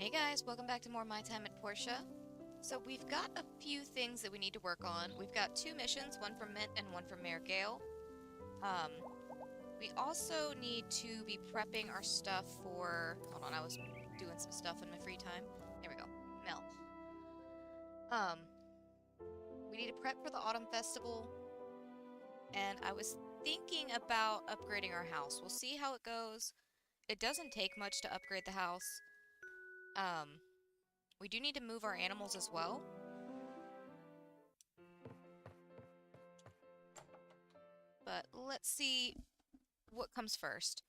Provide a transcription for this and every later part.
Hey guys, welcome back to more My Time at Portia. So we've got a few things that we need to work on. We've got two missions, one from Mint and one from Mayor Gale. We also need to be prepping our stuff for... Hold on, I was doing some stuff in my free time. There we go. Mel. We need to prep for the Autumn Festival, and I was thinking about upgrading our house. We'll see how it goes. It doesn't take much to upgrade the house. We do need to move our animals as well. But let's see what comes first.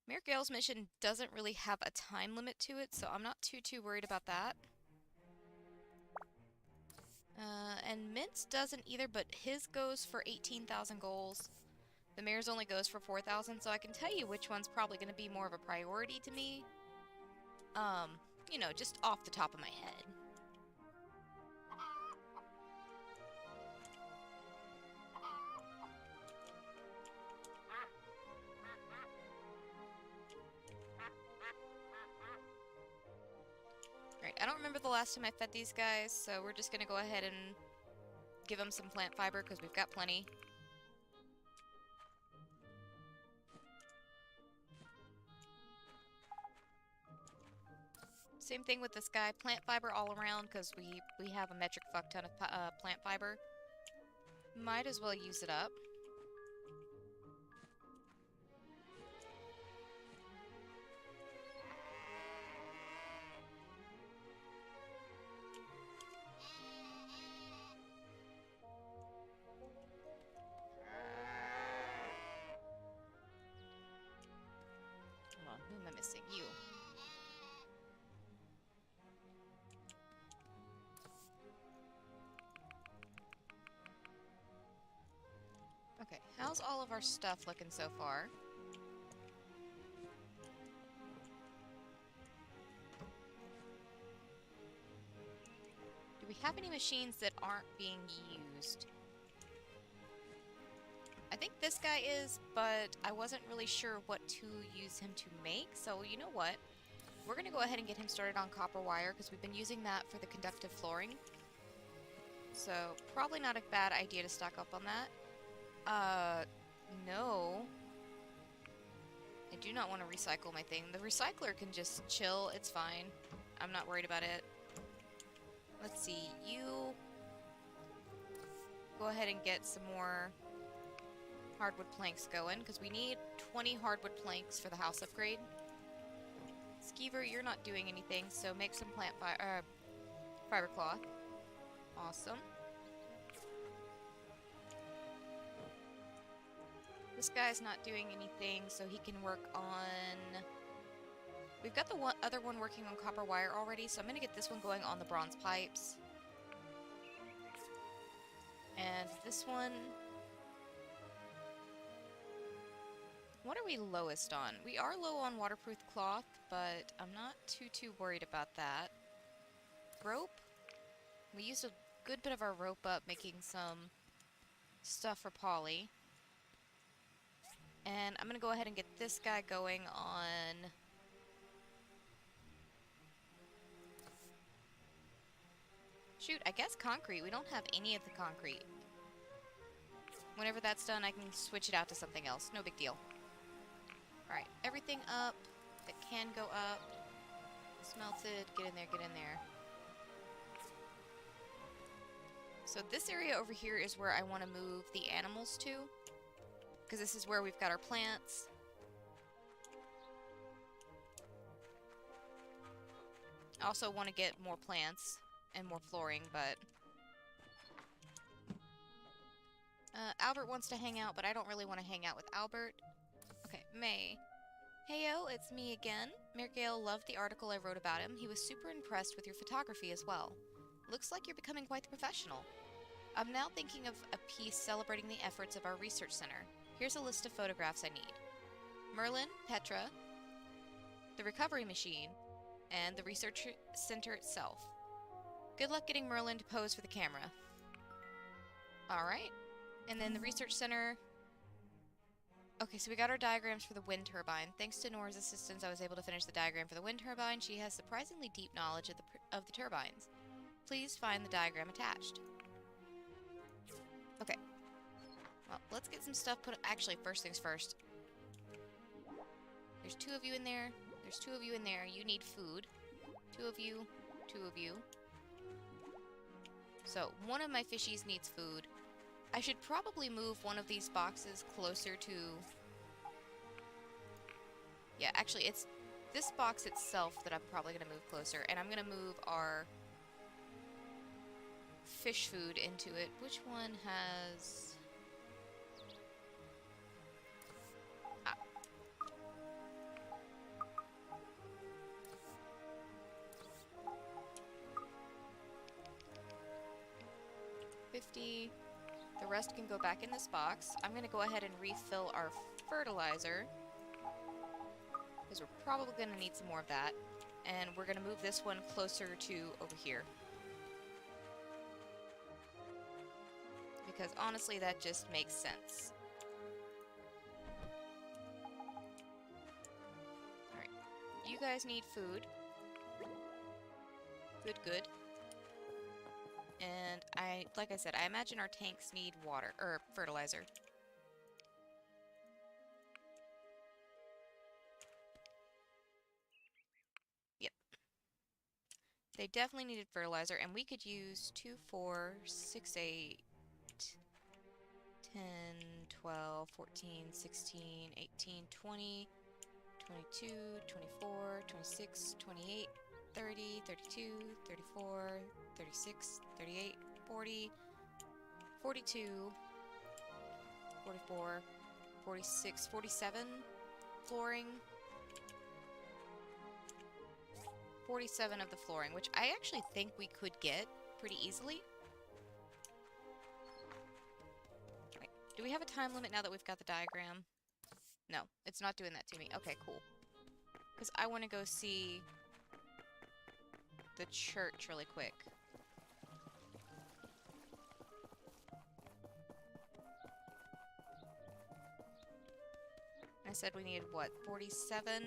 Mayor Gale's mission doesn't really have a time limit to it, so I'm not too worried about that. And Mint's doesn't either, but his goes for 18,000 goals. The mayor's only goes for 4,000, so I can tell you which one's probably going to be more of a priority to me. You know, just off the top of my head. Alright, I don't remember the last time I fed these guys, so we're just gonna go ahead and give them some plant fiber, because we've got plenty. Same thing with this guy, plant fiber all around, because we have a metric fuck ton of plant fiber. Might as well use it up. Hold on, who am I missing? You. Okay, how's all of our stuff looking so far? Do we have any machines that aren't being used? I think this guy is, but I wasn't really sure what to use him to make, so you know what? We're going to go ahead and get him started on copper wire, because we've been using that for the conductive flooring. So, probably not a bad idea to stock up on that. No. I do not want to recycle my thing. The recycler can just chill, it's fine. I'm not worried about it. Let's see, you... go ahead and get some more hardwood planks going, because we need 20 hardwood planks for the house upgrade. Skeever, you're not doing anything, so make some fiber cloth. Awesome. This guy's not doing anything, so he can work on... We've got the other one working on copper wire already, so I'm going to get this one going on the bronze pipes. And this one... What are we lowest on? We are low on waterproof cloth, but I'm not too worried about that. Rope? We used a good bit of our rope up making some stuff for Polly. And I'm going to go ahead and get this guy going on... Shoot, I guess concrete. We don't have any of the concrete. Whenever that's done, I can switch it out to something else. No big deal. Alright, everything up that can go up. Smelted. Get in there, get in there. So this area over here is where I want to move the animals to, because this is where we've got our plants. I also want to get more plants and more flooring, but... Albert wants to hang out, but I don't really want to hang out with Albert. Okay, May. Heyo, it's me again. Mayor Gale loved the article I wrote about him. He was super impressed with your photography as well. Looks like you're becoming quite the professional. I'm now thinking of a piece celebrating the efforts of our research center. Here's a list of photographs I need. Merlin, Petra, the recovery machine, and the research center itself. Good luck getting Merlin to pose for the camera. Alright. And then the research center... Okay, so we got our diagrams for the wind turbine. Thanks to Nora's assistance, I was able to finish the diagram for the wind turbine. She has surprisingly deep knowledge of the turbines. Please find the diagram attached. Okay. Well, let's get some stuff put... Actually, first things first. There's 2 of you in there. There's 2 of you in there. You need food. 2 of you. 2 of you. So, one of my fishies needs food. I should probably move one of these boxes closer to... Yeah, actually, it's this box itself that I'm probably going to move closer. And I'm going to move our fish food into it. Which one has... Ah. $50. The rest can go back in this box. I'm going to go ahead and refill our fertilizer, because we're probably going to need some more of that. And we're going to move this one closer to over here. Because honestly, that just makes sense. Alright. You guys need food. Good, good. And like I said, I imagine our tanks need water, or fertilizer. Yep. They definitely needed fertilizer, and we could use 2, 4, 6, 8, 10, 12, 14, 16, 18, 20, 22, 24, 26, 28, 30, 32, 34, 36, 38, 40, 42, 44, 46, 47 flooring. 47 of the flooring, which I actually think we could get pretty easily. Right. Do we have a time limit now that we've got the diagram? No, it's not doing that to me. Okay, cool. Because I want to go see the church really quick. I said we needed, what, 47?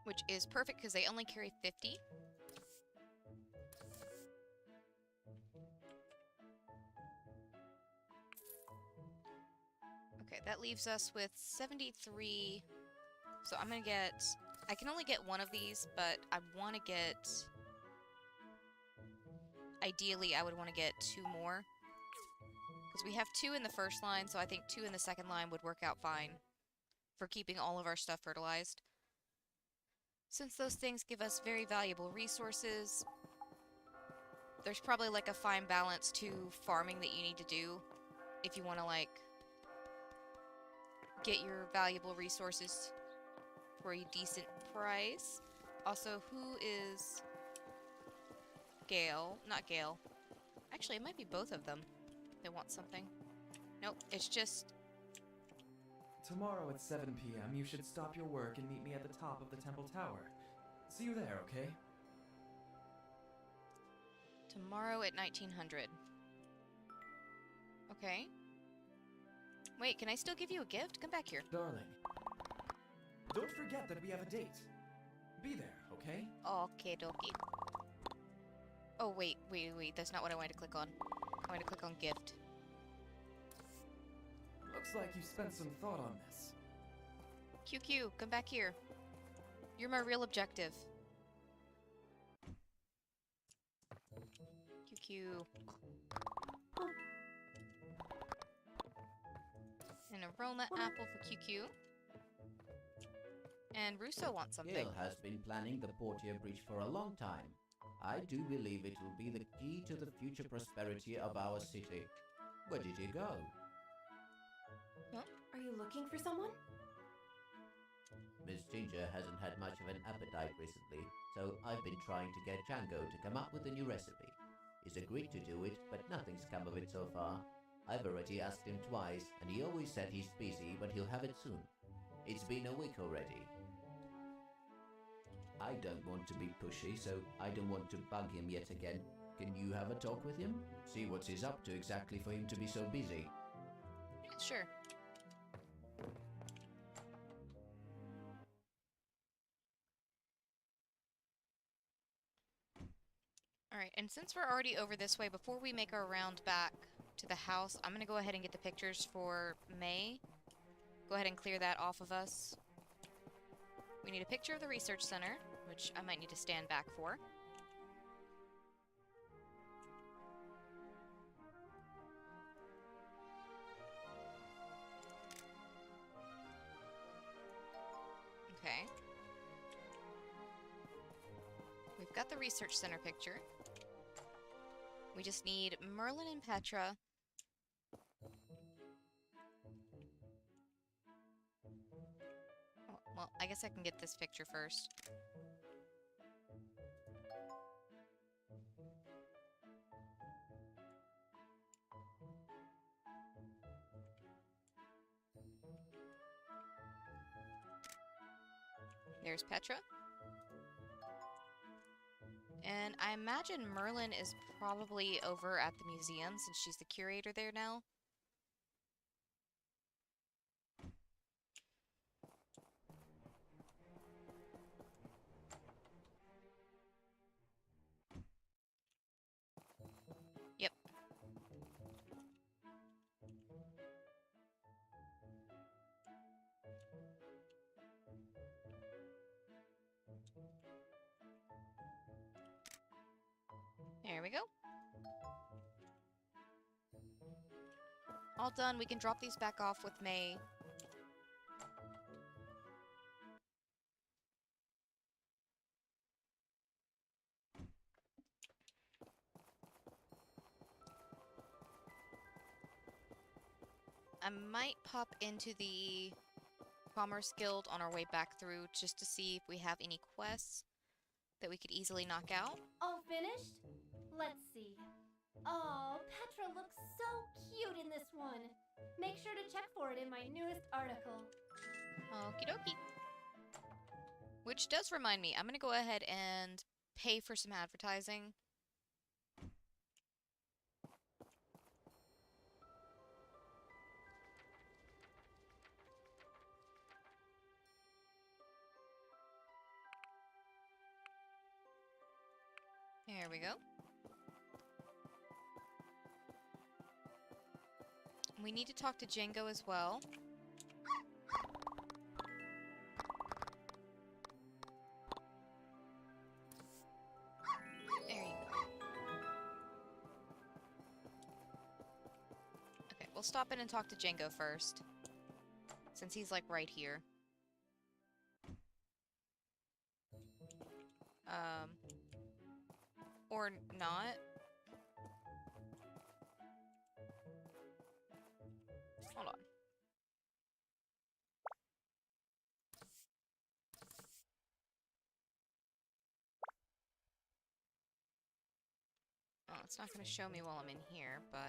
Which is perfect because they only carry 50. Okay, that leaves us with 73. So I'm gonna get... I can only get one of these, but I want to get... Ideally, I would want to get 2 more. Because we have 2 in the first line, so I think 2 in the second line would work out fine for keeping all of our stuff fertilized. Since those things give us very valuable resources, there's probably like a fine balance to farming that you need to do if you want to like get your valuable resources for a decent price. Also, who is Gale? Not Gale. Actually, it might be both of them. They want something. Nope, it's just... Tomorrow at 7 p.m. you should stop your work and meet me at the top of the temple tower. See you there, okay? Tomorrow at 1900. Okay. Wait, can I still give you a gift? Come back here. Darling, don't forget that we have a date. Be there, okay? Okay, dokie. Oh, wait. That's not what I wanted to click on. I wanted to click on gift. Looks like you spent some thought on this. QQ, come back here. You're my real objective. QQ. An aroma apple for QQ. And Russo wants something. Gale has been planning the Portia breach for a long time. I do believe it will be the key to the future prosperity of our city. Where did he go? Are you looking for someone? Miss Ginger hasn't had much of an appetite recently, so I've been trying to get Django to come up with a new recipe. He's agreed to do it, but nothing's come of it so far. I've already asked him twice, and he always said he's busy, but he'll have it soon. It's been a week already. I don't want to be pushy, so I don't want to bug him yet again. Can you have a talk with him? See what he's up to exactly for him to be so busy. Sure. Alright, and since we're already over this way, before we make our round back to the house, I'm gonna go ahead and get the pictures for May. Go ahead and clear that off of us. We need a picture of the research center, which I might need to stand back for. Okay. We've got the research center picture. We just need Merlin and Petra. Oh, well, I guess I can get this picture first. There's Petra. And I imagine Merlin is probably over at the museum since she's the curator there now. Yep. There we go. All done. We can drop these back off with May. I might pop into the Commerce Guild on our way back through just to see if we have any quests that we could easily knock out. All finished? Let's see. Oh, Petra looks so cute in this one. Make sure to check for it in my newest article. Okie dokie. Which does remind me, I'm gonna go ahead and pay for some advertising. There we go. We need to talk to Django as well. There you go. Okay, we'll stop in and talk to Django first, since he's like right here. Or not. Hold on. Oh, it's not going to show me while I'm in here, but...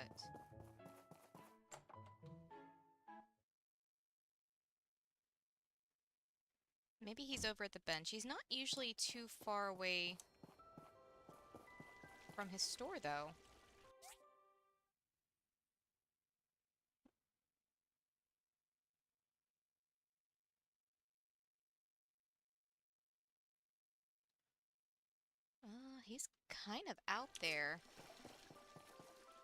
maybe he's over at the bench. He's not usually too far away from his store, though. He's kind of out there.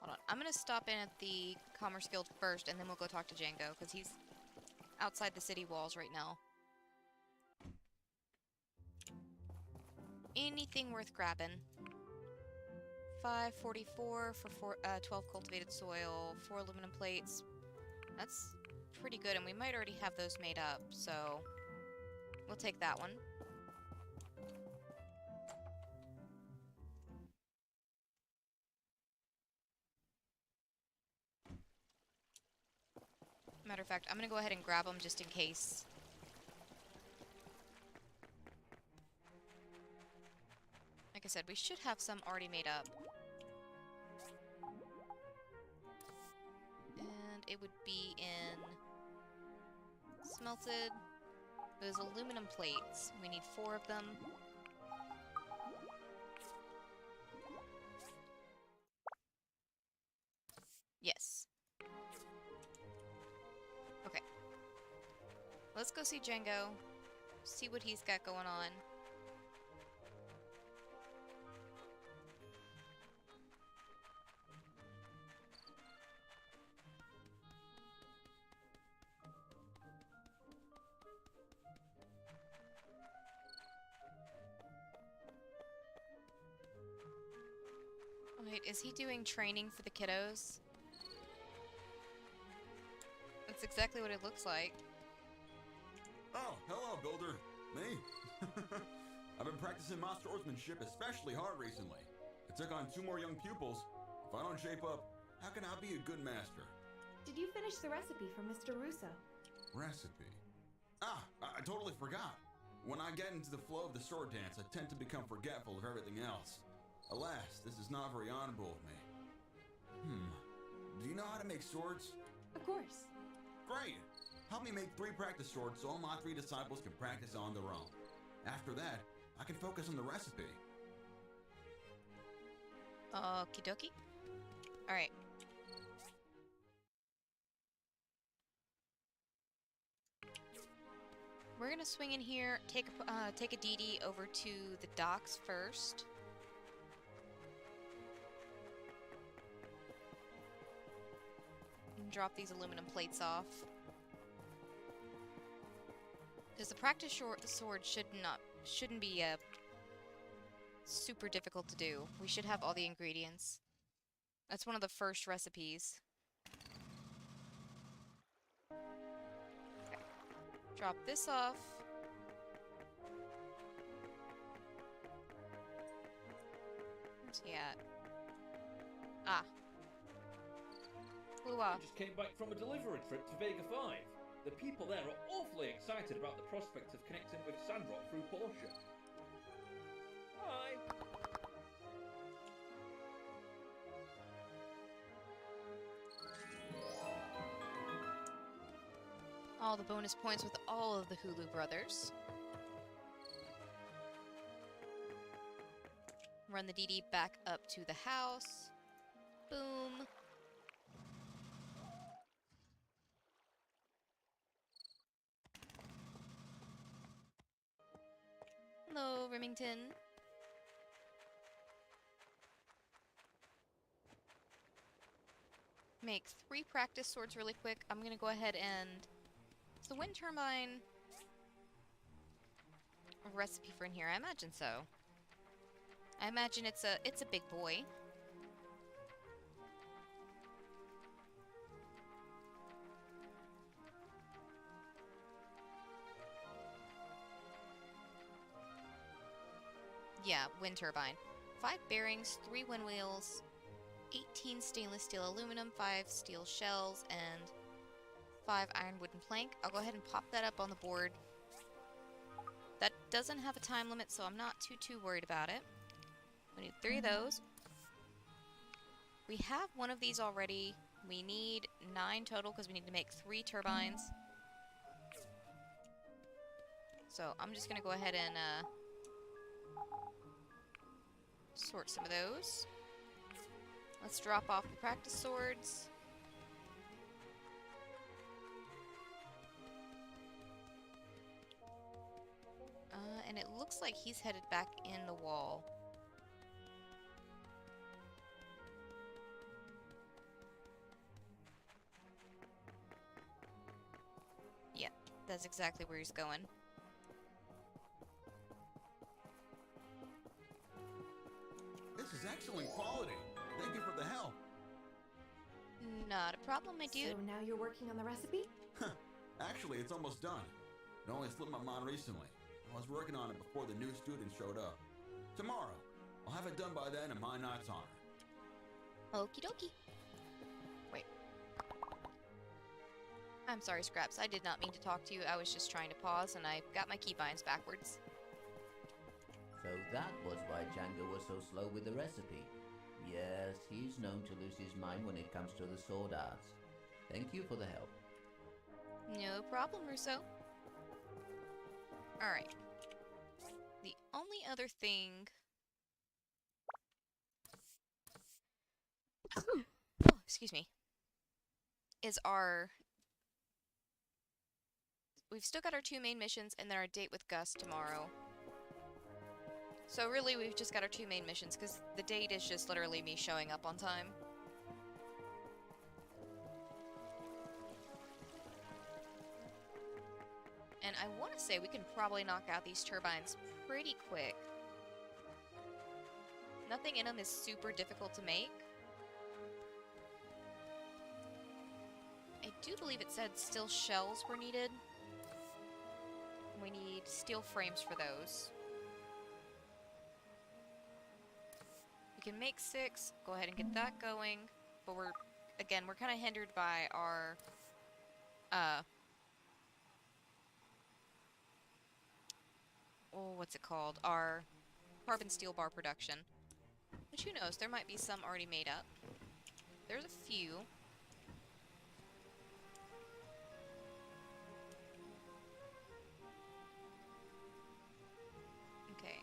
Hold on. I'm gonna stop in at the Commerce Guild first, and then we'll go talk to Django, because he's outside the city walls right now. Anything worth grabbing. 544 for 12 cultivated soil, 4 aluminum plates. That's pretty good, and we might already have those made up, so we'll take that one. Matter of fact, I'm gonna go ahead and grab them just in case Like I said, we should have some already made up. And it would be in smelted. Those aluminum plates. We need 4 of them. Yes. Okay. Let's go see Django. See what he's got going on. Wait, is he doing training for the kiddos? That's exactly what it looks like. Oh, hello, Builder. Me? I've been practicing my swordsmanship especially hard recently. I took on 2 more young pupils. If I don't shape up, how can I be a good master? Did you finish the recipe from Mr. Russo? Recipe? I totally forgot. When I get into the flow of the sword dance, I tend to become forgetful of everything else. Alas, this is not very honorable of me. Do you know how to make swords? Of course. Great! Help me make 3 practice swords so all my 3 disciples can practice on their own. After that, I can focus on the recipe. Okie dokie. Alright. We're gonna swing in here, take a DD over to the docks first. And drop these aluminum plates off. Because the practice sword shouldn't be super difficult to do. We should have all the ingredients. That's one of the first recipes. Okay. Drop this off. Where's he at? Ah. Ooh-ah. I just came back from a delivery trip to Vega 5. The people there are awfully excited about the prospect of connecting with Sandrock through Portia. Hi! All the bonus points with all of the Hulu brothers. Run the DD back up to the house. Boom. Hello, Remington. Make 3 practice swords really quick. I'm gonna go ahead and... Is the wind turbine a recipe for in here? I imagine so. I imagine it's a big boy. Yeah, wind turbine. 5 bearings, 3 wind wheels, 18 stainless steel aluminum, 5 steel shells, and 5 iron wooden plank. I'll go ahead and pop that up on the board. That doesn't have a time limit, so I'm not too worried about it. We need 3 of those. We have one of these already. We need 9 total because we need to make 3 turbines. So I'm just going to go ahead and sort some of those. Let's drop off the practice swords. And it looks like he's headed back in the wall. Yep, that's exactly where he's going. This is excellent quality. Thank you for the help. Not a problem, my dude. So now you're working on the recipe? Actually, it's almost done. It only slipped my mind recently. I was working on it before the new students showed up. Tomorrow, I'll have it done by then in my knight's honor. Okie dokie. Wait. I'm sorry, Scraps. I did not mean to talk to you. I was just trying to pause, and I got my keybinds backwards. So that was why Django was so slow with the recipe. Yes, he's known to lose his mind when it comes to the sword arts. Thank you for the help. No problem, Russo. Alright. The only other thing... Oh, excuse me. Is our... We've still got our 2 main missions and then our date with Gus tomorrow. So really, we've just got our 2 main missions, because the date is just literally me showing up on time. And I want to say we can probably knock out these turbines pretty quick. Nothing in them is super difficult to make. I do believe it said steel shells were needed. We need steel frames for those. We can make 6, go ahead and get that going, but we're kind of hindered by our, what's it called? Our carbon steel bar production. Which, who knows, there might be some already made up. There's a few. Okay.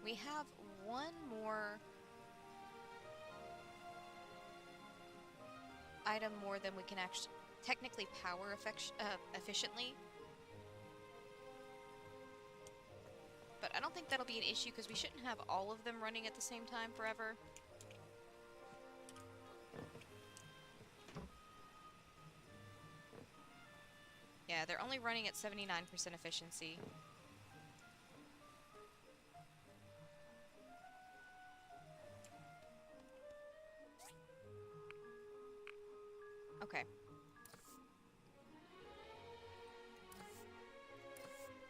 We have one more item more than we can actually technically power efficiently. But I don't think that'll be an issue because we shouldn't have all of them running at the same time forever. Yeah, they're only running at 79% efficiency. Okay.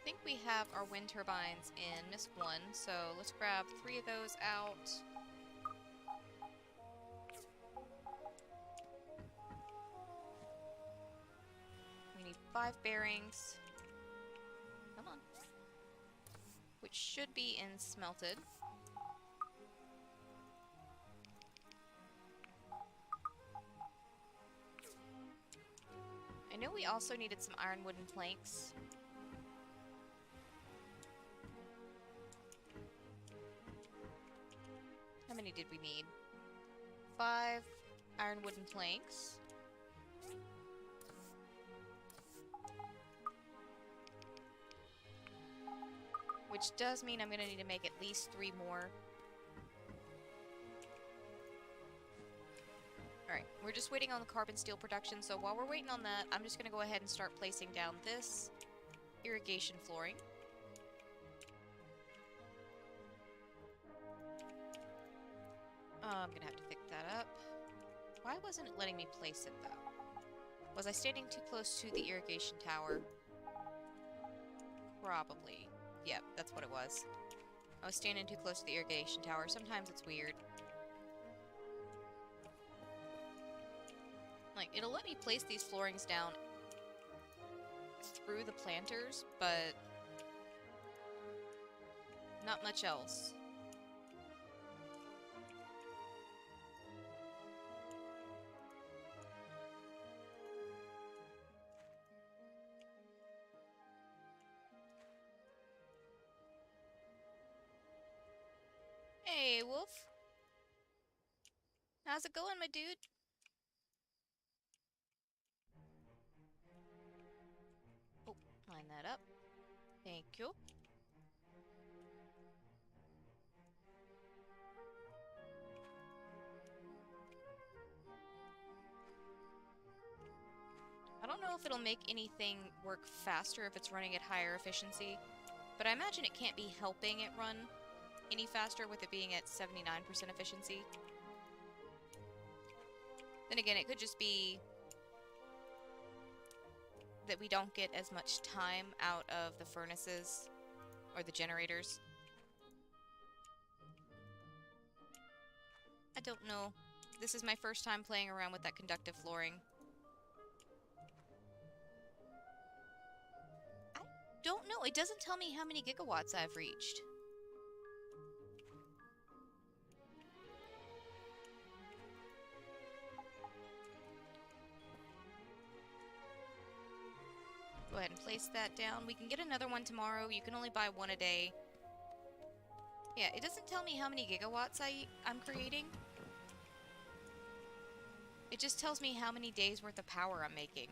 I think we have our wind turbines in Miss 1, so let's grab 3 of those out. We need 5 bearings. Come on. Which should be in smelted. I know we also needed some iron wooden planks. How many did we need? 5 iron wooden planks. Which does mean I'm going to need to make at least 3 more. Alright, we're just waiting on the carbon steel production, so while we're waiting on that, I'm just going to go ahead and start placing down this irrigation flooring. I'm going to have to pick that up. Why wasn't it letting me place it, though? Was I standing too close to the irrigation tower? Probably. Yep, that's what it was. I was standing too close to the irrigation tower. Sometimes it's weird. Like, it'll let me place these floorings down through the planters, but not much else. Hey, Wolf. How's it going, my dude? Oh, line that up. Thank you. I don't know if it'll make anything work faster if it's running at higher efficiency, but I imagine it can't be helping it run any faster with it being at 79% efficiency. Then again, it could just be that we don't get as much time out of the furnaces or the generators. I don't know. This is my first time playing around with that conductive flooring. I don't know. It doesn't tell me how many gigawatts I've reached. Go ahead and place that down. We can get another one tomorrow. You can only buy one a day. Yeah, it doesn't tell me how many gigawatts I'm creating. It just tells me how many days worth of power I'm making.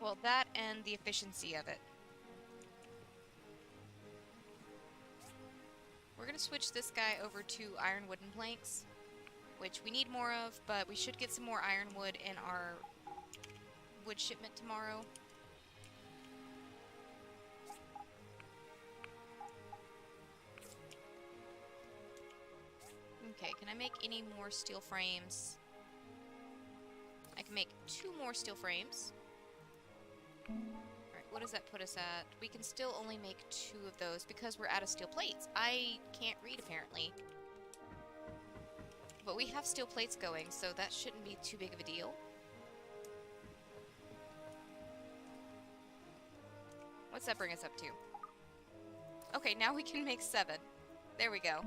Well, that and the efficiency of it. We're gonna switch this guy over to iron wooden planks, which we need more of, but we should get some more ironwood in our wood shipment tomorrow. Okay, can I make any more steel frames? I can make 2 more steel frames. Alright, what does that put us at? We can still only make 2 of those because we're out of steel plates. I can't read, apparently. But we have steel plates going, so that shouldn't be too big of a deal. What's that bring us up to? Okay, now we can make 7. There we go.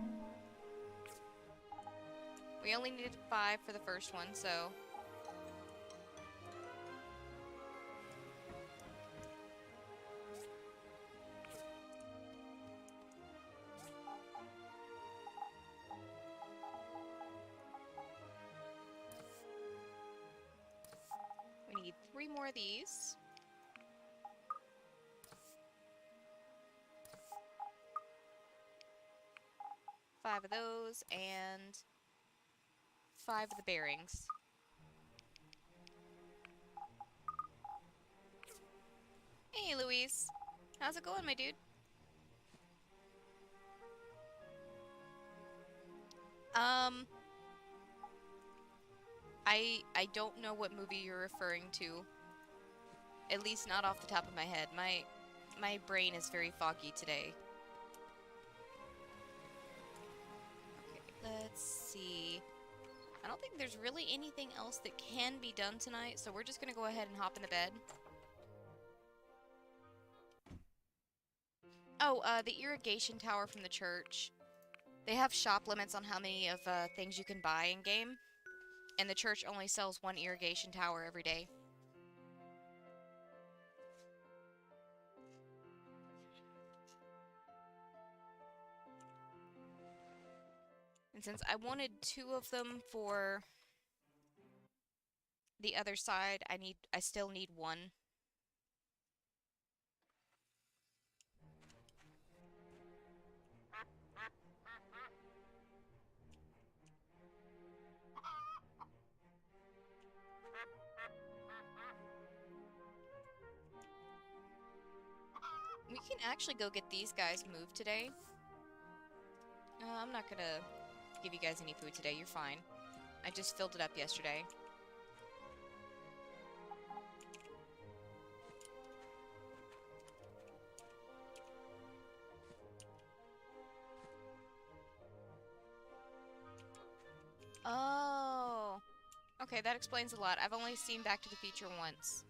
We only needed 5 for the first one, so... we need 3 more of these. Five of those, and 5 of the bearings. Hey, Louise. How's it going, my dude? I don't know what movie you're referring to. At least not off the top of my head. My brain is very foggy today. Okay, let's see. I don't think there's really anything else that can be done tonight, so we're just gonna go ahead and hop into bed. Oh, the irrigation tower from the church. They have shop limits on how many of things you can buy in-game, and the church only sells 1 irrigation tower every day. And since I wanted 2 of them for the other side, I still need 1. We can actually go get these guys moved today. I'm not gonna give you guys any food today, you're fine. I just filled it up yesterday. Oh! Okay, that explains a lot. I've only seen Back to the Future once.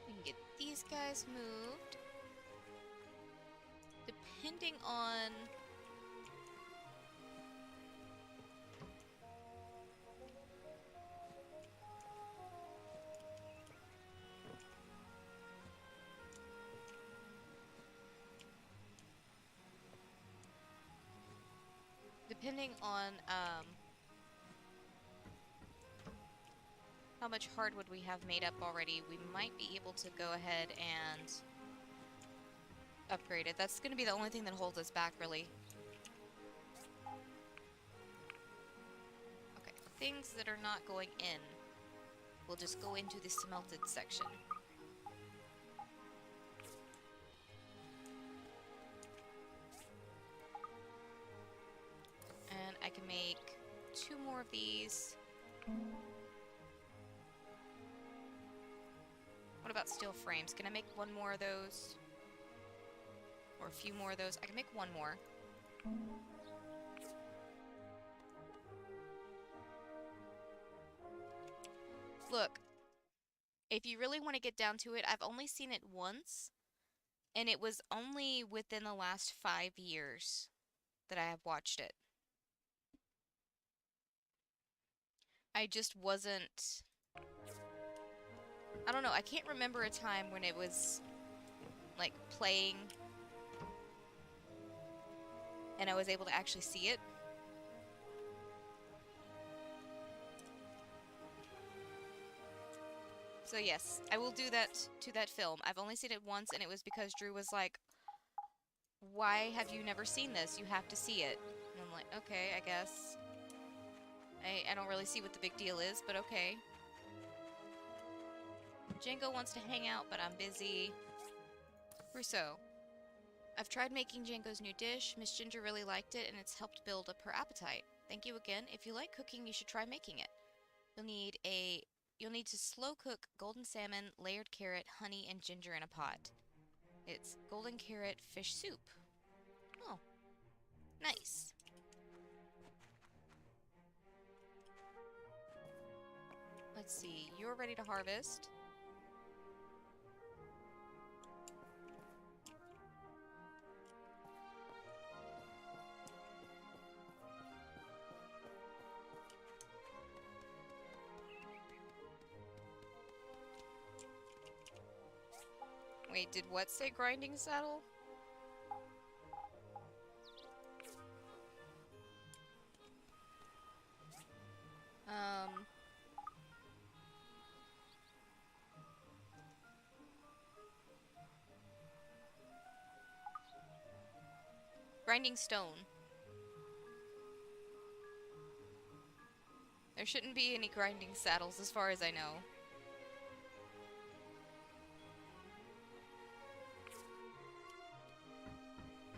We can get these guys moved. Depending on... how much hardwood we have made up already, we might be able to go ahead and upgrade it. That's going to be the only thing that holds us back, really. Okay, things that are not going in will just go into the smelted section. And I can make 2 more of these. What about steel frames? Can I make 1 more of those? Or a few more of those? I can make 1 more. Look, if you really want to get down to it, I've only seen it once, and it was only within the last 5 years that I have watched it. I just wasn't... I don't know, I can't remember a time when it was, like, playing, and I was able to actually see it. So yes, I will do that to that film. I've only seen it once, and it was because Drew was like, why have you never seen this? You have to see it. And I'm like, okay, I guess. I don't really see what the big deal is, but okay. Django wants to hang out, but I'm busy. Rousseau. I've tried making Django's new dish. Miss Ginger really liked it, and it's helped build up her appetite. Thank you again. If you like cooking, you should try making it. You'll need to slow cook golden salmon, layered carrot, honey, and ginger in a pot. It's golden carrot fish soup. Oh, nice. Let's see, you're ready to harvest. Wait, did what say grinding saddle? Grinding stone. There shouldn't be any grinding saddles as far as I know.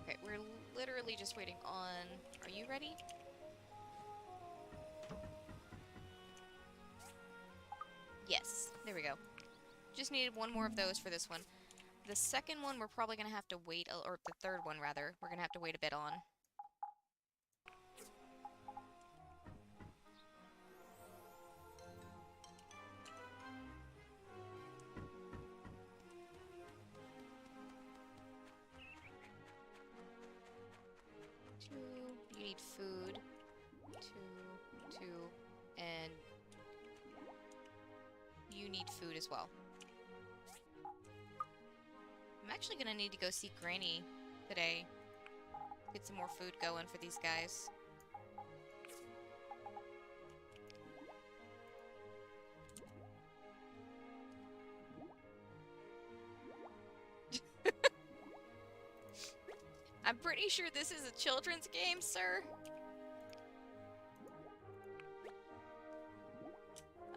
Okay, we're literally just waiting on... Are you ready? Yes, there we go. Just needed one more of those for this one. The second one we're probably going to have to wait, or the third one rather, we're going to have to wait a bit on. You need food. Two, and you need food as well. I'm actually gonna need to go see Granny today. Get some more food going for these guys. I'm pretty sure this is a children's game, sir.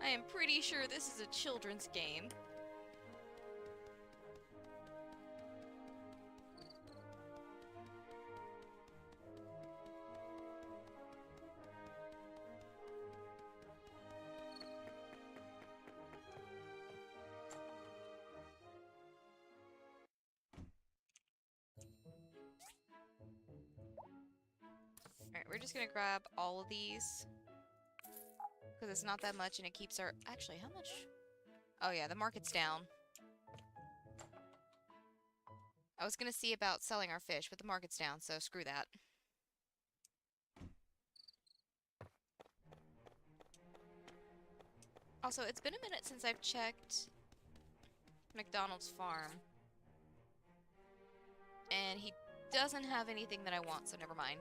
I am pretty sure this is a children's game. Alright, we're just gonna grab all of these. Because it's not that much and it keeps our... Actually, how much? Oh yeah, the market's down. I was gonna see about selling our fish, but the market's down, so screw that. Also, it's been a minute since I've checked McDonald's farm. And he doesn't have anything that I want, so never mind.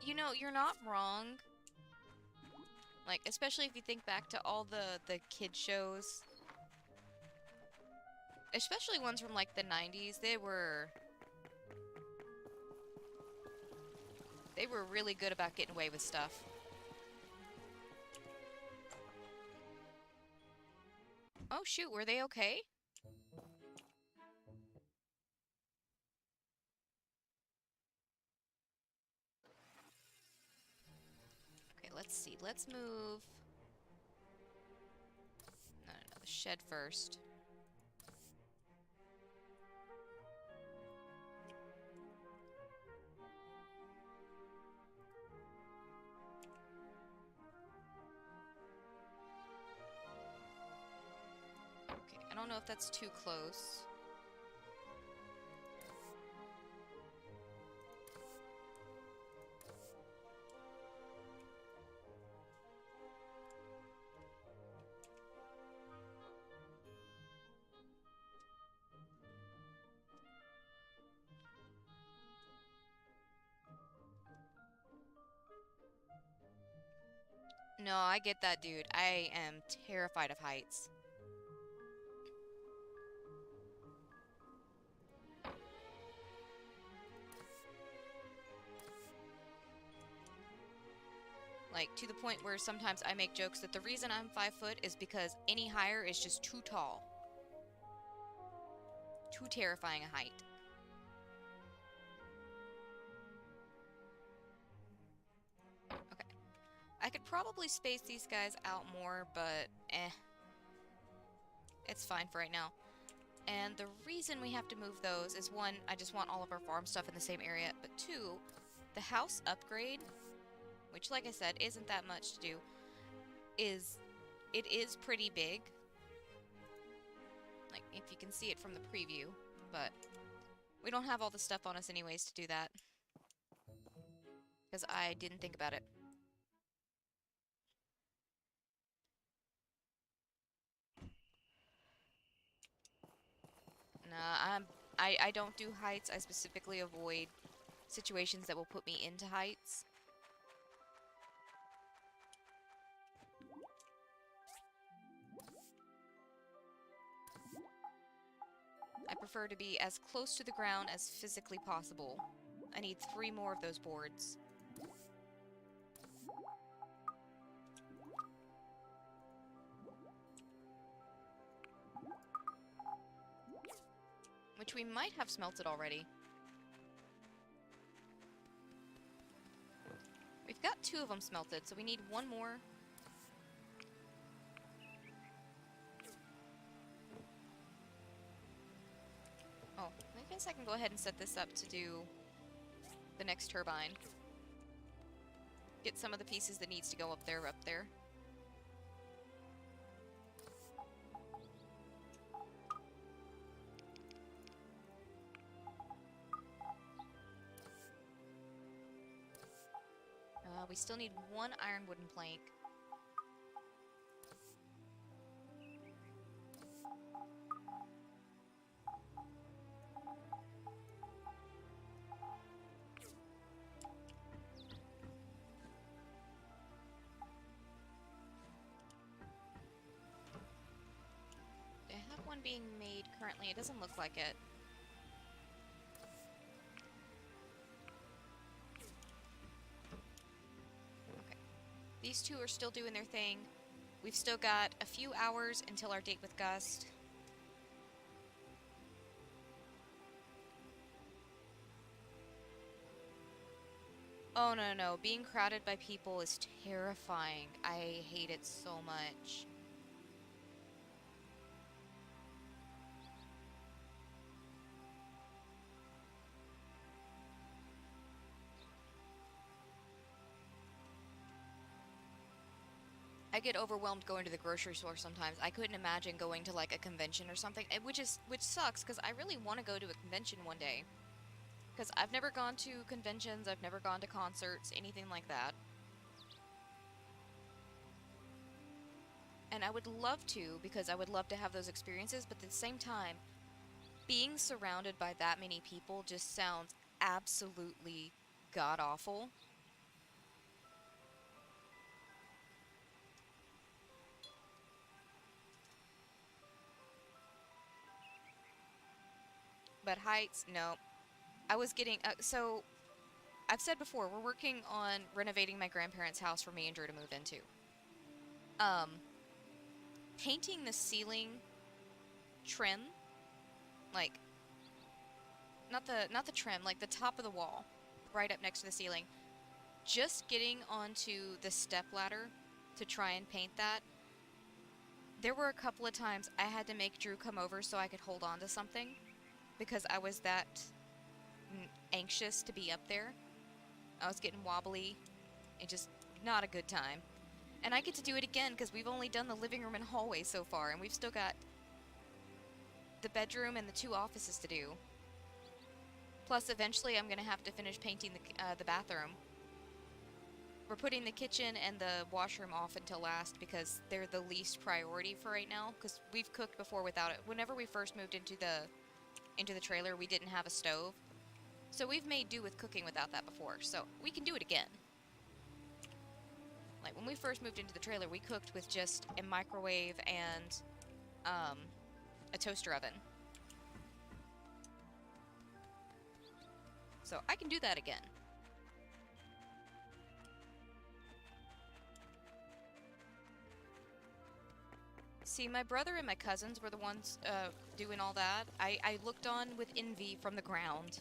You know, you're not wrong. Like, especially if you think back to all the kid shows. Especially ones from, like, the 90s. They were really good about getting away with stuff. Oh, shoot, were they okay? Okay, let's see. Let's move... No, the shed first. Okay, I don't know if that's too close. No, I get that, dude. I am terrified of heights. Like, to the point where sometimes I make jokes that the reason I'm 5 foot is because any higher is just too tall. Too terrifying a height. Okay. I could probably space these guys out more, but it's fine for right now. And the reason we have to move those is, one, I just want all of our farm stuff in the same area, but two, the house upgrade, which, like I said, isn't that much to do, it is pretty big. Like, if you can see it from the preview, but we don't have all the stuff on us anyways to do that. Because I didn't think about it. Nah, I don't do heights. I specifically avoid situations that will put me into heights. I prefer to be as close to the ground as physically possible. I need 3 more of those boards. Which we might have smelted already. We've got 2 of them smelted, so we need 1 more. Oh, I guess I can go ahead and set this up to do the next turbine. Get some of the pieces that needs to go up there. We still need 1 iron wooden plank. I have one being made currently. It doesn't look like it. These 2 are still doing their thing. We've still got a few hours until our date with Gust. Oh, no. Being crowded by people is terrifying. I hate it so much. I get overwhelmed going to the grocery store sometimes. I couldn't imagine going to like a convention or something, which sucks because I really want to go to a convention one day. Because I've never gone to conventions, I've never gone to concerts, anything like that. And I would love to, because I would love to have those experiences, but at the same time, being surrounded by that many people just sounds absolutely god-awful. But heights, no. I was getting, so, I've said before, we're working on renovating my grandparents' house for me and Drew to move into. Painting the ceiling trim, like, not the trim, like the top of the wall, right up next to the ceiling, just getting onto the step ladder to try and paint that, there were a couple of times I had to make Drew come over so I could hold on to something because I was that anxious to be up there. I was getting wobbly and just not a good time. And I get to do it again because we've only done the living room and hallway so far, and we've still got the bedroom and the 2 offices to do. Plus, eventually I'm going to have to finish painting the bathroom. We're putting the kitchen and the washroom off until last because they're the least priority for right now, because we've cooked before without it. Whenever we first moved into the trailer, we didn't have a stove. So we've made do with cooking without that before, so we can do it again. Like, when we first moved into the trailer, we cooked with just a microwave and a toaster oven. So I can do that again. See, my brother and my cousins were the ones doing all that. I looked on with envy from the ground.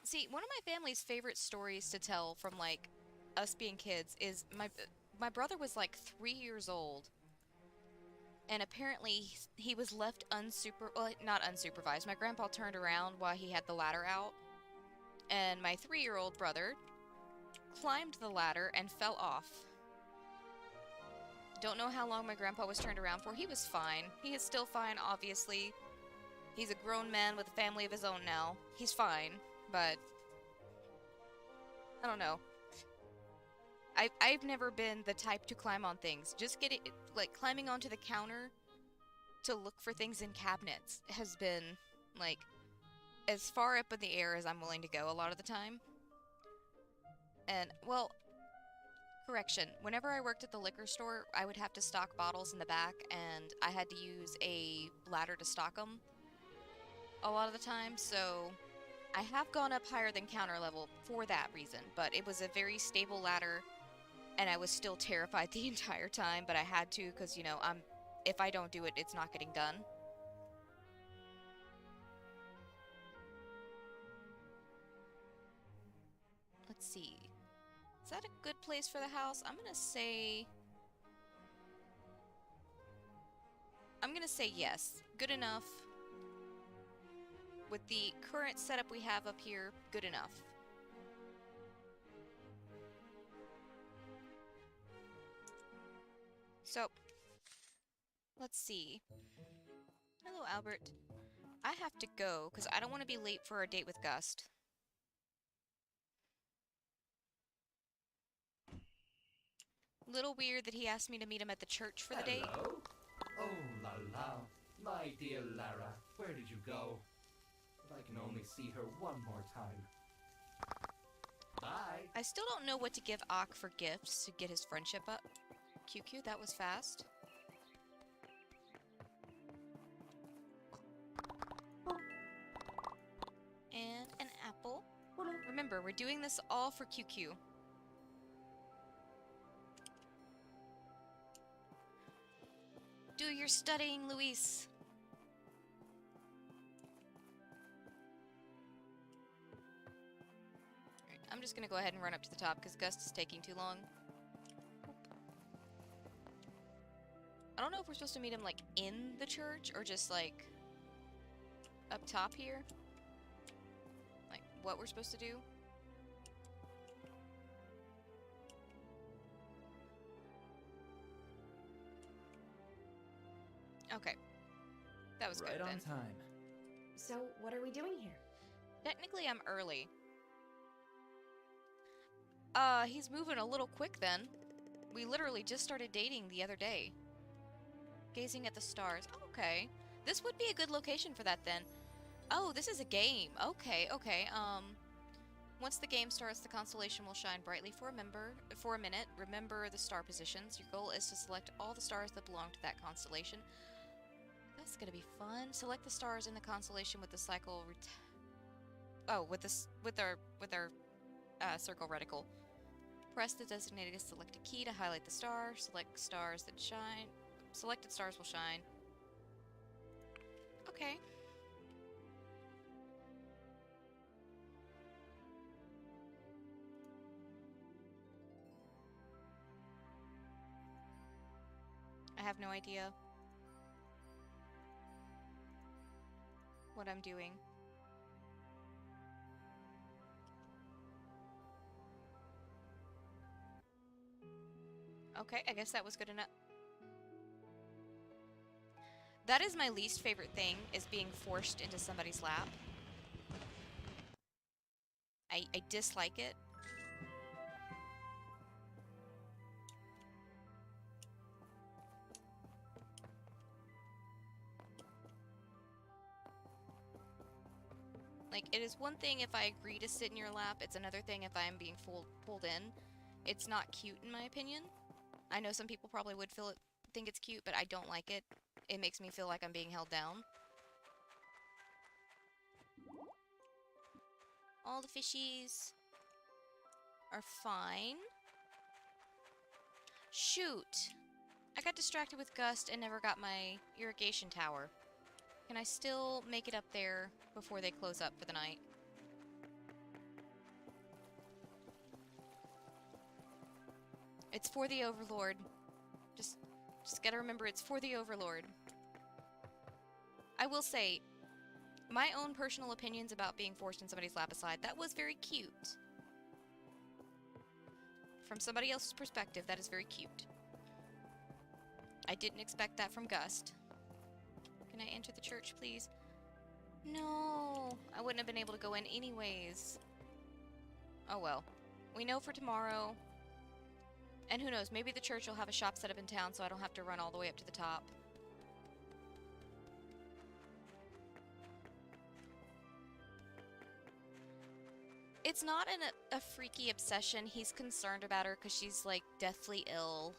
See, one of my family's favorite stories to tell from, like, us being kids is my brother was, like, 3 years old. And apparently he was left well, not unsupervised. My grandpa turned around while he had the ladder out. And my 3-year-old brother climbed the ladder and fell off. Don't know how long my grandpa was turned around for. He was fine. He is still fine, obviously. He's a grown man with a family of his own now. He's fine, but I don't know. I've never been the type to climb on things. Just climbing onto the counter to look for things in cabinets has been, like, as far up in the air as I'm willing to go a lot of the time. And, well, correction. Whenever I worked at the liquor store, I would have to stock bottles in the back, and I had to use a ladder to stock them a lot of the time, so I have gone up higher than counter level for that reason, but it was a very stable ladder. And I was still terrified the entire time, but I had to because, you know, if I don't do it, it's not getting done. Let's see. Is that a good place for the house? I'm gonna say yes. Good enough. With the current setup we have up here, good enough. So, let's see. Hello, Albert. I have to go, because I don't want to be late for our date with Gust. Little weird that he asked me to meet him at the church for the date. Hello? Oh, la la. My dear Lara, where did you go? If I can only see her one more time. Bye. I still don't know what to give Ak for gifts to get his friendship up. QQ, that was fast. And an apple. Remember, we're doing this all for QQ. Do your studying, Luis. Alright, I'm just gonna go ahead and run up to the top because Gust is taking too long. I don't know if we're supposed to meet him, like, in the church or just, like, up top here. Like, what we're supposed to do. Okay. That was Right good on then. time. So, what are we doing here? Technically, I'm early. He's moving a little quick then. We literally just started dating the other day. Gazing at the stars. Oh, okay. This would be a good location for that then. Oh, this is a game. Okay, okay. Once the game starts, the constellation will shine brightly for a minute. Remember the star positions. Your goal is to select all the stars that belong to that constellation. That's gonna be fun. Select the stars in the constellation with the cycle. With our circle reticle. Press the designated select a key to highlight the star. Select stars that shine. Selected stars will shine. Okay. I have no idea what I'm doing. Okay, I guess that was good enough. That is my least favorite thing, is being forced into somebody's lap. I dislike it. Like, it is one thing if I agree to sit in your lap, it's another thing if I am being pulled in. It's not cute in my opinion. I know some people probably would think it's cute, but I don't like it. It makes me feel like I'm being held down. All the fishies are fine. Shoot! I got distracted with Gust and never got my irrigation tower. Can I still make it up there before they close up for the night? It's for the Overlord. Just gotta remember it's for the Overlord. I will say, my own personal opinions about being forced in somebody's lap aside, that was very cute. From somebody else's perspective, that is very cute. I didn't expect that from Gust. Can I enter the church, please? No, I wouldn't have been able to go in anyways. Oh well. We know for tomorrow. And who knows, maybe the church will have a shop set up in town so I don't have to run all the way up to the top. It's not a freaky obsession. He's concerned about her because she's, like, deathly ill.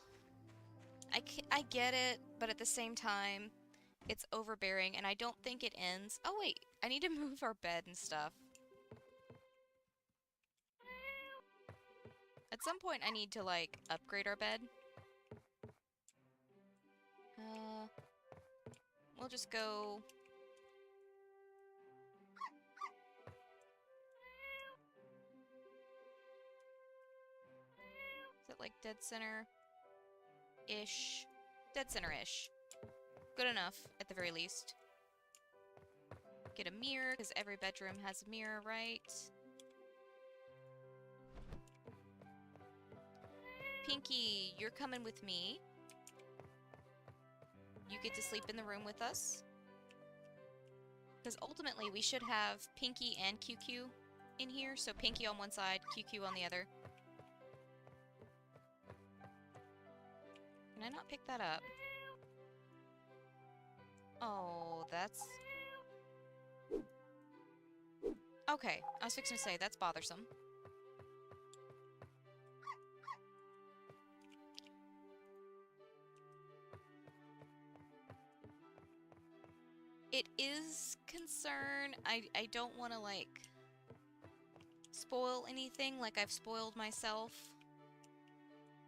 I get it, but at the same time, it's overbearing, and I don't think it ends. Oh, wait. I need to move our bed and stuff. At some point, I need to, like, upgrade our bed. We'll just go... Is it, like, dead center-ish? Dead center-ish. Good enough, at the very least. Get a mirror, because every bedroom has a mirror, right? Pinky, you're coming with me. You get to sleep in the room with us. Because ultimately, we should have Pinky and QQ in here. So Pinky on one side, QQ on the other. Can I not pick that up? Oh, that's... Okay, I was fixing to say, that's bothersome. It is concern. I don't want to, like, spoil anything like I've spoiled myself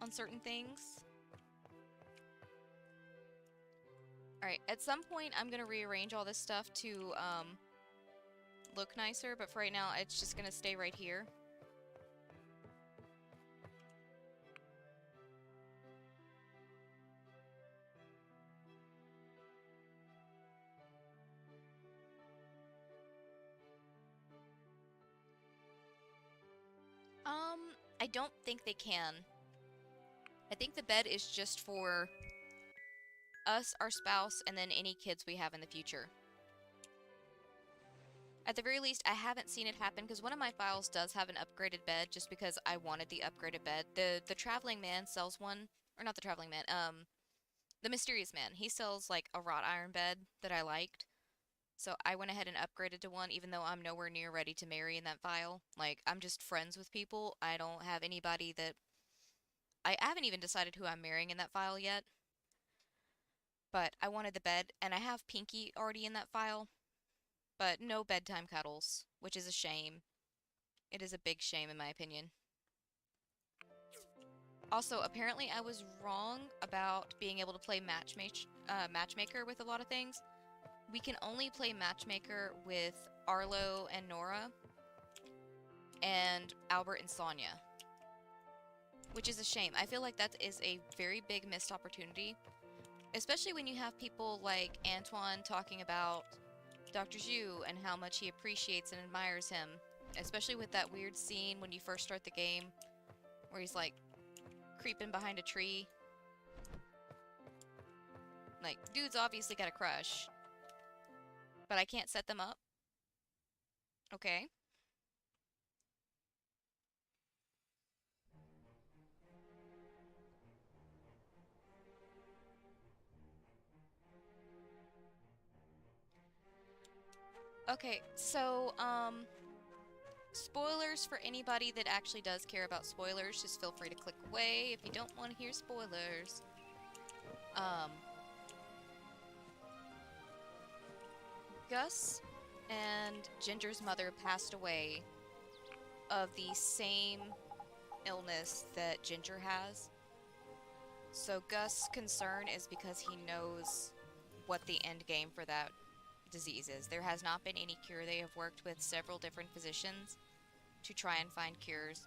on certain things. Alright, at some point I'm gonna rearrange all this stuff to, look nicer, but for right now it's just gonna stay right here. I don't think they can. I think the bed is just for us, our spouse, and then any kids we have in the future. At the very least, I haven't seen it happen because one of my files does have an upgraded bed just because I wanted the upgraded bed. The Traveling Man sells one, or not the Traveling Man, the Mysterious Man. He sells like a wrought iron bed that I liked. So I went ahead and upgraded to one even though I'm nowhere near ready to marry in that file. Like, I'm just friends with people. I don't have anybody that... I haven't even decided who I'm marrying in that file yet. But I wanted the bed, and I have Pinky already in that file. But no bedtime cuddles, which is a shame. It is a big shame in my opinion. Also, apparently I was wrong about being able to play matchmaker with a lot of things. We can only play matchmaker with Arlo and Nora and Albert and Sonia, which is a shame. I feel like that is a very big missed opportunity, especially when you have people like Antoine talking about Dr. Zhu and how much he appreciates and admires him, especially with that weird scene when you first start the game where he's like creeping behind a tree. Like, dude's obviously got a crush, but I can't set them up. Okay. Okay, so, spoilers for anybody that actually does care about spoilers. Just feel free to click away if you don't want to hear spoilers. Gus and Ginger's mother passed away of the same illness that Ginger has. So Gus' concern is because he knows what the end game for that disease is. There has not been any cure. They have worked with several different physicians to try and find cures,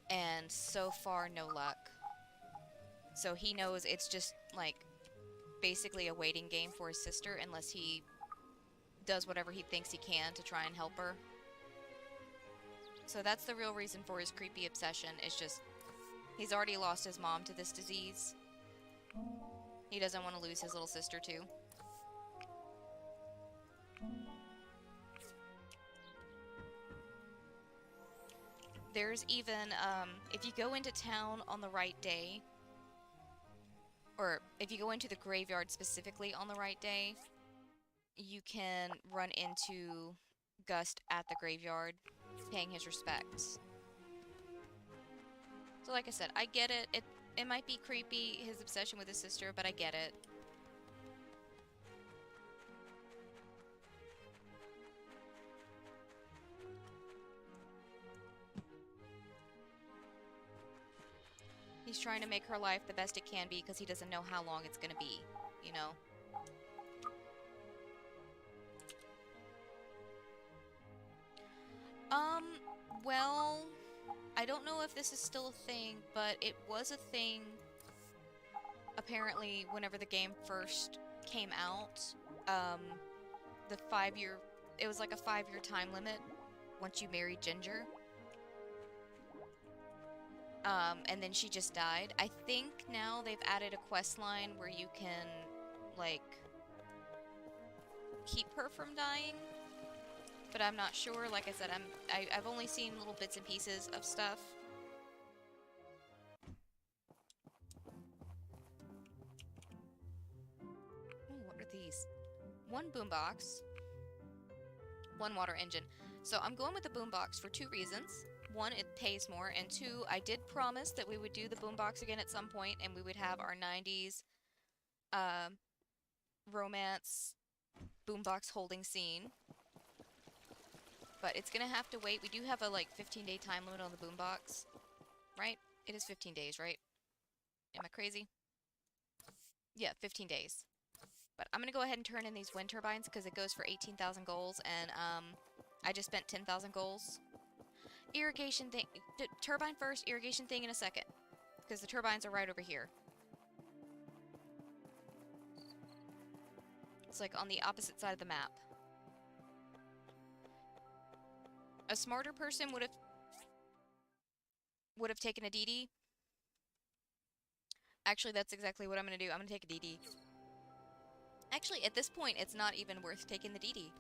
and so far no luck. So he knows it's just like basically a waiting game for his sister unless he does whatever he thinks he can to try and help her. So that's the real reason for his creepy obsession. It's just he's already lost his mom to this disease. He doesn't want to lose his little sister too. There's even, if you go into town on the right day, or if you go into the graveyard specifically on the right day, you can run into Gus at the graveyard, paying his respects. So like I said, I get it. It might be creepy, his obsession with his sister, but I get it. He's trying to make her life the best it can be because he doesn't know how long it's gonna be, you know? Well, I don't know if this is still a thing, but it was a thing apparently whenever the game first came out. The 5-year, it was like a 5-year time limit once you married Ginger. And then she just died. I think now they've added a quest line where you can, like, keep her from dying. But I'm not sure. Like I said, I've only seen little bits and pieces of stuff. Ooh, what are these? One boombox, one water engine. So I'm going with the boombox for 2 reasons. 1, it pays more, and 2, I did promise that we would do the boombox again at some point, and we would have our 90s romance boombox holding scene. But it's gonna have to wait. We do have a, like, 15-day time limit on the boombox, right? It is 15 days, right? Am I crazy? Yeah, 15 days. But I'm gonna go ahead and turn in these wind turbines because it goes for 18,000 goals, and I just spent 10,000 goals. Irrigation thing, turbine first, irrigation thing in a second, because the turbines are right over here. It's like on the opposite side of the map. A smarter person would have taken a DD. Actually, that's exactly what I'm gonna do. I'm gonna take a DD. Actually, at this point, it's not even worth taking the DD.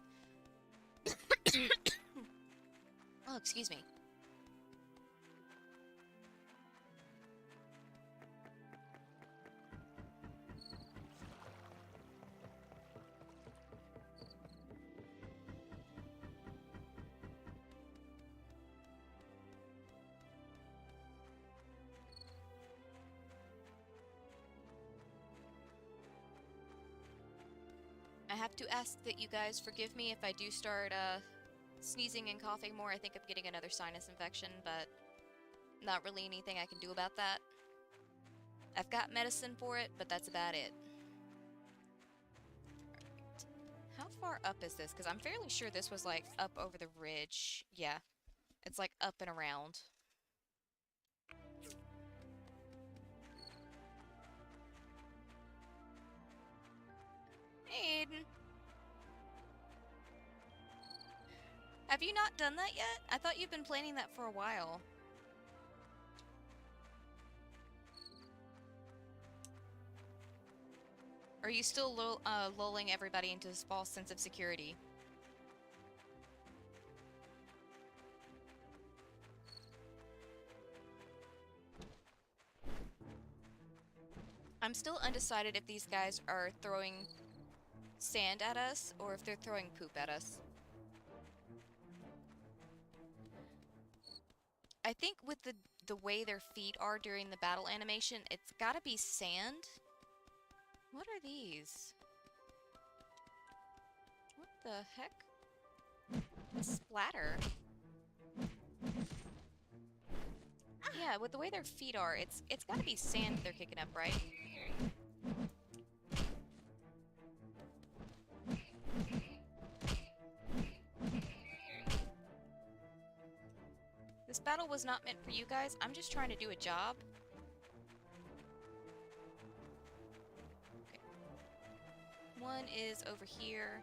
Oh, excuse me. I have to ask that you guys forgive me if I do start sneezing and coughing more. I think I'm getting another sinus infection, but Not really anything I can do about that. I've got medicine for it, but that's about it. Alright. How far up is this? Because I'm fairly sure this was like up over the ridge. Yeah, it's like up and around. Hey, Aiden. Have you not done that yet? I thought you've been planning that for a while. Are you still lulling everybody into this false sense of security? I'm still undecided if these guys are throwing sand at us or if they're throwing poop at us. I think with the way their feet are during the battle animation, it's gotta be sand. What are these? What the heck? Splatter. Yeah, with the way their feet are, it's gotta be sand they're kicking up, right? This battle was not meant for you guys. I'm just trying to do a job. Okay. One is over here.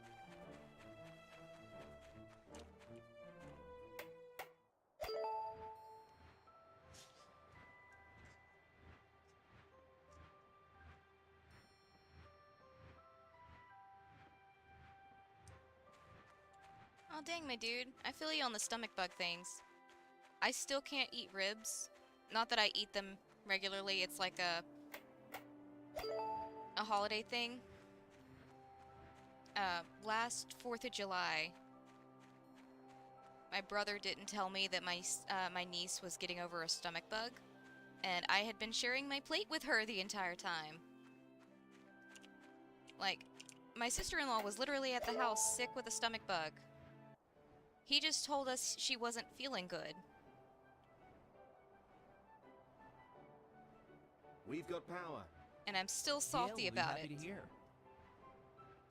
Oh, dang, my dude. I feel you on the stomach bug things. I still can't eat ribs. Not that I eat them regularly. It's like a holiday thing. Last 4th of July, my brother didn't tell me that my niece was getting over a stomach bug, and I had been sharing my plate with her the entire time. Like, my sister-in-law was literally at the house sick with a stomach bug. He just told us she wasn't feeling good. We've got power. And I'm still salty about it. To hear.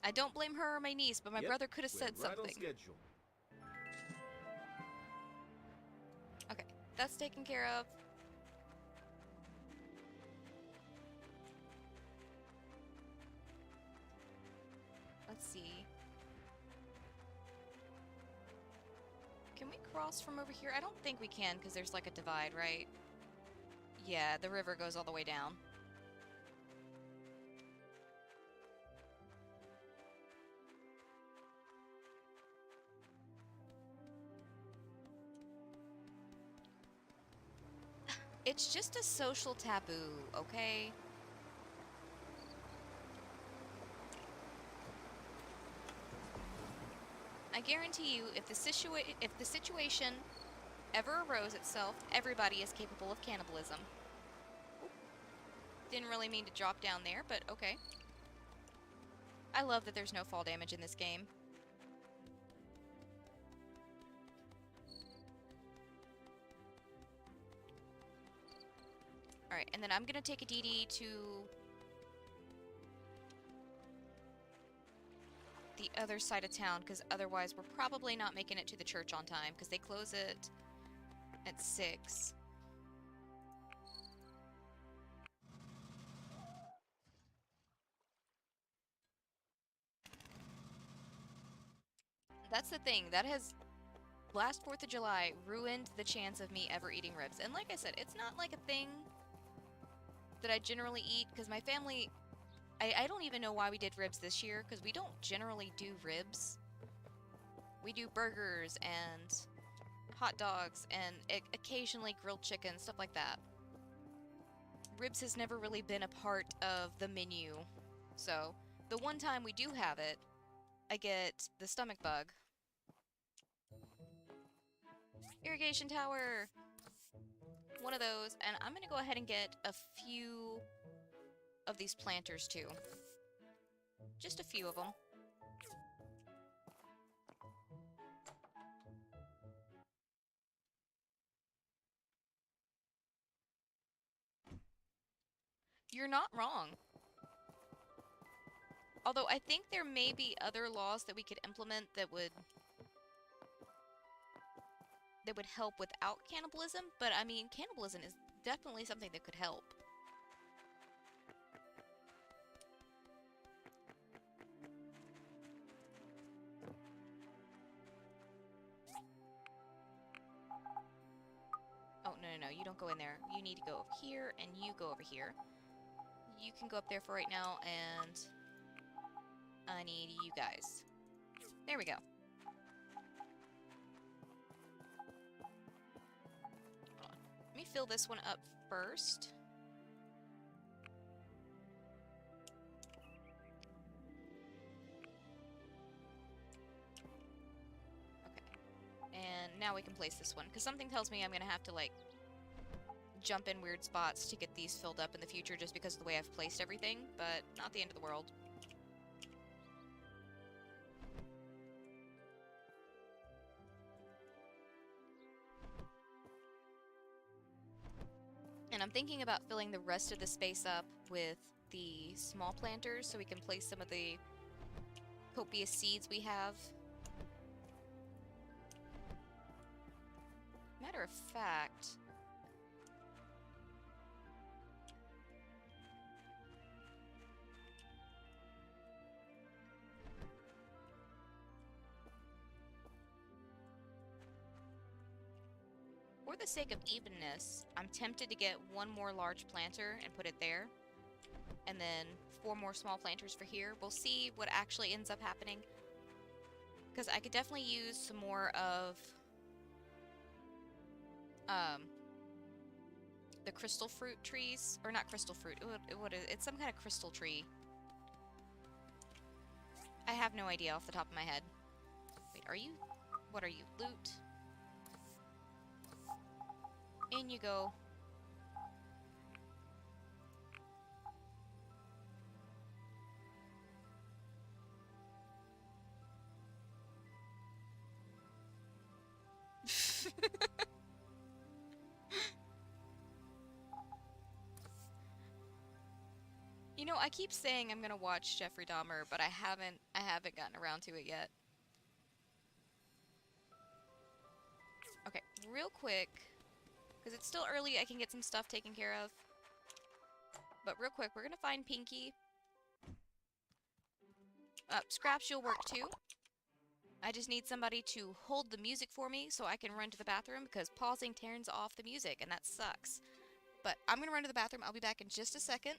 I don't blame her or my niece, but my brother could have said Right on something. schedule. Okay, that's taken care of. Let's see. Can we cross from over here? I don't think we can because there's like a divide, right? Yeah, the river goes all the way down. It's just a social taboo, okay? I guarantee you, if the situation ever arose itself, everybody is capable of cannibalism. Didn't really mean to drop down there, but okay. I love that there's no fall damage in this game. Alright, and then I'm gonna take a DD to the other side of town, because otherwise we're probably not making it to the church on time, because they close it at 6. That's the thing, that has, last 4th of July, ruined the chance of me ever eating ribs. And like I said, it's not like a thing that I generally eat, because my family, I don't even know why we did ribs this year, because we don't generally do ribs. We do burgers and hot dogs and occasionally grilled chicken, stuff like that. Ribs has never really been a part of the menu. So, the one time we do have it, I get the stomach bug. Irrigation tower! One of those, and I'm gonna go ahead and get a few of these planters too. Just a few of them. You're not wrong. Although I think there may be other laws that we could implement that would help without cannibalism, but I mean, cannibalism is definitely something that could help. Oh, no, you don't go in there. You need to go over here, and you go over here. You can go up there for right now, and I need you guys. There we go. Hold on. Let me fill this one up first. And now we can place this one, because something tells me I'm going to have to, like, jump in weird spots to get these filled up in the future just because of the way I've placed everything, but not the end of the world. And I'm thinking about filling the rest of the space up with the small planters so we can place some of the copious seeds we have. Matter of fact... For the sake of evenness, I'm tempted to get one more large planter and put it there. And then 4 more small planters for here. We'll see what actually ends up happening. Because I could definitely use some more of... the crystal fruit trees. Or not crystal fruit. It's some kind of crystal tree. I have no idea off the top of my head. Wait, are you... What are you? Loot? In you go. You know, I keep saying I'm gonna watch Jeffrey Dahmer, but I haven't gotten around to it yet. Okay, real quick, because it's still early, I can get some stuff taken care of. But real quick, we're gonna find Pinky. Scraps, you'll work too. I just need somebody to hold the music for me so I can run to the bathroom, because pausing turns off the music, and that sucks. But I'm gonna run to the bathroom. I'll be back in just a second.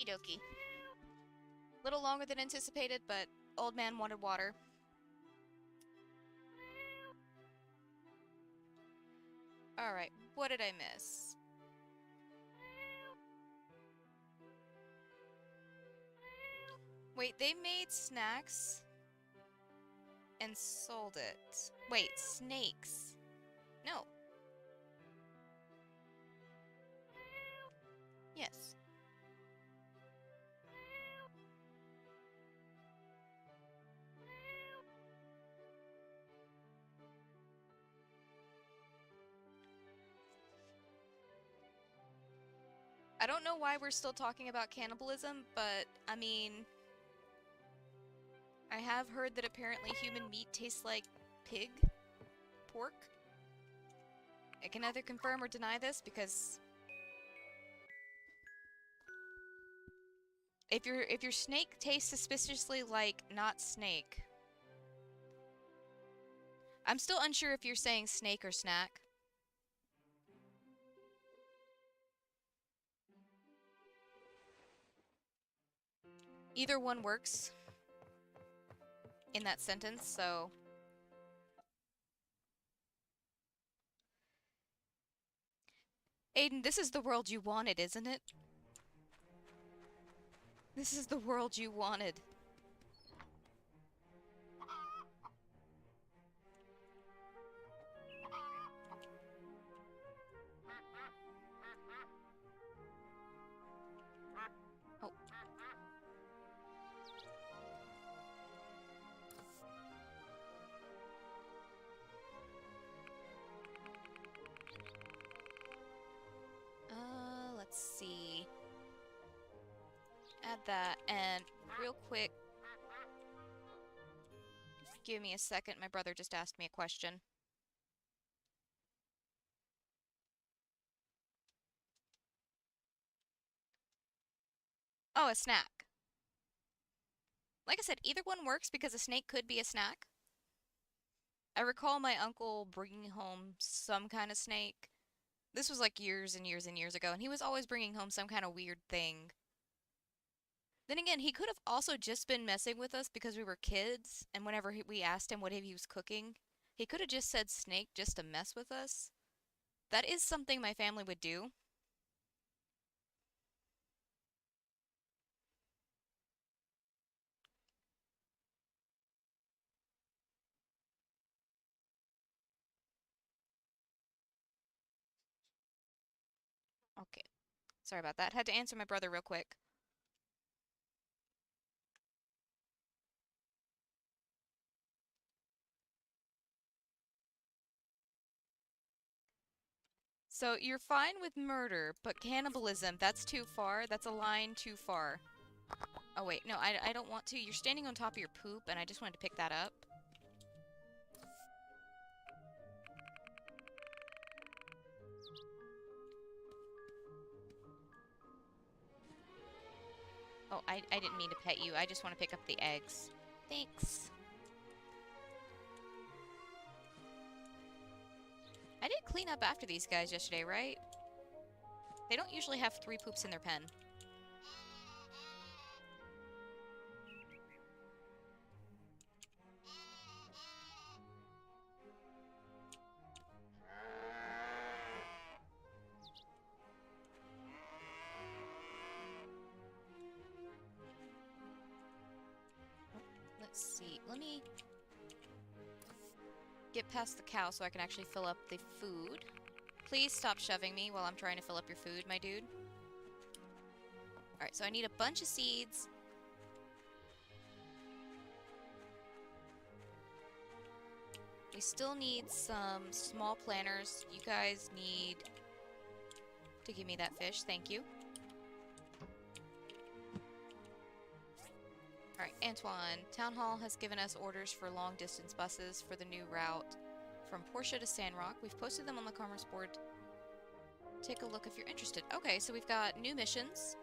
Okie dokie. Little longer than anticipated, but old man wanted water. Alright, what did I miss? Wait, they made snacks and sold it. Wait, snakes. No. Yes. I don't know why we're still talking about cannibalism, but I mean, I have heard that apparently human meat tastes like pig, pork. I can neither confirm or deny this because if your snake tastes suspiciously like not snake, I'm still unsure if you're saying snake or snack. Either one works in that sentence, so... Aiden, this is the world you wanted, isn't it? This is the world you wanted. Oh. Let's see. Add that, and real quick, give me a second, my brother just asked me a question. Oh, a snack. Like I said, either one works because a snake could be a snack. I recall my uncle bringing home some kind of snake. This was like years and years and years ago, and he was always bringing home some kind of weird thing. Then again, he could have also just been messing with us because we were kids, and whenever we asked him what he was cooking, he could have just said snake just to mess with us. That is something my family would do. Okay. Sorry about that. Had to answer my brother real quick. So you're fine with murder, but cannibalism, that's too far. That's a line too far. Oh wait, no, I don't want to. You're standing on top of your poop, and I just wanted to pick that up. Oh, I didn't mean to pet you. I just want to pick up the eggs. Thanks. I did clean up after these guys yesterday, right? They don't usually have 3 poops in their pen. Let's see. Let me get past the cow so I can actually fill up the food. Please stop shoving me while I'm trying to fill up your food, my dude. Alright, so I need a bunch of seeds. We still need some small planters. You guys need to give me that fish. Thank you. Alright, Antoine. Town Hall has given us orders for long-distance buses for the new route from Portia to Sandrock. We've posted them on the commerce board. Take a look if you're interested. Okay, so we've got new missions.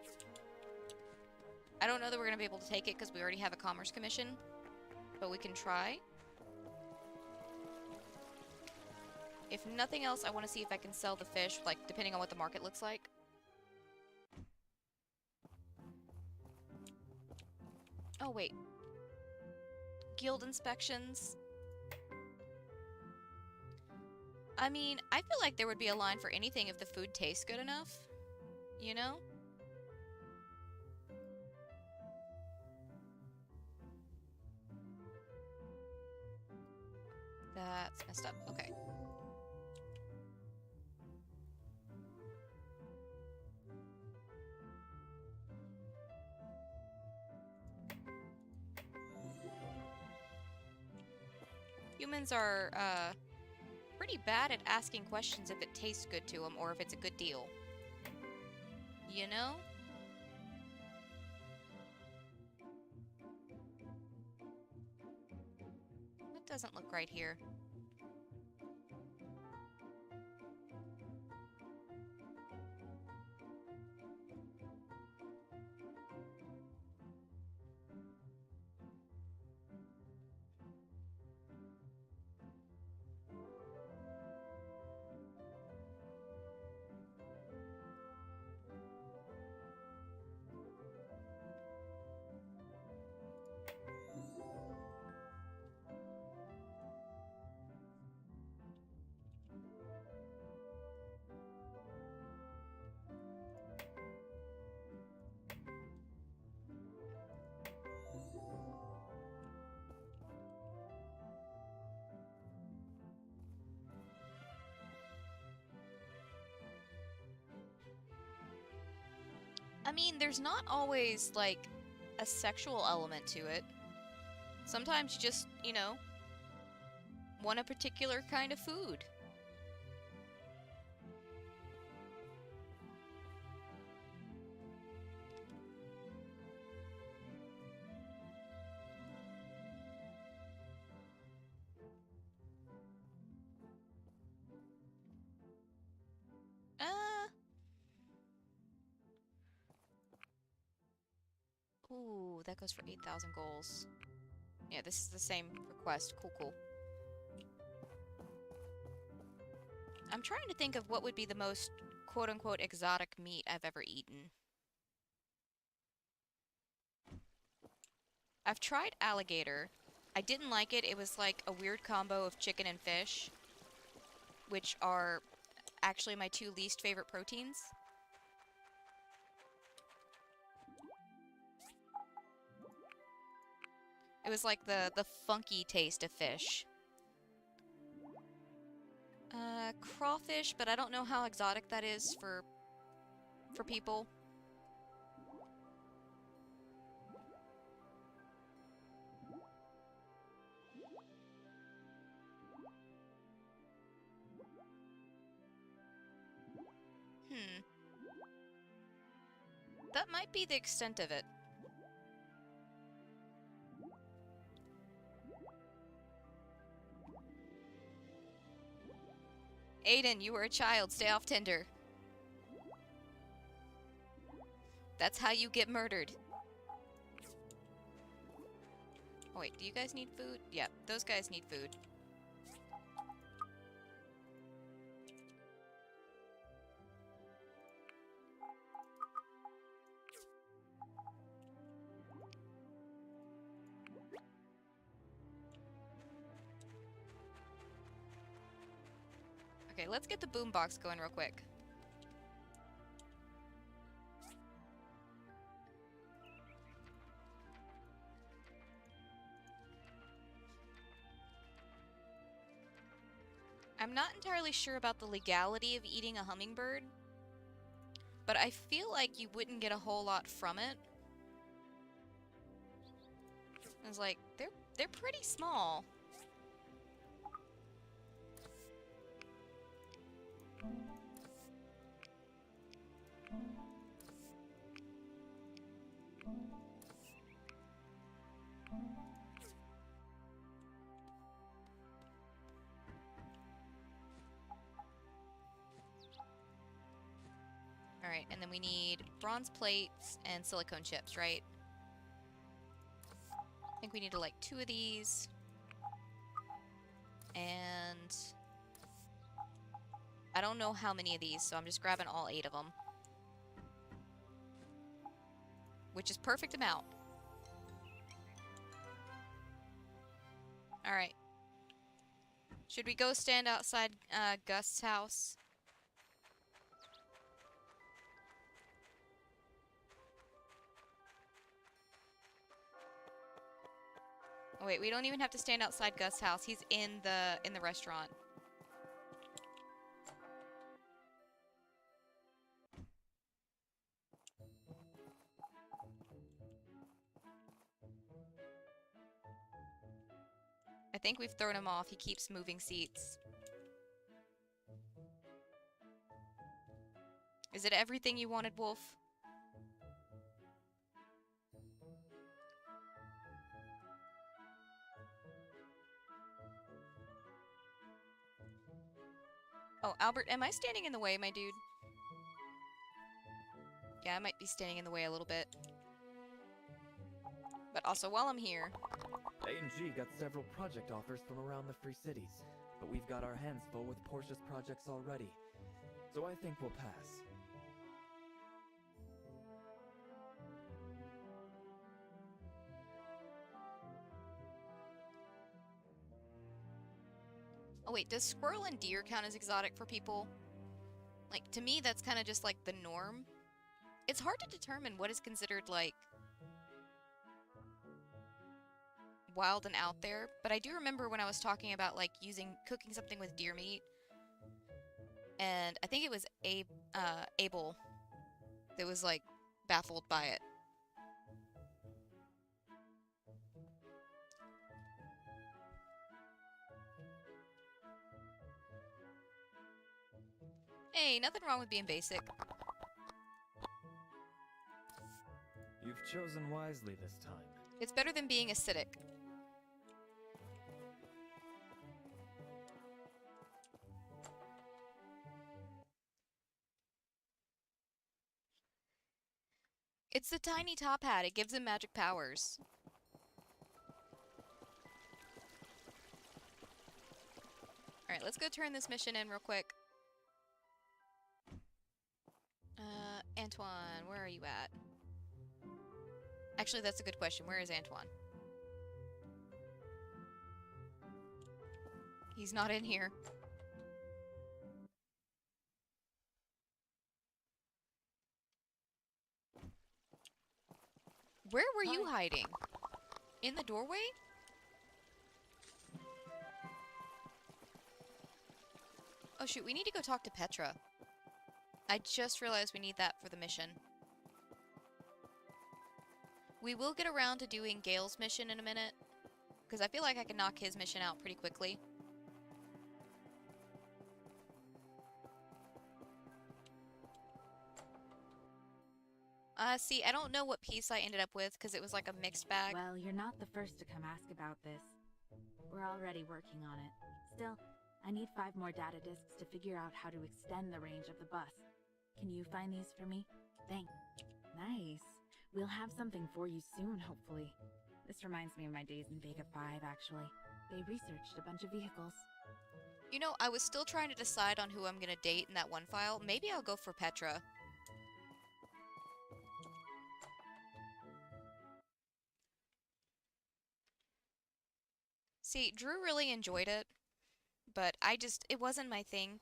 I don't know that we're going to be able to take it because we already have a commerce commission, but we can try. If nothing else, I want to see if I can sell the fish, like, depending on what the market looks like. Oh, wait. Guild inspections. I mean, I feel like there would be a line for anything if the food tastes good enough. You know? That's messed up. Okay. Humans are, pretty bad at asking questions if it tastes good to them or if it's a good deal. You know? That doesn't look right here. I mean, there's not always, like, a sexual element to it. Sometimes you just, you know, want a particular kind of food. Ooh, that goes for 8,000 goals. Yeah, this is the same request. Cool, cool. I'm trying to think of what would be the most quote-unquote exotic meat I've ever eaten. I've tried alligator. I didn't like it. It was like a weird combo of chicken and fish, which are actually my two least favorite proteins. It was like the funky taste of fish. Crawfish, but I don't know how exotic that is for people. That might be the extent of it. Aiden, you were a child. Stay off Tinder. That's how you get murdered. Oh wait, do you guys need food? Yeah, those guys need food. Okay, let's get the boombox going real quick. I'm not entirely sure about the legality of eating a hummingbird, but I feel like you wouldn't get a whole lot from it. It's like, they're pretty small. Alright, and then we need bronze plates and silicone chips, right? I think we need to like 2 of these. And I don't know how many of these, so I'm just grabbing all 8 of them. Which is perfect amount. Alright. Should we go stand outside Gust's house? Oh wait, we don't even have to stand outside Gust's house. He's in the restaurant. I think we've thrown him off. He keeps moving seats. Is it everything you wanted, Wolf? Oh, Albert, am I standing in the way, my dude? Yeah, I might be standing in the way a little bit. But also, while I'm here... A&G got several project offers from around the Free Cities, but we've got our hands full with Portia's projects already, so I think we'll pass. Oh wait, does squirrel and deer count as exotic for people? Like, to me, that's kind of just like the norm. It's hard to determine what is considered, like, wild and out there, but I do remember when I was talking about, like, cooking something with deer meat, and I think it was Abel that was, like, baffled by it. Hey, nothing wrong with being basic. You've chosen wisely this time. It's better than being acidic. It's the tiny top hat. It gives him magic powers. Alright, let's go turn this mission in real quick. Antoine, where are you at? Actually, that's a good question. Where is Antoine? He's not in here. Where were you hiding? In the doorway? Oh shoot, we need to go talk to Petra. I just realized we need that for the mission. We will get around to doing Gale's mission in a minute, because I feel like I can knock his mission out pretty quickly. See, I don't know what piece I ended up with, because it was like a mixed bag. Well, you're not the first to come ask about this. We're already working on it. Still, I need 5 more data disks to figure out how to extend the range of the bus. Can you find these for me? Thanks. Nice. We'll have something for you soon, hopefully. This reminds me of my days in Vega 5, actually. They researched a bunch of vehicles. You know, I was still trying to decide on who I'm gonna date in that one file. Maybe I'll go for Petra. See, Drew really enjoyed it, but it wasn't my thing.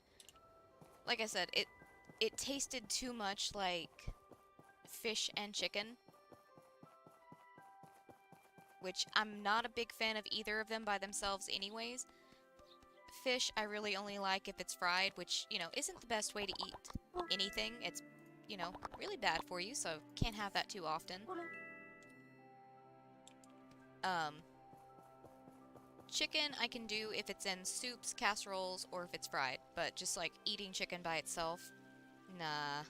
Like I said, it tasted too much like fish and chicken, which I'm not a big fan of either of them by themselves anyways. Fish I really only like if it's fried, which, you know, isn't the best way to eat anything. It's, you know, really bad for you, so can't have that too often. Chicken I can do if it's in soups, casseroles, or if it's fried, but just like eating chicken by itself, nah.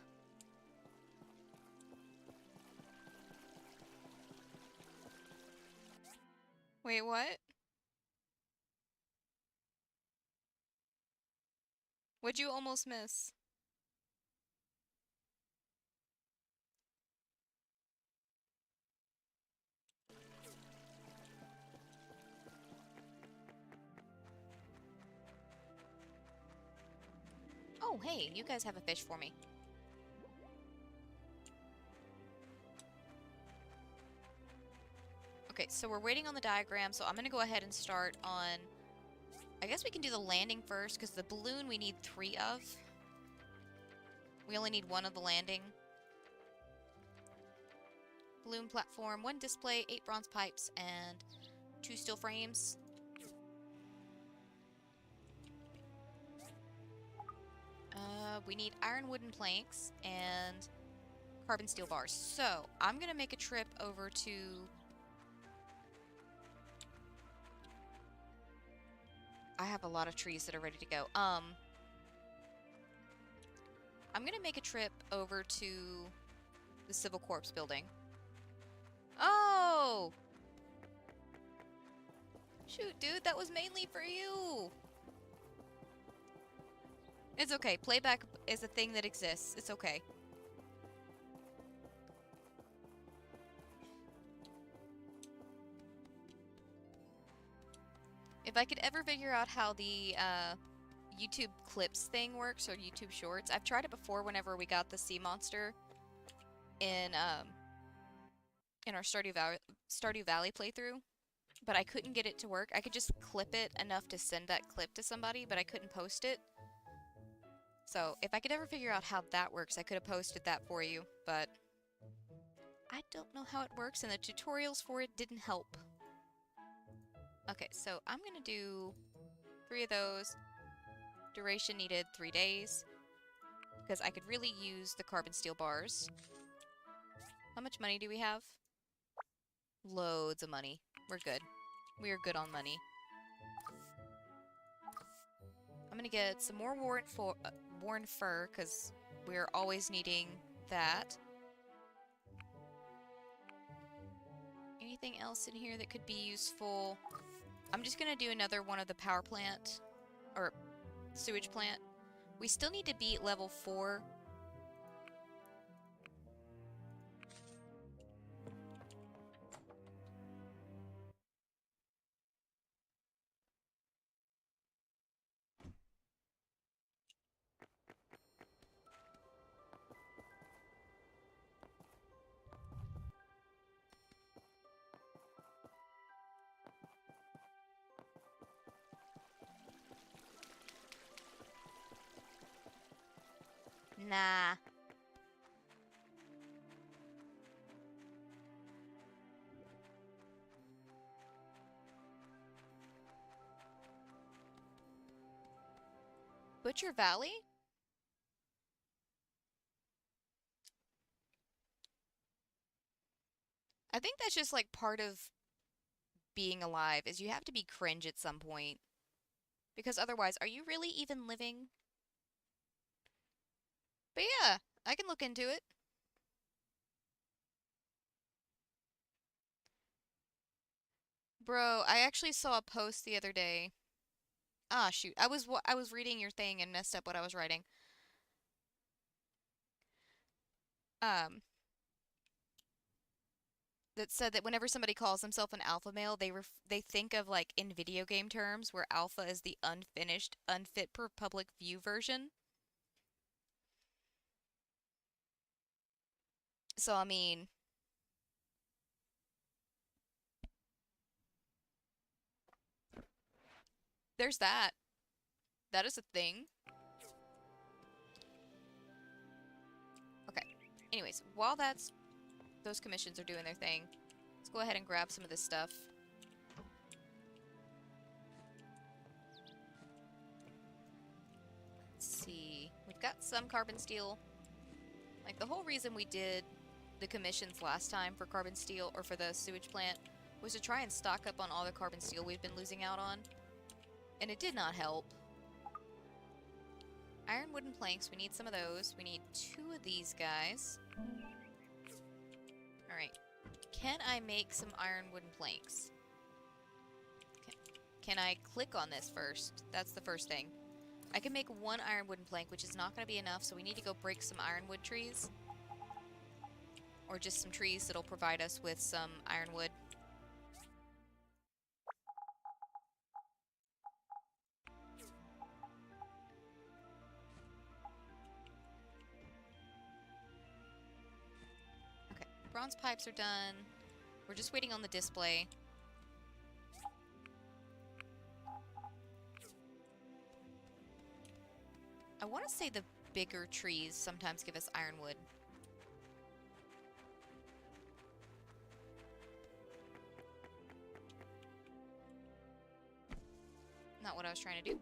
Wait, what? What'd you almost miss? Oh, hey, you guys have a fish for me. Okay, so we're waiting on the diagram, so I'm gonna go ahead and start on... I guess we can do the landing first, because the balloon we need 3 of. We only need 1 of the landing. Balloon platform, 1 display, 8 bronze pipes, and 2 steel frames. We need iron wooden planks and carbon steel bars. So, I'm gonna make a trip over to... I have a lot of trees that are ready to go. I'm gonna make a trip over to the Civil Corps building. Oh! Shoot, dude, that was mainly for you! It's okay. Playback is a thing that exists. It's okay. If I could ever figure out how the YouTube clips thing works, or YouTube shorts, I've tried it before whenever we got the sea monster in our Stardew Valley playthrough, but I couldn't get it to work. I could just clip it enough to send that clip to somebody, but I couldn't post it. So, if I could ever figure out how that works, I could have posted that for you, but I don't know how it works, and the tutorials for it didn't help. Okay, so I'm gonna do 3 of those. Duration needed 3 days, because I could really use the carbon steel bars. How much money do we have? Loads of money. We're good. We are good on money. I'm gonna get some more worn fur, because we're always needing that. Anything else in here that could be useful? I'm just gonna do another one of the power plant, or sewage plant. We still need to beat level 4. Nah. Butcher Valley? I think that's just like part of being alive, is you have to be cringe at some point. Because otherwise, are you really even living? But yeah, I can look into it. Bro, I actually saw a post the other day. Ah, shoot. I was reading your thing and messed up what I was writing. Um, that said that whenever somebody calls themselves an alpha male, they think of like in video game terms where alpha is the unfinished, unfit for public view version. So I mean, there's that. That is a thing. Okay. Anyways, while those commissions are doing their thing, let's go ahead and grab some of this stuff. Let's see. We've got some carbon steel. Like, the whole reason we did the commissions last time for carbon steel, or for the sewage plant, was to try and stock up on all the carbon steel we've been losing out on. And it did not help. Iron wooden planks, we need some of those. We need 2 of these guys. Alright. Can I make some iron wooden planks? Okay. Can I click on this first? That's the first thing. I can make 1 iron wooden plank, which is not going to be enough, so we need to go break some ironwood trees. Or just some trees that'll provide us with some ironwood. Okay, bronze pipes are done. We're just waiting on the display. I want to say the bigger trees sometimes give us ironwood. Not what I was trying to do.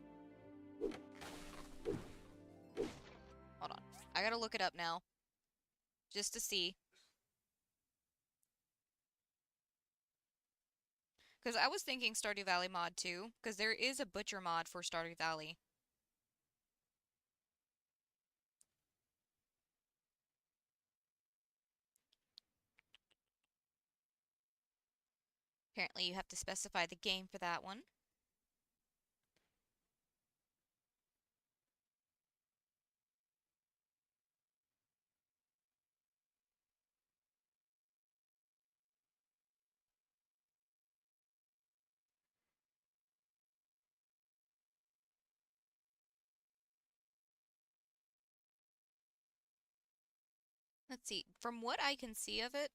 Hold on. I gotta look it up now. Just to see. Because I was thinking Stardew Valley mod too. Because there is a butcher mod for Stardew Valley. Apparently you have to specify the game for that one. Let's see. From what I can see of it,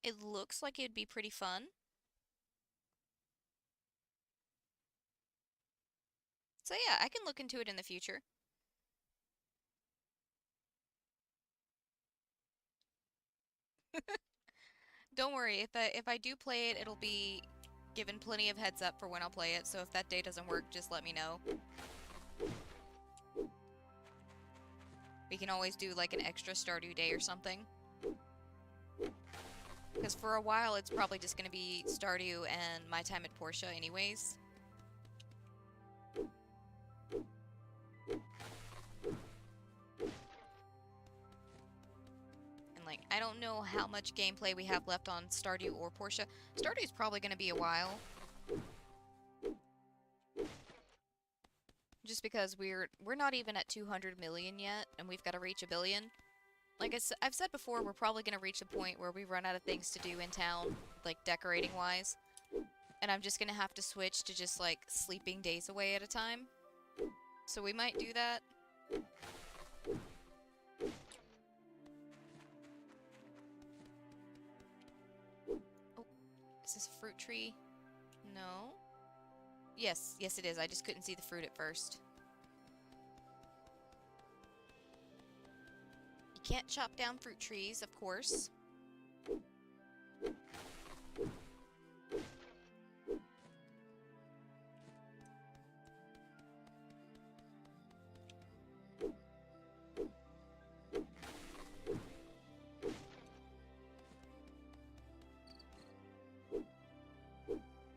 it looks like it'd be pretty fun. So yeah, I can look into it in the future. Don't worry, if I do play it, it'll be given plenty of heads up for when I'll play it, so if that day doesn't work, just let me know. We can always do like an extra Stardew Day or something. Because for a while, it's probably just going to be Stardew and my time at Portia anyways. And like, I don't know how much gameplay we have left on Stardew or Portia. Stardew's probably going to be a while. Just because we're not even at 200 million yet, and we've got to reach 1 billion. Like I've said before, we're probably going to reach a point where we run out of things to do in town, like decorating-wise. And I'm just going to have to switch to just, like, sleeping days away at a time. So we might do that. Oh, is this a fruit tree? No. Yes, yes it is. I just couldn't see the fruit at first. You can't chop down fruit trees, of course.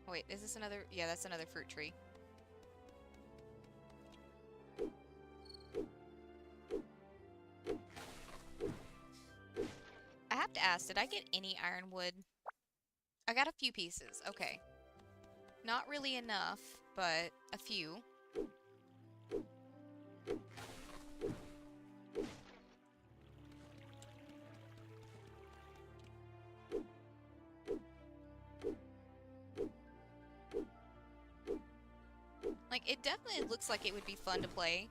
Oh wait, is this another? Yeah, that's another fruit tree. I have to ask, did I get any ironwood? I got a few pieces, okay. Not really enough, but a few. Like, it definitely looks like it would be fun to play.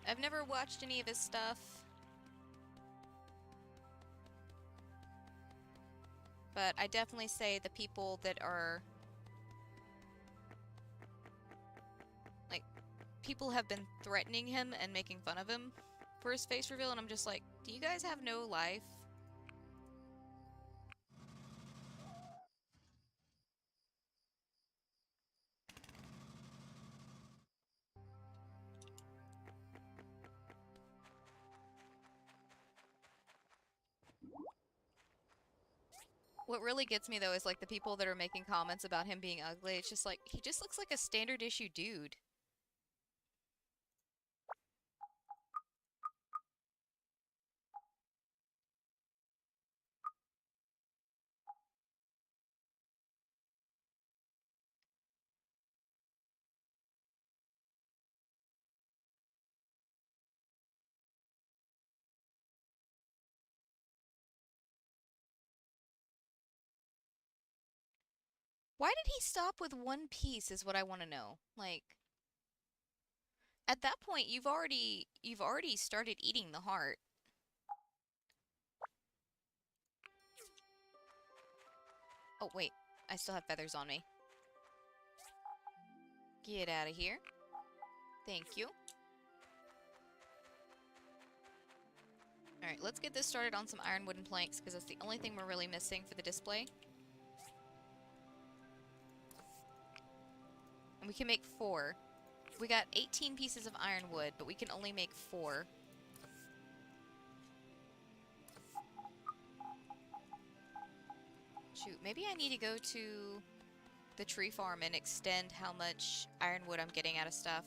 I've never watched any of his stuff. But I definitely say the people that are... like, people have been threatening him and making fun of him for his face reveal, and I'm just like, do you guys have no life? What really gets me, though, is, like, the people that are making comments about him being ugly. It's just like, he just looks like a standard issue dude. Why did he stop with one piece is what I want to know. Like, at that point, you've already started eating the heart. Oh, wait. I still have feathers on me. Get out of here. Thank you. Alright, let's get this started on some iron wooden planks, because that's the only thing we're really missing for the display. And we can make 4. We got 18 pieces of iron wood, but we can only make 4. Shoot, maybe I need to go to the tree farm and extend how much ironwood I'm getting out of stuff.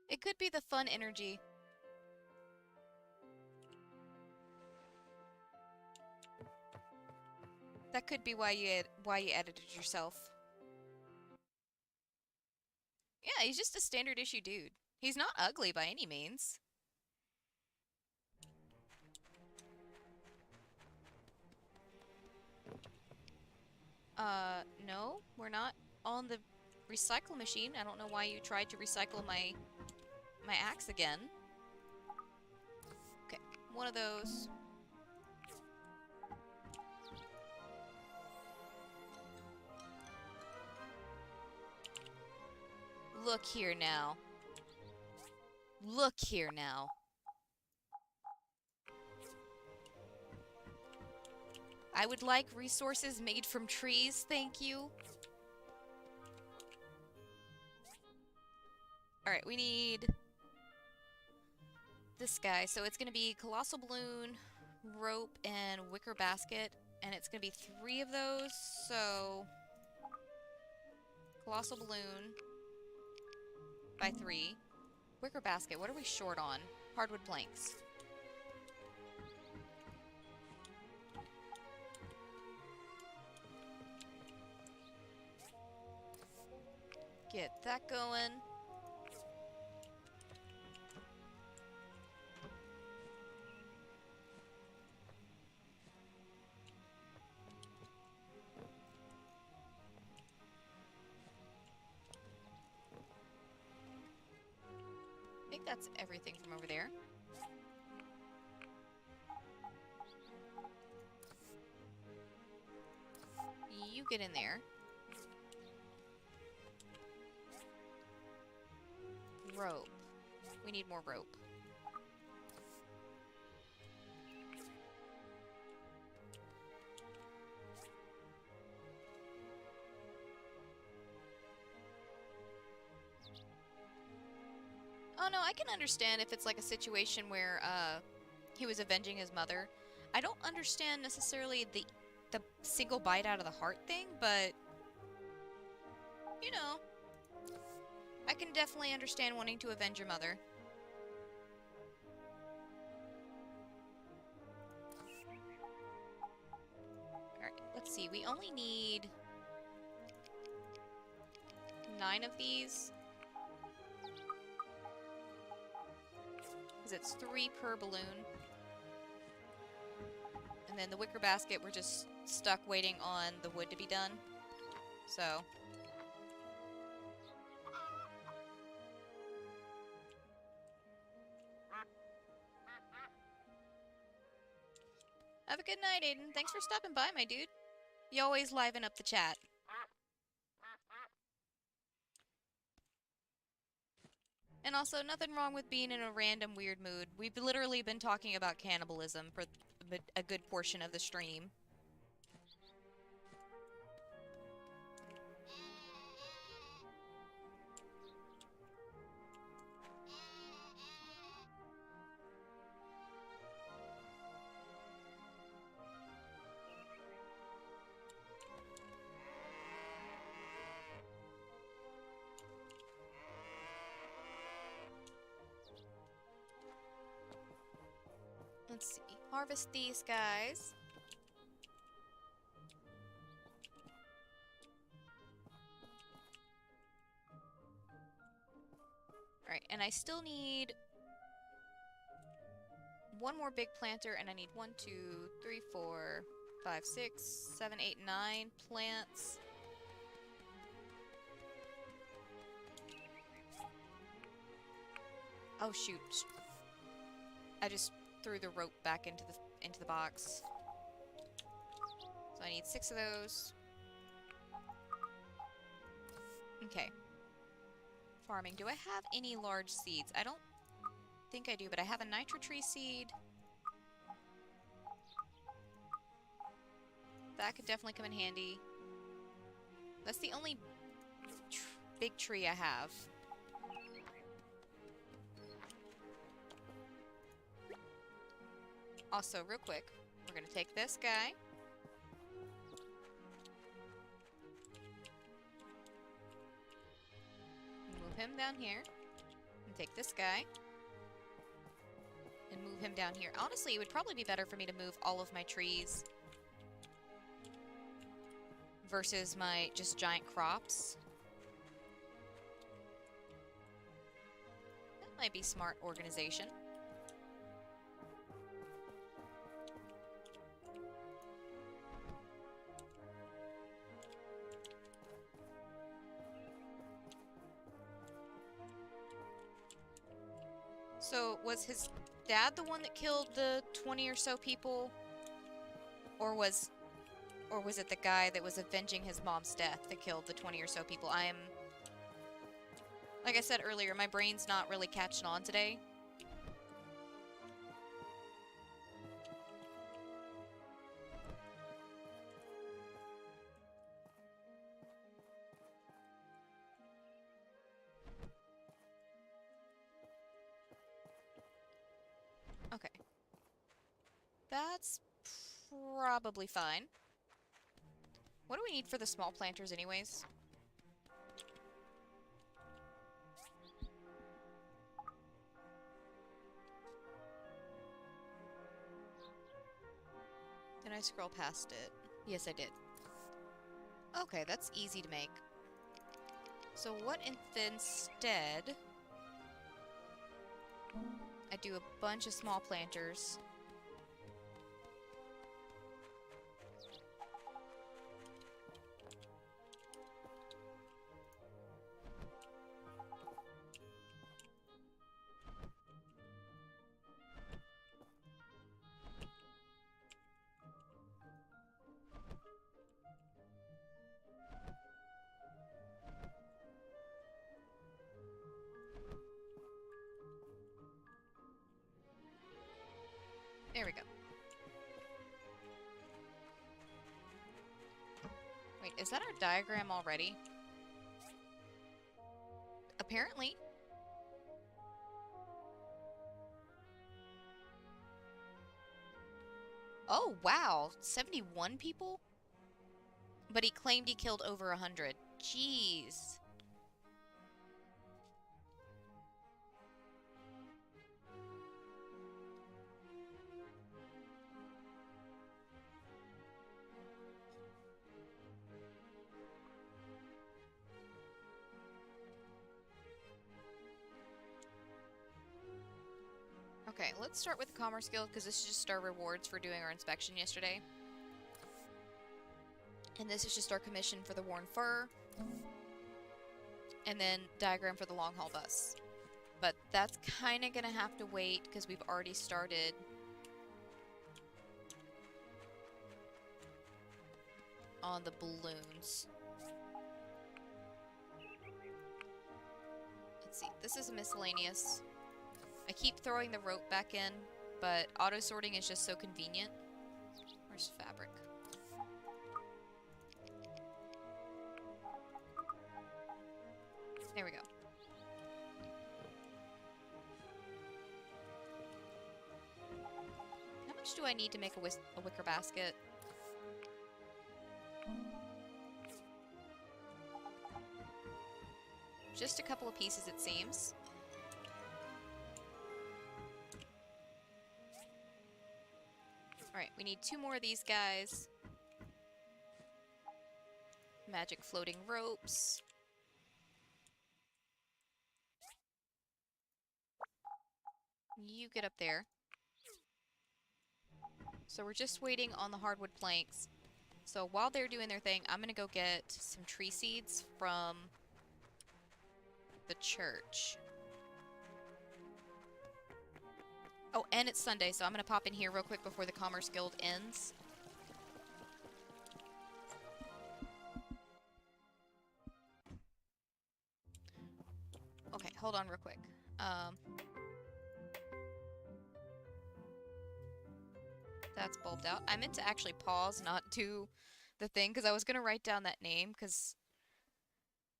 It could be the fun energy. That could be why you edited yourself. Yeah, he's just a standard issue dude. He's not ugly by any means. No, we're not on the recycle machine. I don't know why you tried to recycle my axe again. Okay, one of those. Look here now. Look here now. I would like resources made from trees, thank you. Alright, we need this guy. So it's going to be colossal balloon, rope, and wicker basket. And it's going to be 3 of those, so colossal balloon by 3. Wicker basket, what are we short on? Hardwood planks. Get that going. I think that's everything from over there. You get in there. Rope. We need more rope. Oh no, I can understand if it's like a situation where he was avenging his mother. I don't understand necessarily the single bite out of the heart thing, but you know, I can definitely understand wanting to avenge your mother. Alright, let's see. We only need 9 of these. Because it's 3 per balloon. And then the wicker basket, we're just stuck waiting on the wood to be done. So... Have a good night, Aiden. Thanks for stopping by, my dude. You always liven up the chat. And also, nothing wrong with being in a random weird mood. We've literally been talking about cannibalism for a good portion of the stream. Let's see. Harvest these guys. Alright, and I still need one more big planter, and I need 1, 2, 3, 4, 5, 6, 7, 8, 9 plants. Oh shoot. I just threw the rope back into the box. So I need 6 of those. Okay. Farming. Do I have any large seeds? I don't think I do, but I have a nitro tree seed. That could definitely come in handy. That's the only big tree I have. Also, real quick, we're gonna take this guy. Move him down here. And take this guy. And move him down here. Honestly, it would probably be better for me to move all of my trees versus my just giant crops. That might be smart organization. So, was his dad the one that killed the 20 or so people? Or was it the guy that was avenging his mom's death that killed the 20 or so people? Like I said earlier, my brain's not really catching on today. Okay. That's probably fine. What do we need for the small planters anyways? Did I scroll past it? Yes, I did. Okay, that's easy to make. So what if instead I do a bunch of small planters? There we go. Wait, is that our diagram already? Apparently. Oh, wow. 71 people? But he claimed he killed over 100. Jeez. Okay, let's start with the Commerce Guild, because this is just our rewards for doing our inspection yesterday. And this is just our commission for the Worn Fur. And then diagram for the long haul bus. But that's kind of going to have to wait, because we've already started on the balloons. Let's see, this is a miscellaneous. I keep throwing the rope back in, but auto-sorting is just so convenient. Where's fabric? There we go. How much do I need to make a wicker basket? Just a couple of pieces, it seems. Alright, we need 2 more of these guys. Magic floating ropes. You get up there. So we're just waiting on the hardwood planks. So while they're doing their thing, I'm gonna go get some tree seeds from the church. Oh, and it's Sunday, so I'm gonna pop in here real quick before the Commerce Guild ends. Okay, hold on real quick. That's bulbed out. I meant to actually pause, not do the thing, because I was gonna write down that name, because,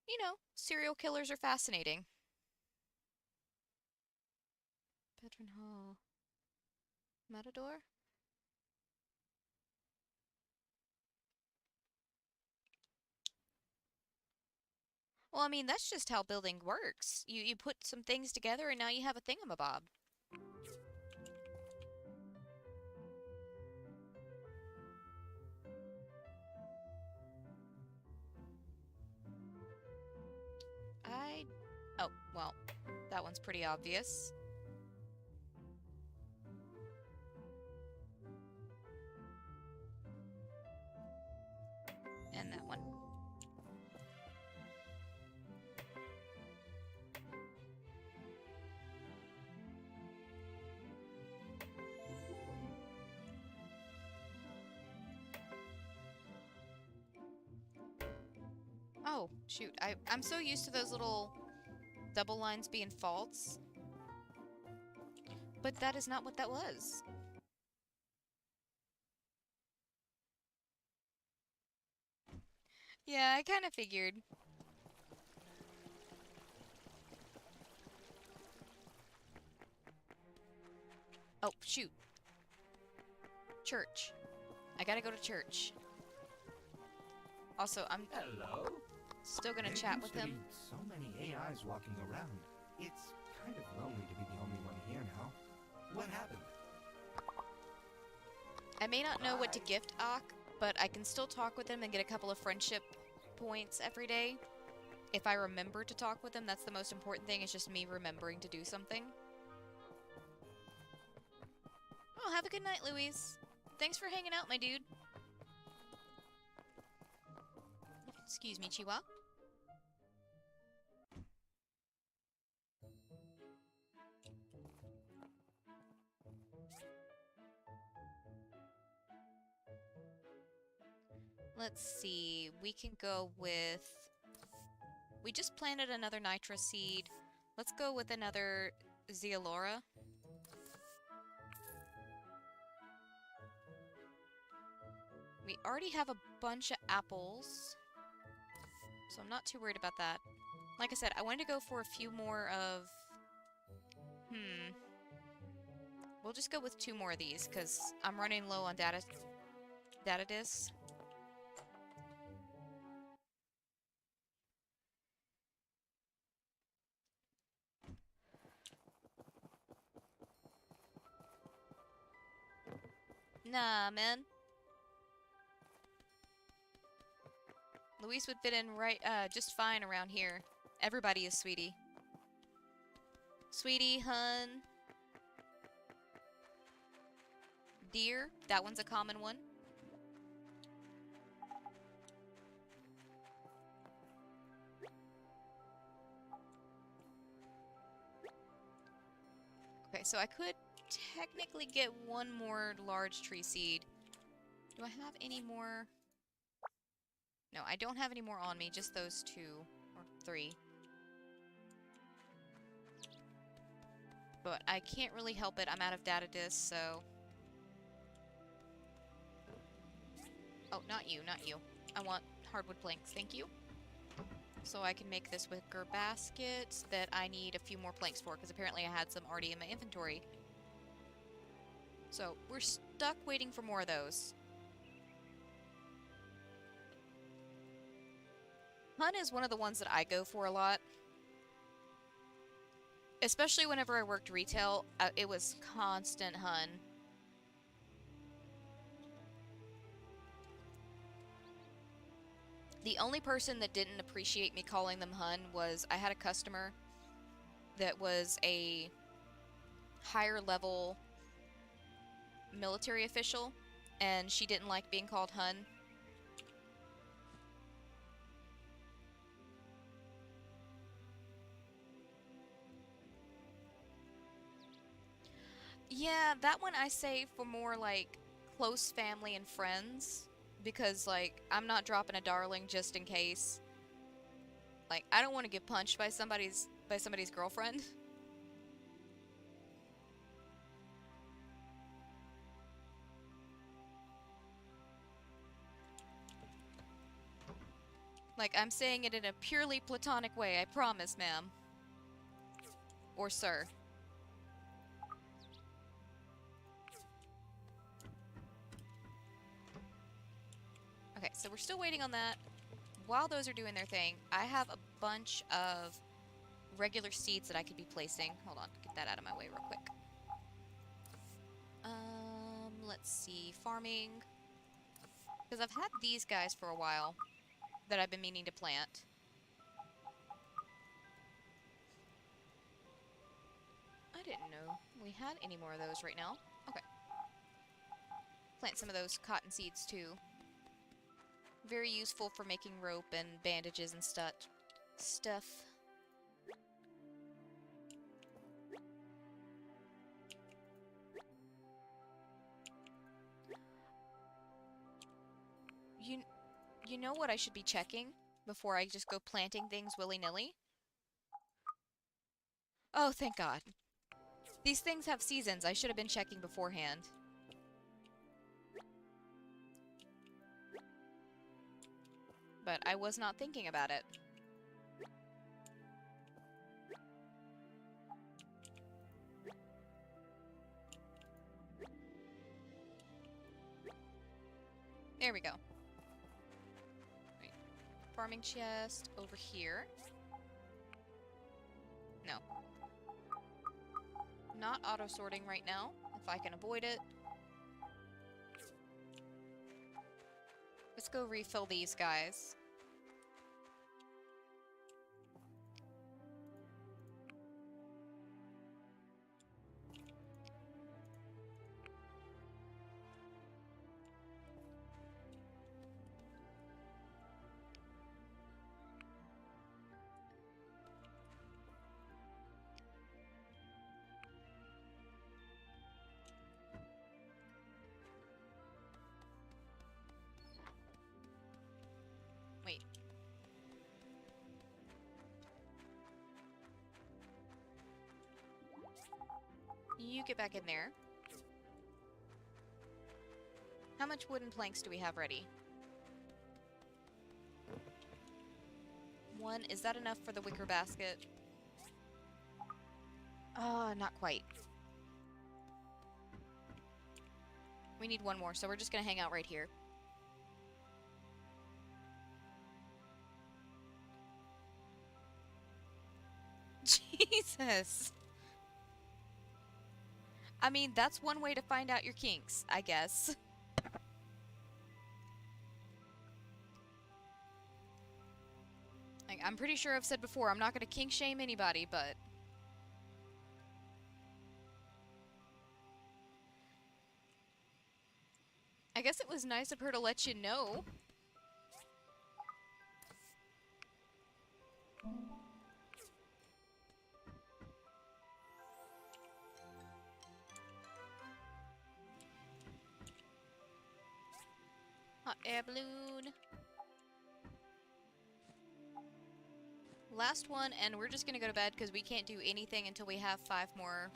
you know, serial killers are fascinating. Patron Hall. Matador? Well, I mean, that's just how building works. You put some things together and now you have a thingamabob. Oh, well, that one's pretty obvious. And that one. Oh, shoot. I'm so used to those little double lines being faults. But that is not what that was. Yeah, I kind of figured. Oh, shoot. Church. I gotta go to church. Also, I'm Hello? still gonna There chat used with to him. be so many AIs walking around. It's kind of lonely to be the only one here now. What happened? I may not know what to Bye. gift Ak, but I can still talk with him and get a couple of friendship points every day. If I remember to talk with him, that's the most important thing. It's just me remembering to do something. Oh, have a good night, Louise. Thanks for hanging out, my dude. Excuse me, Chihuahua. Let's see. We can go with... We just planted another Nitra seed. Let's go with another Zeolora. We already have a bunch of apples, so I'm not too worried about that. Like I said, I wanted to go for a few more of... We'll just go with 2 more of these, because I'm running low on data disks. Nah, man. Luis would fit in just fine around here. Everybody is Sweetie. Sweetie, Hun. Deer, that one's a common one. Okay, so I could technically get 1 more large tree seed. Do I have any more? No, I don't have any more on me, just those 2 or 3. But I can't really help it. I'm out of data disks, so... Oh, not you, not you. I want hardwood planks, thank you. So I can make this wicker basket that I need a few more planks for, because apparently I had some already in my inventory. So, we're stuck waiting for more of those. Hun is one of the ones that I go for a lot. Especially whenever I worked retail, it was constant Hun. The only person that didn't appreciate me calling them Hun was I had a customer that was a higher level military official, and she didn't like being called Hun. Yeah, that one I save for more like close family and friends because like I'm not dropping a darling just in case. Like I don't want to get punched by somebody's girlfriend. Like I'm saying it in a purely platonic way, I promise, ma'am. Or sir. Okay, so we're still waiting on that. While those are doing their thing, I have a bunch of regular seeds that I could be placing. Hold on, get that out of my way real quick. Let's see, farming. Because I've had these guys for a while that I've been meaning to plant. I didn't know we had any more of those right now. Okay. Plant some of those cotton seeds too. Very useful for making rope and bandages and stuff. You know what I should be checking before I just go planting things willy-nilly? Oh, thank God. These things have seasons. I should have been checking beforehand. But I was not thinking about it. There we go. Wait. Farming chest over here. No. Not auto-sorting right now, if I can avoid it. Let's go refill these guys. Wait. You get back in there. How much wooden planks do we have ready? 1. Is that enough for the wicker basket? Not quite. We need 1 more, so we're just gonna hang out right here. Jesus! I mean, that's one way to find out your kinks, I guess. Like, I'm pretty sure I've said before, I'm not gonna kink shame anybody, but... I guess it was nice of her to let you know. Hot air balloon. Last one, and we're just gonna go to bed because we can't do anything until we have 5 more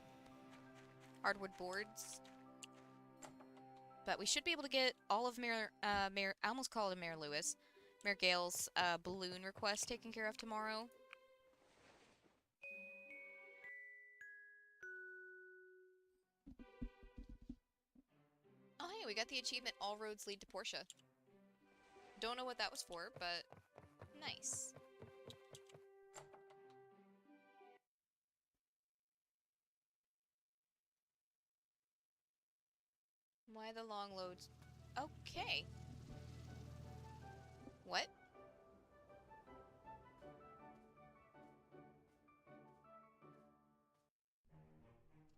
hardwood boards. But we should be able to get all of I almost called him Mayor Lewis. Mayor Gale's balloon request taken care of tomorrow. Oh hey, we got the achievement All Roads Lead to Portia. Don't know what that was for, but nice. Why the long loads? Okay. What?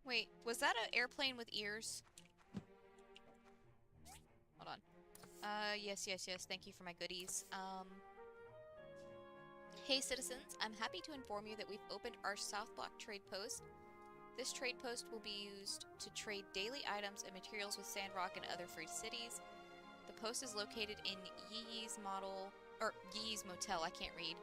Wait, was that an airplane with ears? Hold on. Yes, yes, yes. Thank you for my goodies. Hey citizens, I'm happy to inform you that we've opened our South Block trade post. This trade post will be used to trade daily items and materials with Sandrock and other free cities. The post is located in Yi's Motel, I can't read,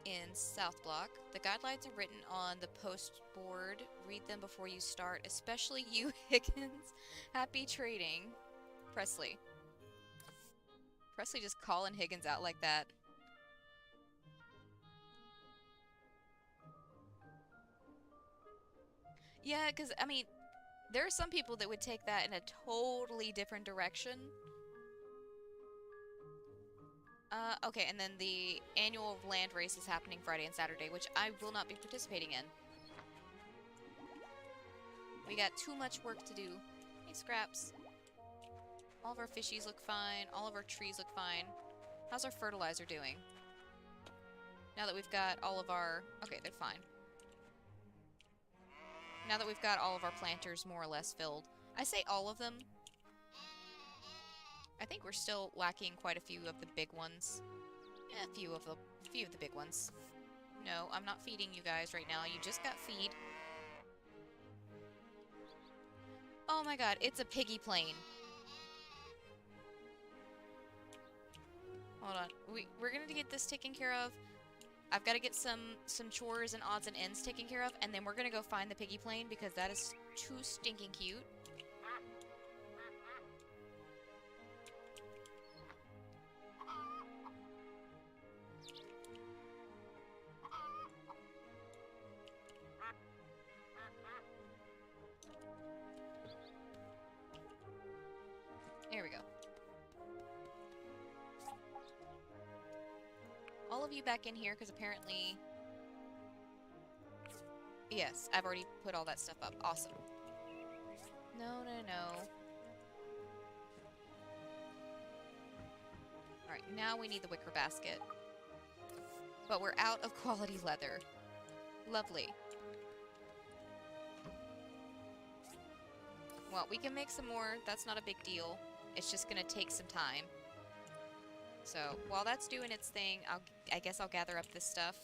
in South Block. The guidelines are written on the post board. Read them before you start, especially you, Higgins. Happy trading. Presley. Presley just calling Higgins out like that. Yeah, because, I mean, there are some people that would take that in a totally different direction. Okay, and then the annual land race is happening Friday and Saturday, which I will not be participating in. We got too much work to do. Hey, Scraps. All of our fishies look fine. All of our trees look fine. How's our fertilizer doing? Now that we've got all of our... Okay, they're fine. Now that we've got all of our planters more or less filled. I say all of them. I think we're still lacking quite a few of the big ones. Yeah, a few of the big ones. No, I'm not feeding you guys right now. You just got feed. Oh my god, it's a piggy plane. Hold on. We're gonna get this taken care of. I've got to get some chores and odds and ends taken care of, and then we're gonna go find the piggy plane because that is too stinking cute. There we go. All of you back in here, because apparently... Yes, I've already put all that stuff up. Awesome. No, no, no. Alright, now we need the wicker basket. But we're out of quality leather. Lovely. Well, we can make some more. That's not a big deal. It's just gonna take some time. So, while that's doing its thing, I guess I'll gather up this stuff.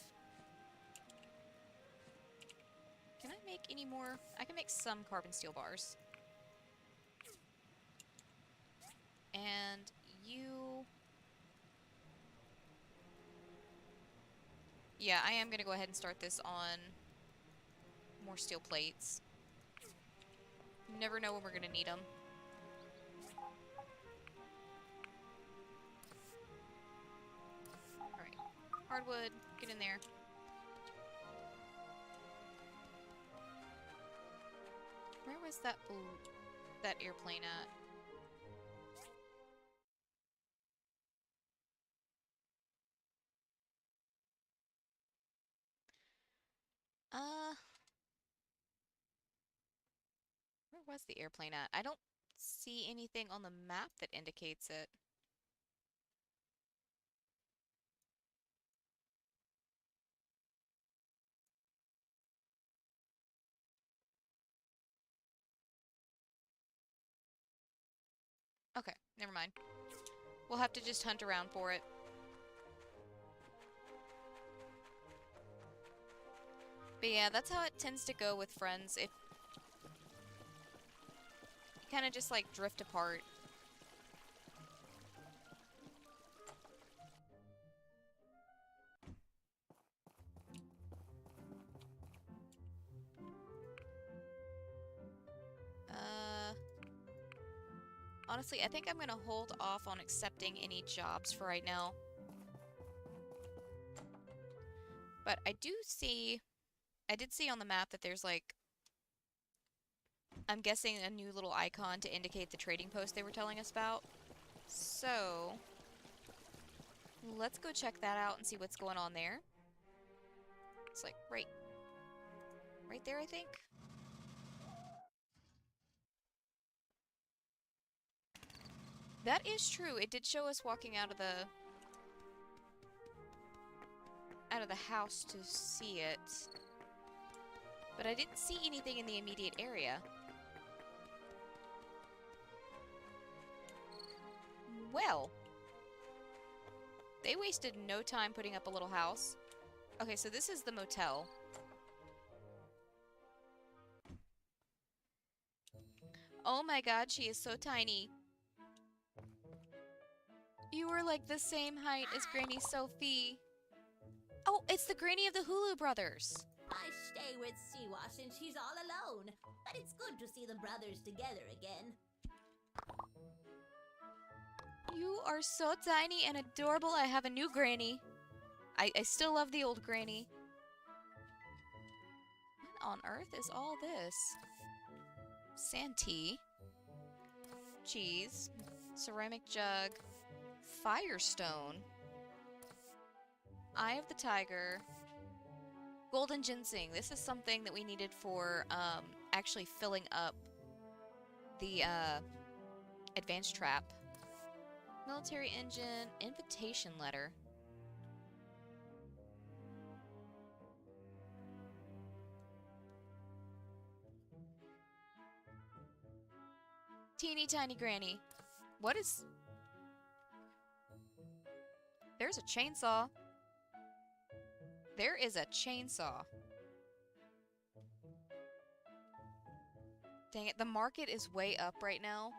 Can I make any more? I can make some carbon steel bars. And you... Yeah, I am gonna go ahead and start this on more steel plates. You never know when we're gonna need them. Hardwood, get in there. Where was that airplane at? Where was the airplane at? I don't see anything on the map that indicates it. Okay, never mind. We'll have to just hunt around for it. But yeah, that's how it tends to go with friends. If you kind of just like drift apart. Honestly, I think I'm gonna hold off on accepting any jobs for right now. But I did see on the map that there's like, I'm guessing a new little icon to indicate the trading post they were telling us about. So, let's go check that out and see what's going on there. It's like right there, I think. That is true. It did show us walking out of the house to see it. But I didn't see anything in the immediate area. Well, they wasted no time putting up a little house. Okay, so this is the motel. Oh my god, she is so tiny. You were like the same height as Granny Sophie. Oh, it's the granny of the Hulu brothers. I stay with Siwa since he's all alone, but it's good to see the brothers together again. You are so tiny and adorable. I have a new granny. I still love the old granny. What on earth is all this? Santee. Cheese. Ceramic jug. Firestone. Eye of the tiger. Golden ginseng. This is something that we needed for actually filling up the advanced trap. Military engine. Invitation letter. Teeny tiny granny. What is... There's a chainsaw. There is a chainsaw. Dang it, the market is way up right now.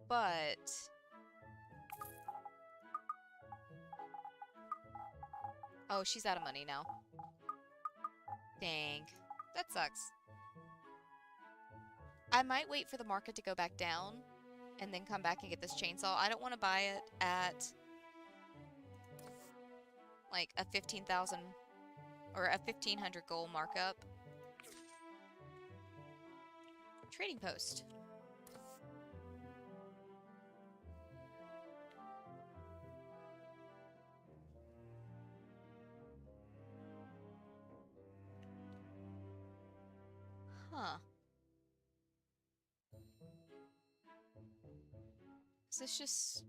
But... Oh, she's out of money now. Dang. That sucks. I might wait for the market to go back down and then come back and get this chainsaw. I don't want to buy it at like a 15,000 or a 1,500 gold markup. Trading post. Huh. Is this just...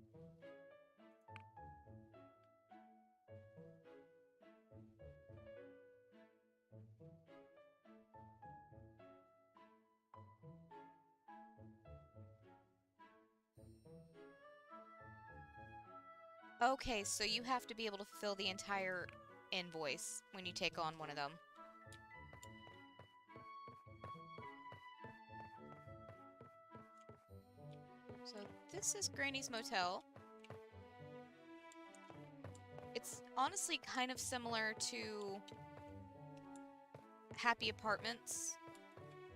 Okay, so you have to be able to fill the entire invoice when you take on one of them. So this is Granny's Motel. It's honestly kind of similar to Happy Apartments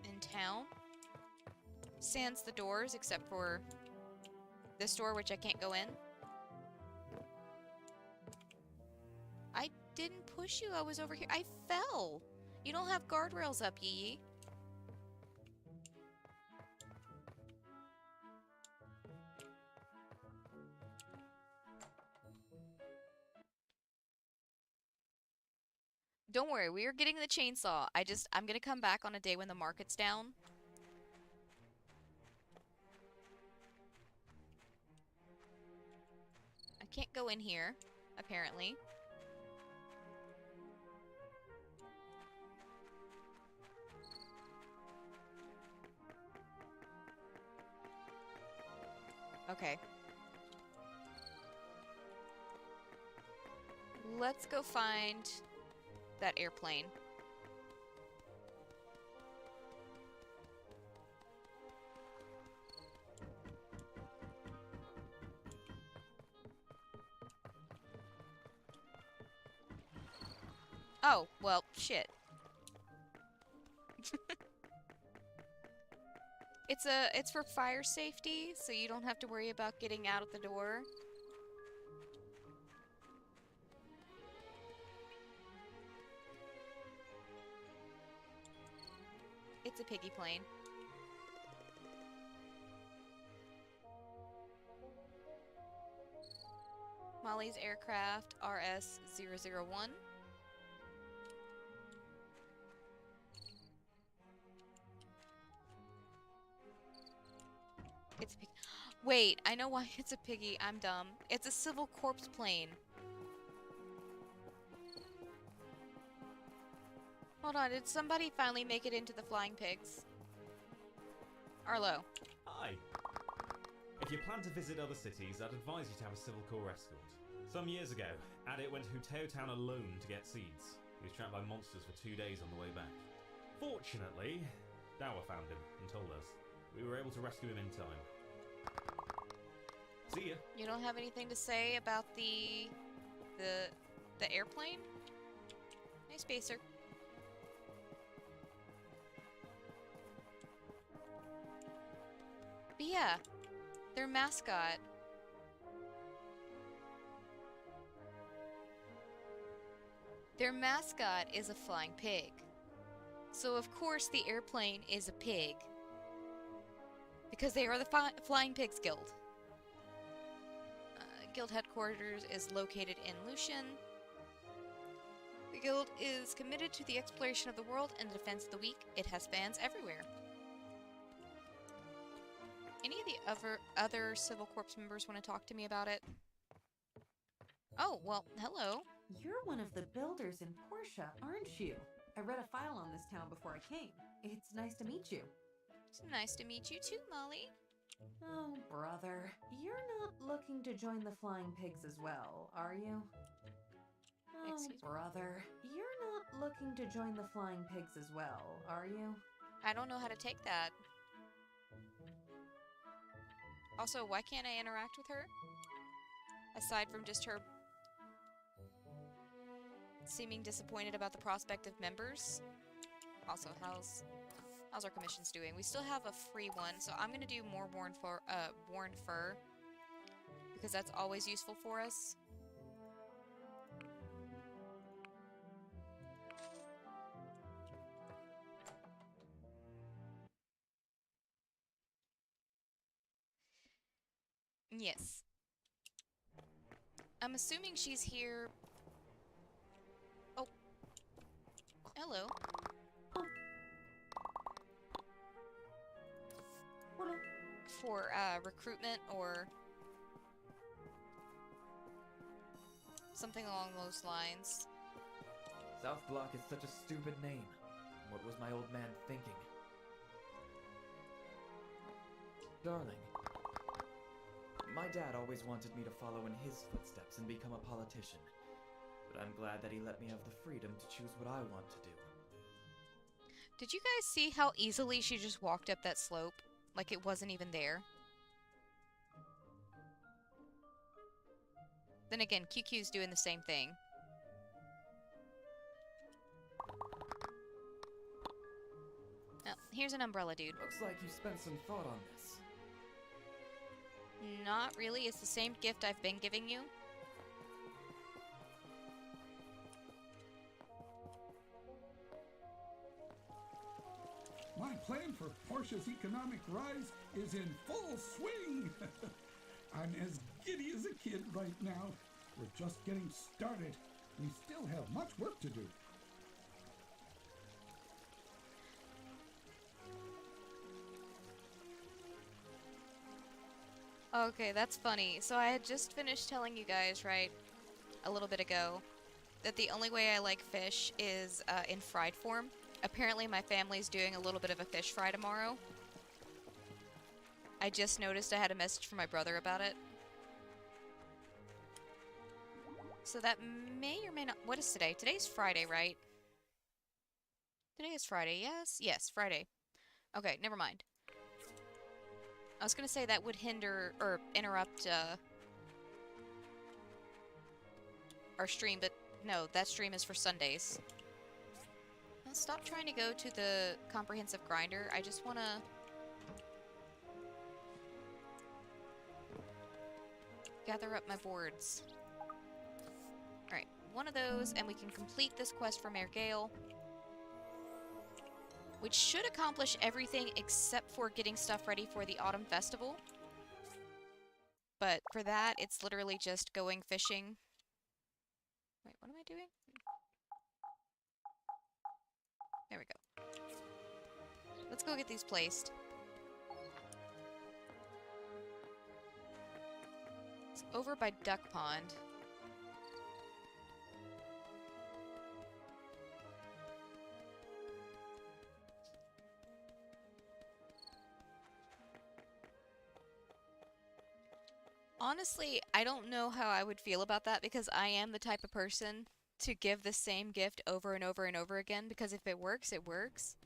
in town. Sans the doors, except for this door, which I can't go in. I didn't push you, I was over here. I fell! You don't have guardrails up, Yee Yee. Don't worry, we are getting the chainsaw. I'm gonna come back on a day when the market's down. I can't go in here, apparently. Okay. Let's go find that airplane. Oh, well, shit. It's for fire safety, so you don't have to worry about getting out of the door. It's a piggy plane. Molly's aircraft RS-001. It's a pig. Wait, I know why it's a piggy. I'm dumb. It's a civil corpse plane. Hold on, did somebody finally make it into the flying pigs? Arlo. Hi. If you plan to visit other cities, I'd advise you to have a civil corps escort. Some years ago, Adit went to Huteo Town alone to get seeds. He was trapped by monsters for 2 days on the way back. Fortunately, Dower found him and told us. We were able to rescue him in time. See ya. You don't have anything to say about the airplane? Hey, Spacer. But yeah, their mascot. Their mascot is a flying pig. So of course the airplane is a pig. Because they are the Flying Pigs Guild. Guild headquarters is located in Lucian. The guild is committed to the exploration of the world and the defense of the weak. It has fans everywhere. Any of the other Civil Corps members want to talk to me about it? Oh, well, hello. You're one of the builders in Portia, aren't you? I read a file on this town before I came. It's nice to meet you. It's nice to meet you too, Molly. Oh, brother. You're not looking to join the Flying Pigs as well, are you? Oh, Excuse me? brother. You're not looking to join the Flying Pigs as well, are you? I don't know how to take that. Also, why can't I interact with her? Aside from just her seeming disappointed about the prospect of members. Also, how's our commissions doing? We still have a free one, so I'm gonna do more worn fur because that's always useful for us. Yes. I'm assuming she's here. Oh. Hello. For recruitment or something along those lines. South Block is such a stupid name. What was my old man thinking? Darling, my dad always wanted me to follow in his footsteps and become a politician. But I'm glad that he let me have the freedom to choose what I want to do. Did you guys see how easily she just walked up that slope? Like it wasn't even there. Then again, QQ's doing the same thing. Oh, here's an umbrella, dude. Looks like you spent some thought on this. Not really. It's the same gift I've been giving you. My plan for Portia's economic rise is in full swing. I'm as giddy as a kid right now. We're just getting started. We still have much work to do. Okay, that's funny. So I had just finished telling you guys, right, a little bit ago, that the only way I like fish is in fried form. Apparently my family's doing a little bit of a fish fry tomorrow. I just noticed I had a message from my brother about it. So that may or may not... What is today? Today's Friday, right? Today is Friday, yes? Yes, Friday. Okay, never mind. I was gonna say that would hinder or interrupt our stream, but no, that stream is for Sundays. Now stop trying to go to the comprehensive grinder. I just wanna gather up my boards. Alright, one of those, and we can complete this quest for Mayor Gale. Which should accomplish everything except for getting stuff ready for the Autumn Festival. But for that, it's literally just going fishing. Wait, what am I doing? There we go. Let's go get these placed. It's over by Duck Pond. Honestly, I don't know how I would feel about that because I am the type of person to give the same gift over and over and over again because if it works, it works.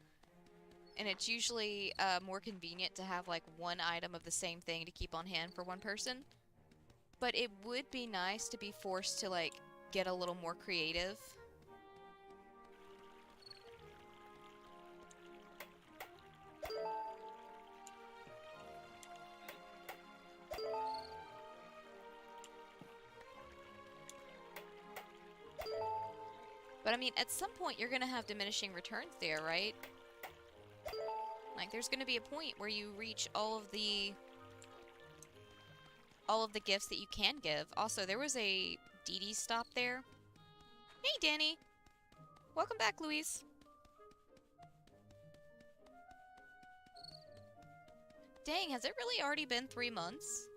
And it's usually more convenient to have like one item of the same thing to keep on hand for one person. But it would be nice to be forced to like get a little more creative. But I mean, at some point you're gonna have diminishing returns there, right? Like, there's gonna be a point where you reach all of the gifts that you can give. Also, there was a Dee Dee stop there. Hey, Danny! Welcome back, Louise. Dang, has it really already been 3 months?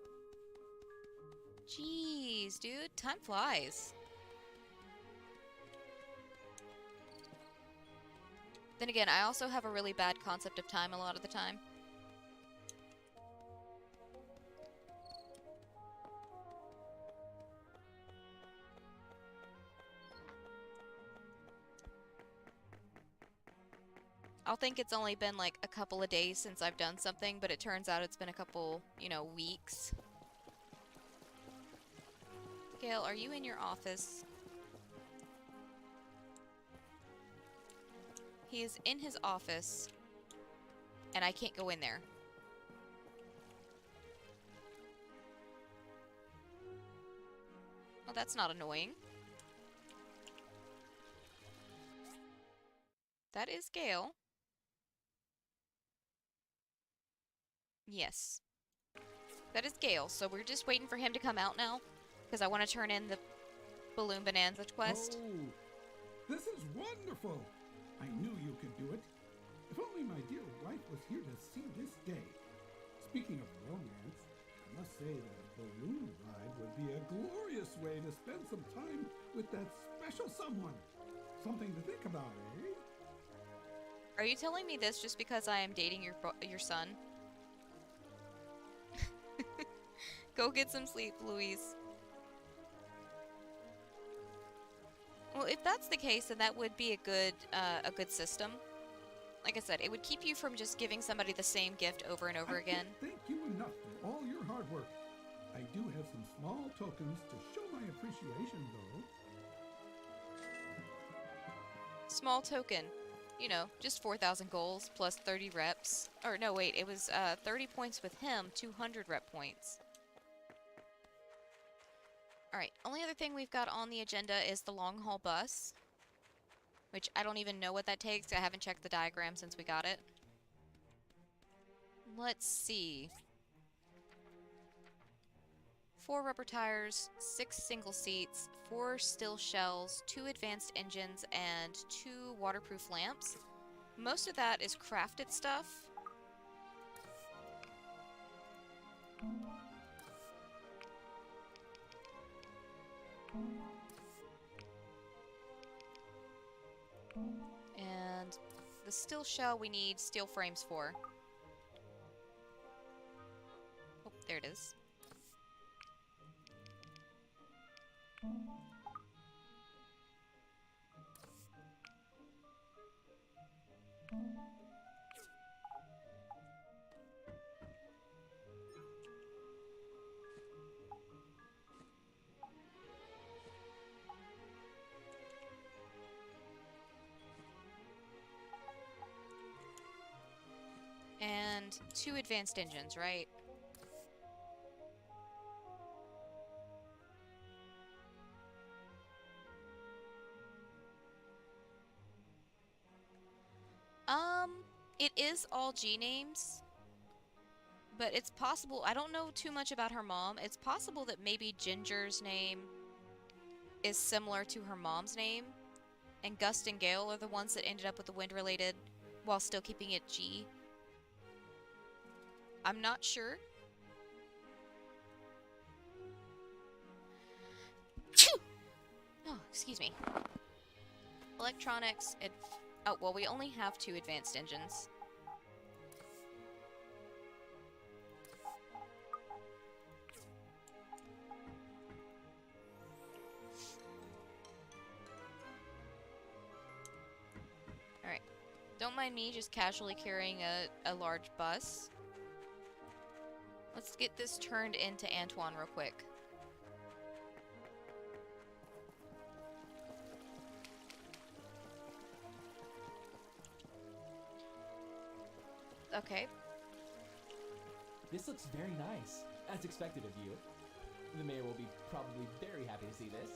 Jeez, dude, time flies. Then again, I also have a really bad concept of time a lot of the time. I'll think it's only been like a couple of days since I've done something, but it turns out it's been a couple, you know, weeks. Gail, are you in your office? He is in his office, and I can't go in there. Well, that's not annoying. That is Gail. Yes. That is Gail, so we're just waiting for him to come out now, because I want to turn in the Balloon Bonanza quest. Oh, this is wonderful! I knew you could do it. If only my dear wife was here to see this day. Speaking of romance, I must say that a balloon ride would be a glorious way to spend some time with that special someone. Something to think about, eh? Are you telling me this just because I am dating your son? Go get some sleep, Louise. Well, if that's the case, then that would be a good system. Like I said, it would keep you from just giving somebody the same gift over and over again. I can't thank you enough for all your hard work. I do have some small tokens to show my appreciation, though. Small token. You know, just 4,000 goals plus 30 reps. Or no, wait, it was 30 points with him, 200 rep points. Alright, only other thing we've got on the agenda is the long haul bus. Which I don't even know what that takes. I haven't checked the diagram since we got it. Let's see. 4 rubber tires, 6 single seats, 4 still shells, 2 advanced engines, and 2 waterproof lamps. Most of that is crafted stuff. And the still shell we need steel frames for. Oh, there it is. And 2 advanced engines, right? It is all G names. But it's possible, I don't know too much about her mom. It's possible that maybe Ginger's name is similar to her mom's name. And Gust and Gale are the ones that ended up with the wind-related while still keeping it G. I'm not sure. Oh, excuse me. Electronics. Oh, well, we only have 2 advanced engines. mind me just casually carrying a large bus. Let's get this turned into Antoine real quick. Okay. This looks very nice, as expected of you. The mayor will be probably very happy to see this.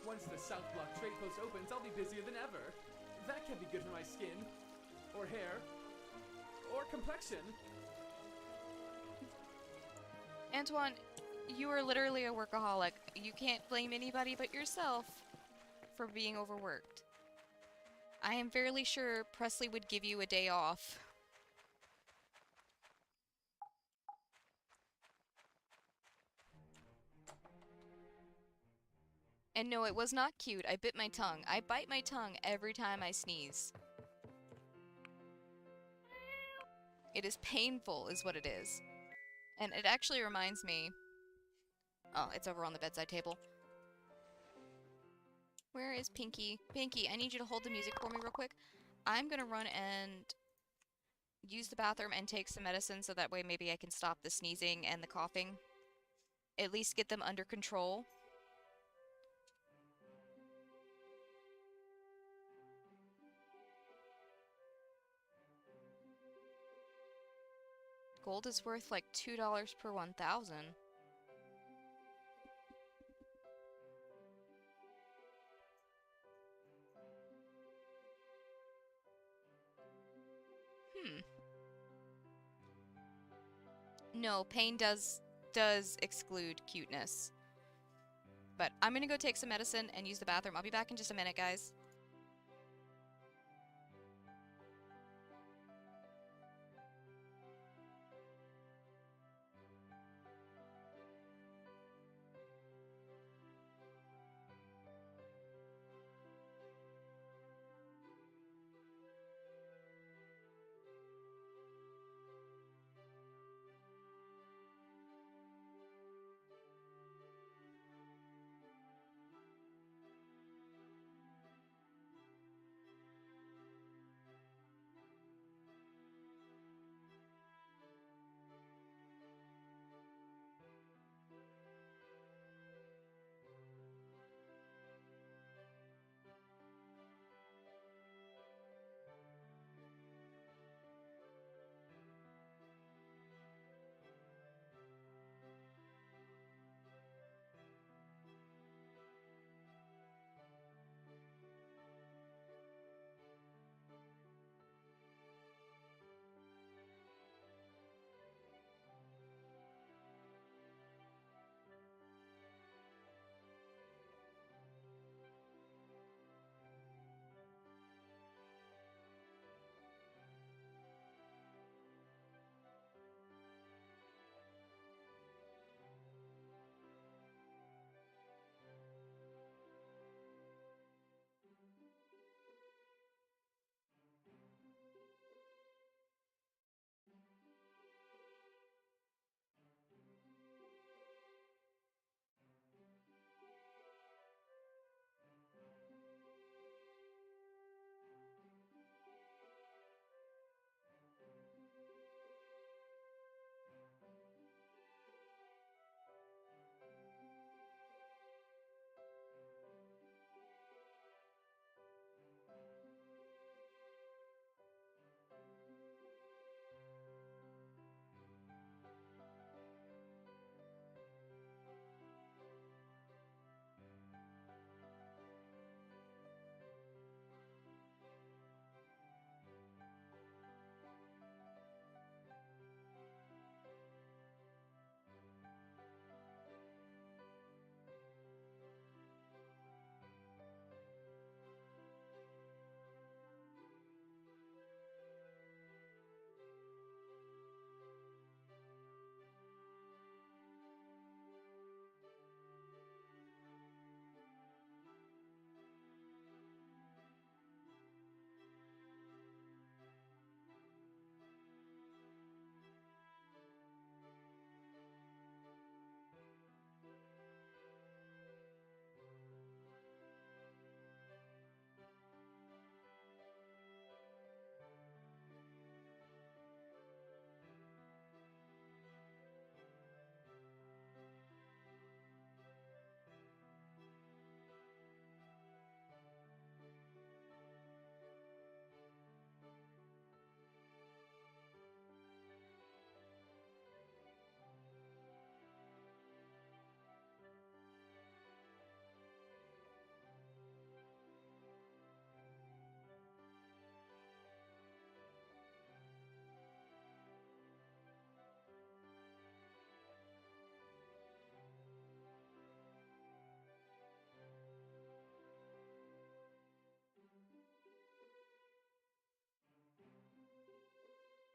Once the South Block trade post opens, I'll be busier than ever. That can't be good for my skin, or hair, or complexion. Antoine, you are literally a workaholic. You can't blame anybody but yourself for being overworked. I am fairly sure Presley would give you a day off. And no, it was not cute. I bit my tongue. I bite my tongue every time I sneeze. It is painful, is what it is. And it actually reminds me... Oh, it's over on the bedside table. Where is Pinky? Pinky, I need you to hold the music for me real quick. I'm gonna run and use the bathroom and take some medicine so that way maybe I can stop the sneezing and the coughing. At least get them under control. Gold is worth like $2 per 1,000. No, pain does exclude cuteness. But I'm gonna go take some medicine and use the bathroom. I'll be back in just a minute, guys.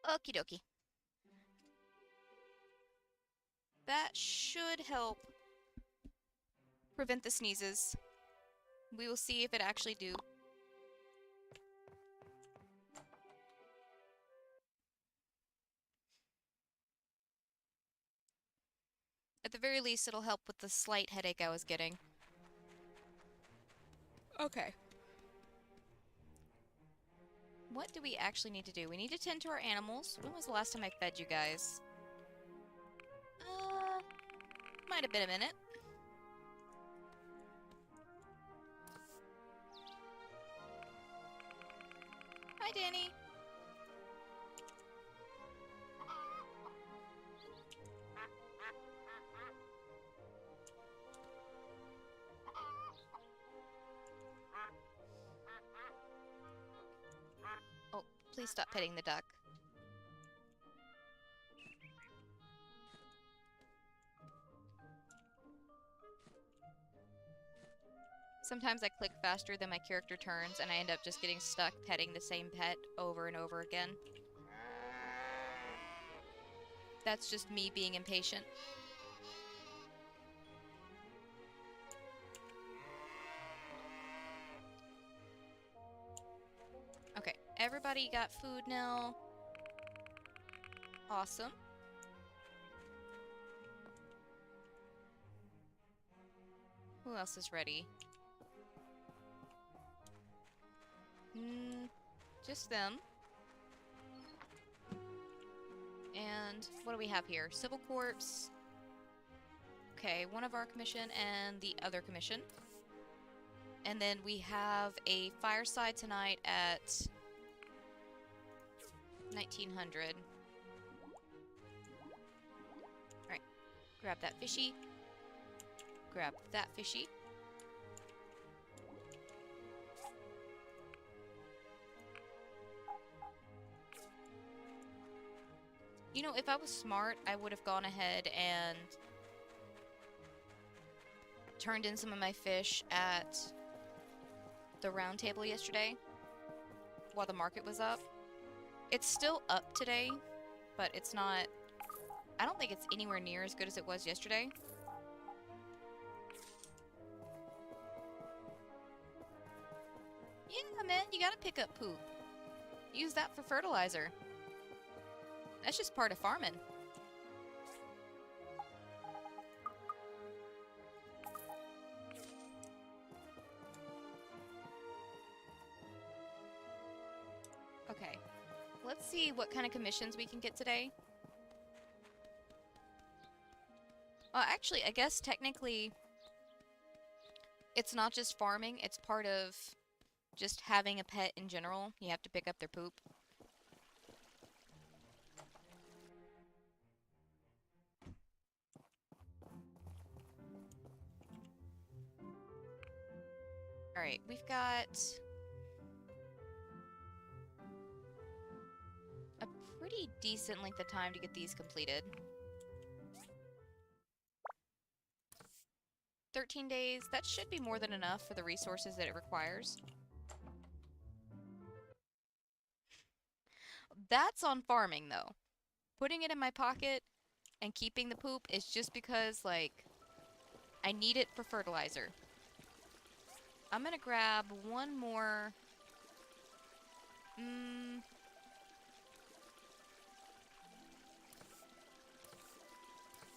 Okie dokie. That should help prevent the sneezes. We will see if it actually do. At the very least, it'll help with the slight headache I was getting. Okay. What do we actually need to do? We need to tend to our animals. When was the last time I fed you guys? Might have been a minute. Hi, Danny. Oh, please stop petting the duck. Sometimes I click faster than my character turns, and I end up just getting stuck petting the same pet over and over again. That's just me being impatient. Okay, everybody got food now. Awesome. Who else is ready? Just them. And what do we have here? Civil Corps. Okay, one of our commission and the other commission. And then we have a fireside tonight at 1900. Alright, grab that fishy. Grab that fishy. You know, if I was smart, I would have gone ahead and turned in some of my fish at the round table yesterday while the market was up. It's still up today, but it's not... I don't think it's anywhere near as good as it was yesterday. Yeah, man, you gotta pick up poop. Use that for fertilizer. That's just part of farming. Okay. Let's see what kind of commissions we can get today. Actually, I guess technically it's not just farming, it's part of just having a pet in general. You have to pick up their poop. Alright, we've got a pretty decent length of time to get these completed. 13 days, that should be more than enough for the resources that it requires. That's on farming, though. Putting it in my pocket and keeping the poop is just because, like, I need it for fertilizer. I'm gonna grab one more...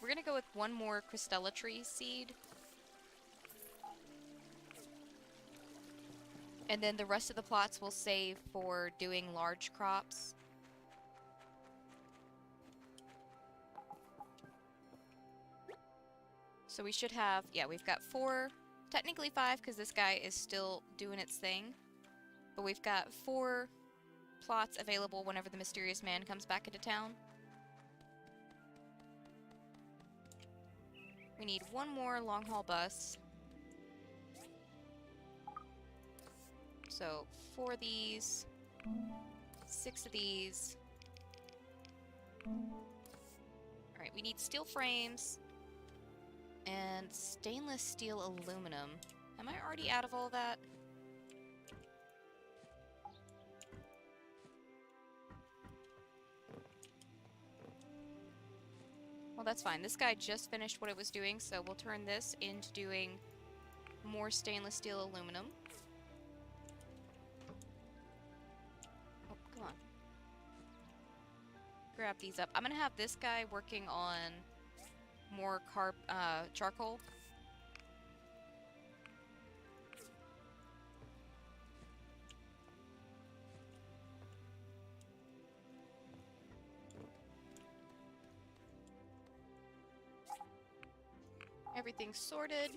We're gonna go with one more Crystella tree seed. And then the rest of the plots we'll save for doing large crops. So we should have, yeah, we've got 4, technically 5 because this guy is still doing its thing. But we've got 4 plots available whenever the mysterious man comes back into town. We need one more long haul bus. So 4 of these, 6 of these. Alright, we need steel frames and stainless steel aluminum. Am I already out of all that? Well, that's fine. This guy just finished what it was doing, so we'll turn this into doing more stainless steel aluminum. Oh, come on. Grab these up. I'm gonna have this guy working on more charcoal. Everything's sorted.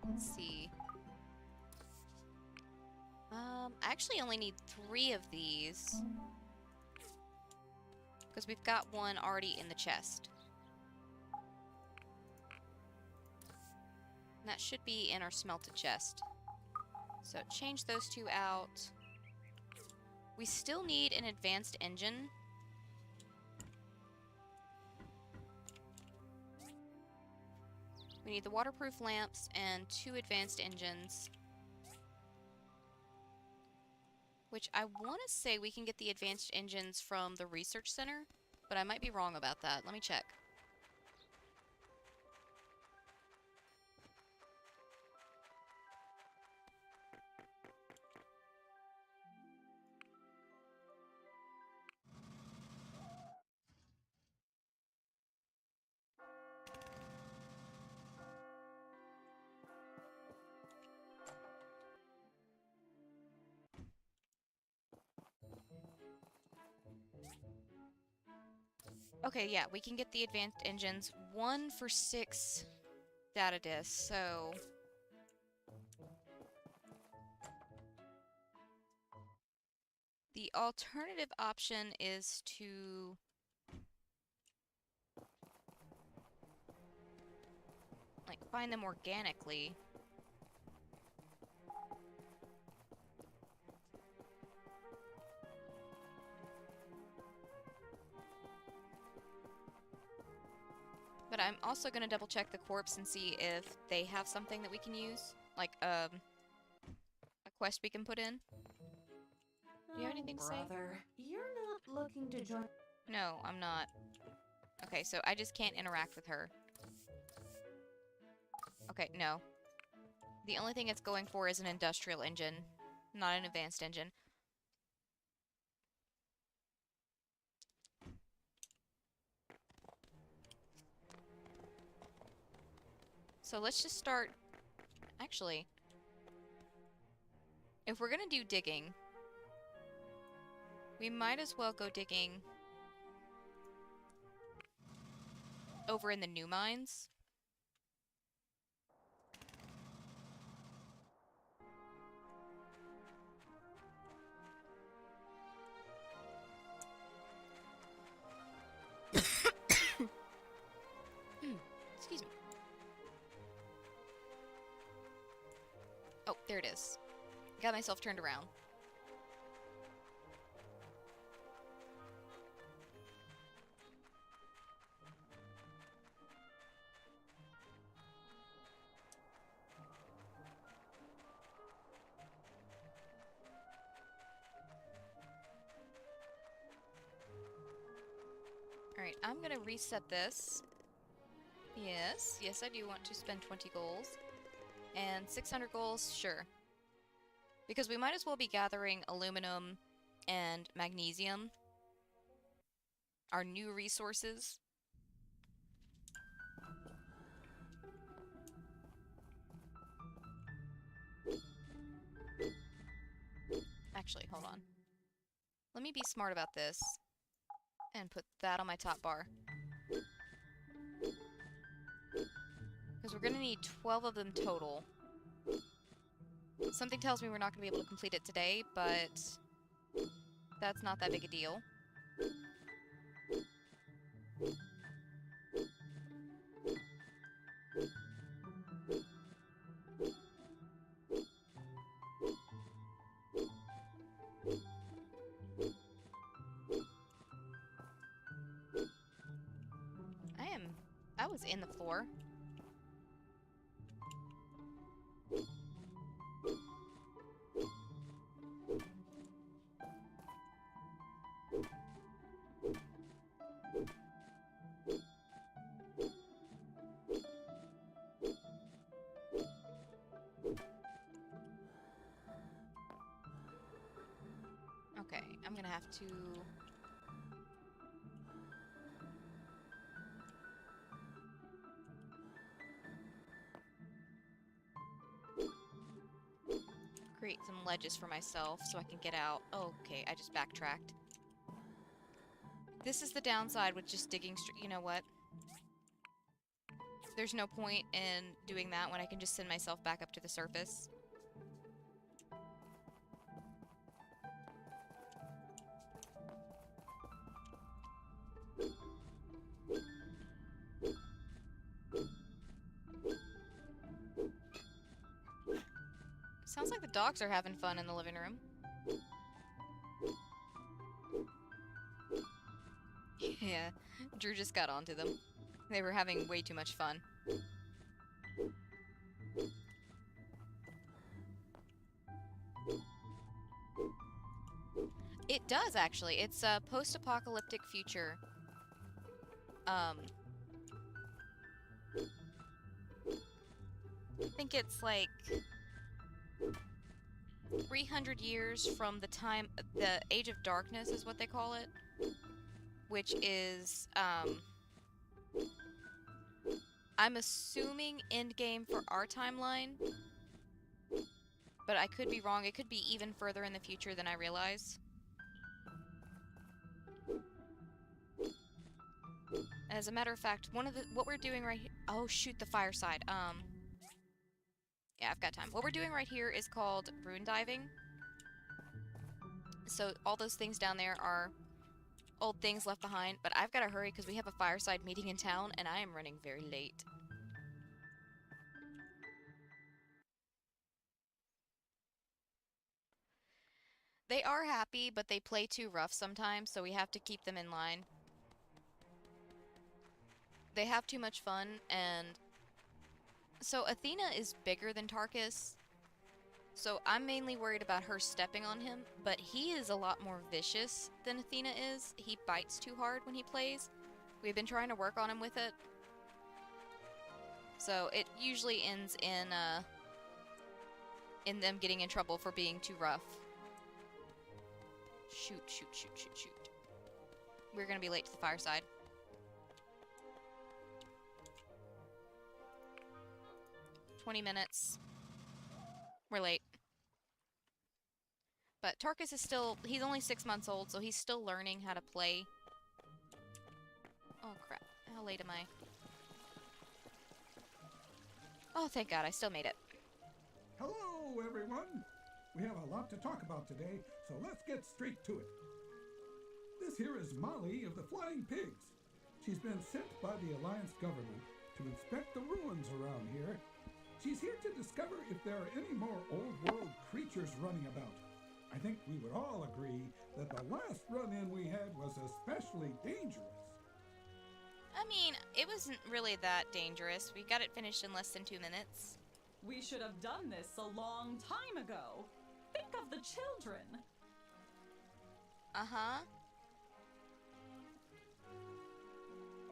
Let's see. I actually only need 3 of these. Because we've got one already in the chest. And that should be in our smelted chest. So change those 2 out. We still need an advanced engine. We need the waterproof lamps and 2 advanced engines. Which I want to say we can get the advanced engines from the research center, but I might be wrong about that. Let me check. Okay, yeah, we can get the advanced engines. 1 for 6 data disks, so... The alternative option is to... like, find them organically. But I'm also going to double check the corpse and see if they have something that we can use. Like, a quest we can put in. Do you have anything to say? Brother, you're not looking to join... No, I'm not. Okay, so I just can't interact with her. Okay, no. The only thing it's going for is an industrial engine, not an advanced engine. So let's just start... Actually, if we're gonna do digging, we might as well go digging over in the new mines. Excuse me. Oh, there it is. Got myself turned around. Alright, I'm gonna reset this. Yes, yes I do want to spend 20 goals. And 600 goals, sure. Because we might as well be gathering aluminum and magnesium. Our new resources. Actually, hold on. Let me be smart about this. And put that on my top bar. Because we're gonna need 12 of them total. Something tells me we're not gonna be able to complete it today, but that's not that big a deal. I was in the floor. have to... create some ledges for myself so I can get out. Oh, okay, I just backtracked. This is the downside with just digging you know what? There's no point in doing that when I can just send myself back up to the surface. Sounds like the dogs are having fun in the living room. Yeah, Drew just got onto them. They were having way too much fun. It does, actually. It's a post-apocalyptic future. I think it's like 300 years from the Age of Darkness is what they call it. Which is, I'm assuming endgame for our timeline. But I could be wrong. It could be even further in the future than I realize. As a matter of fact, what we're doing right here... Oh, shoot, the fireside. Yeah, I've got time. What we're doing right here is called rune diving. So all those things down there are old things left behind, but I've got to hurry because we have a fireside meeting in town, and I am running very late. They are happy, but they play too rough sometimes, so we have to keep them in line. They have too much fun, and... So Athena is bigger than Tarkus, so I'm mainly worried about her stepping on him, but he is a lot more vicious than Athena is. He bites too hard when he plays. We've been trying to work on him with it. So it usually ends in them getting in trouble for being too rough. Shoot, shoot, shoot, shoot, shoot. We're gonna be late to the fireside. $20. We're late. But Tarkus is still... He's only 6 months old, so he's still learning how to play. Oh, crap. How late am I? Oh, thank God. I still made it. Hello, everyone. We have a lot to talk about today, so let's get straight to it. This here is Molly of the Flying Pigs. She's been sent by the Alliance government to inspect the ruins around here. She's here to discover if there are any more old-world creatures running about. I think we would all agree that the last run-in we had was especially dangerous. I mean, it wasn't really that dangerous. We got it finished in less than 2 minutes. We should have done this a long time ago. Think of the children. Uh-huh.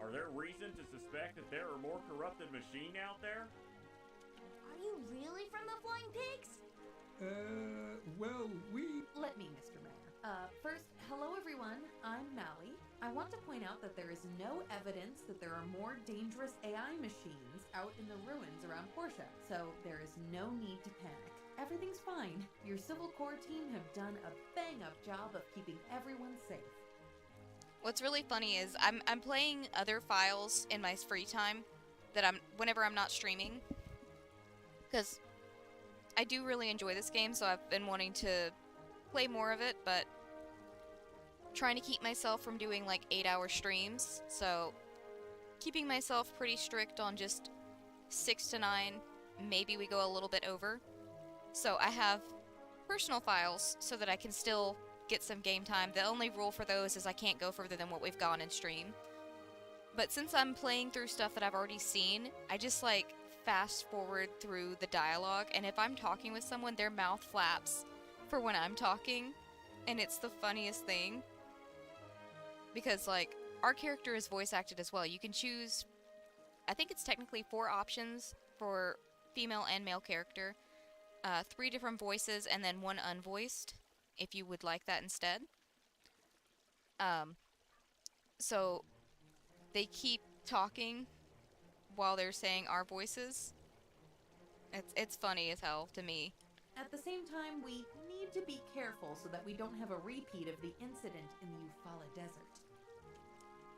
Are there reason to suspect that there are more corrupted machine out there? Are you really from the Flying Pigs? Well, Let me, Mr. Mayor. First, hello everyone, I'm Mally. I want to point out that there is no evidence that there are more dangerous AI machines out in the ruins around Portia, so there is no need to panic. Everything's fine. Your Civil Corps team have done a bang-up job of keeping everyone safe. What's really funny is I'm playing other files in my free time that whenever I'm not streaming, because I do really enjoy this game, so I've been wanting to play more of it, but trying to keep myself from doing like 8-hour streams, so keeping myself pretty strict on just 6 to 9, maybe we go a little bit over. So I have personal files so that I can still get some game time. The only rule for those is I can't go further than what we've gone in stream. But since I'm playing through stuff that I've already seen, I just like fast forward through the dialogue, and if I'm talking with someone, their mouth flaps for when I'm talking, and it's the funniest thing. Because like, our character is voice acted as well. You can choose, I think it's technically 4 options for female and male character. 3 different voices and then 1 unvoiced, if you would like that instead. Um, so they keep talking while they're saying our voices. It's funny as hell to me. At the same time, we need to be careful so that we don't have a repeat of the incident in the Eufaula Desert.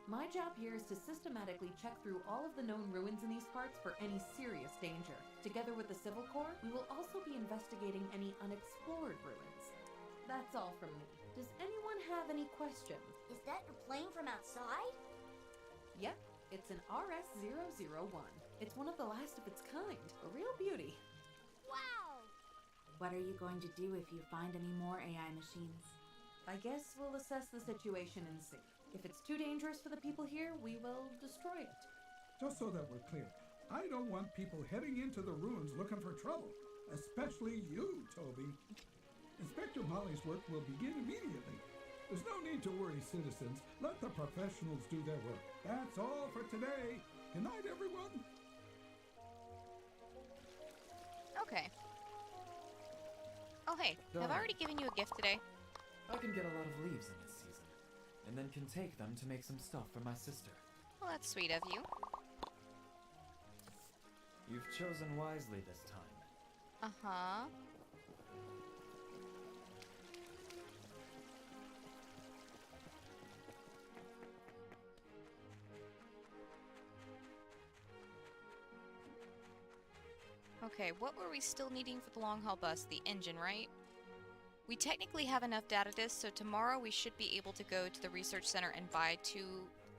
My job here is to systematically check through all of the known ruins in these parts for any serious danger. Together with the Civil Corps, we will also be investigating any unexplored ruins. That's all from me. Does anyone have any questions? Is that your plane from outside? Yep, it's an RS-001. It's one of the last of its kind. A real beauty. Wow! What are you going to do if you find any more AI machines? I guess we'll assess the situation and see. If it's too dangerous for the people here, we will destroy it. Just so that we're clear, I don't want people heading into the ruins looking for trouble. Especially you, Toby. Inspector Molly's work will begin immediately. There's no need to worry, citizens. Let the professionals do their work. That's all for today. Good night, everyone. Okay. Oh, hey. Have I already given you a gift today? I can get a lot of leaves in this season, and then can take them to make some stuff for my sister. Well, that's sweet of you. You've chosen wisely this time. Uh-huh. Okay, what were we still needing for the long-haul bus? The engine, right? We technically have enough data disks, so tomorrow we should be able to go to the research center and buy 2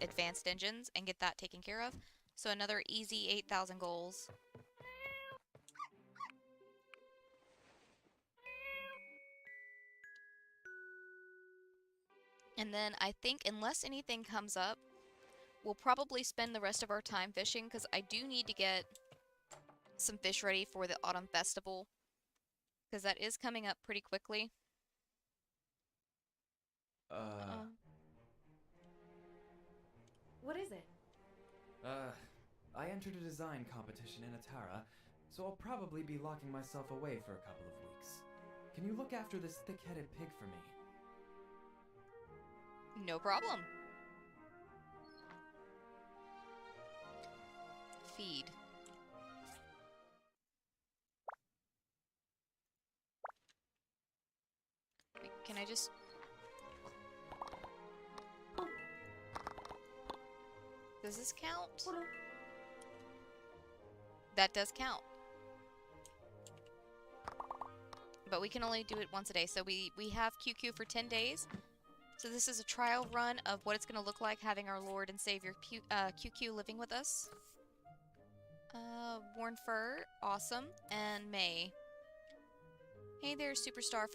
advanced engines and get that taken care of. So another easy 8,000 goals. And then I think, unless anything comes up, we'll probably spend the rest of our time fishing, because I do need to get some fish ready for the autumn festival, because that is coming up pretty quickly. What is it? I entered a design competition in Atara, so I'll probably be locking myself away for a couple of weeks. Can you look after this thick-headed pig for me? No problem. Feed. Wait, can I just... Does this count? That does count. But we can only do it once a day, so we have QQ for 10 days. So this is a trial run of what it's going to look like having our Lord and Savior QQ living with us. Worn Fur, awesome. And May. Hey there, superstar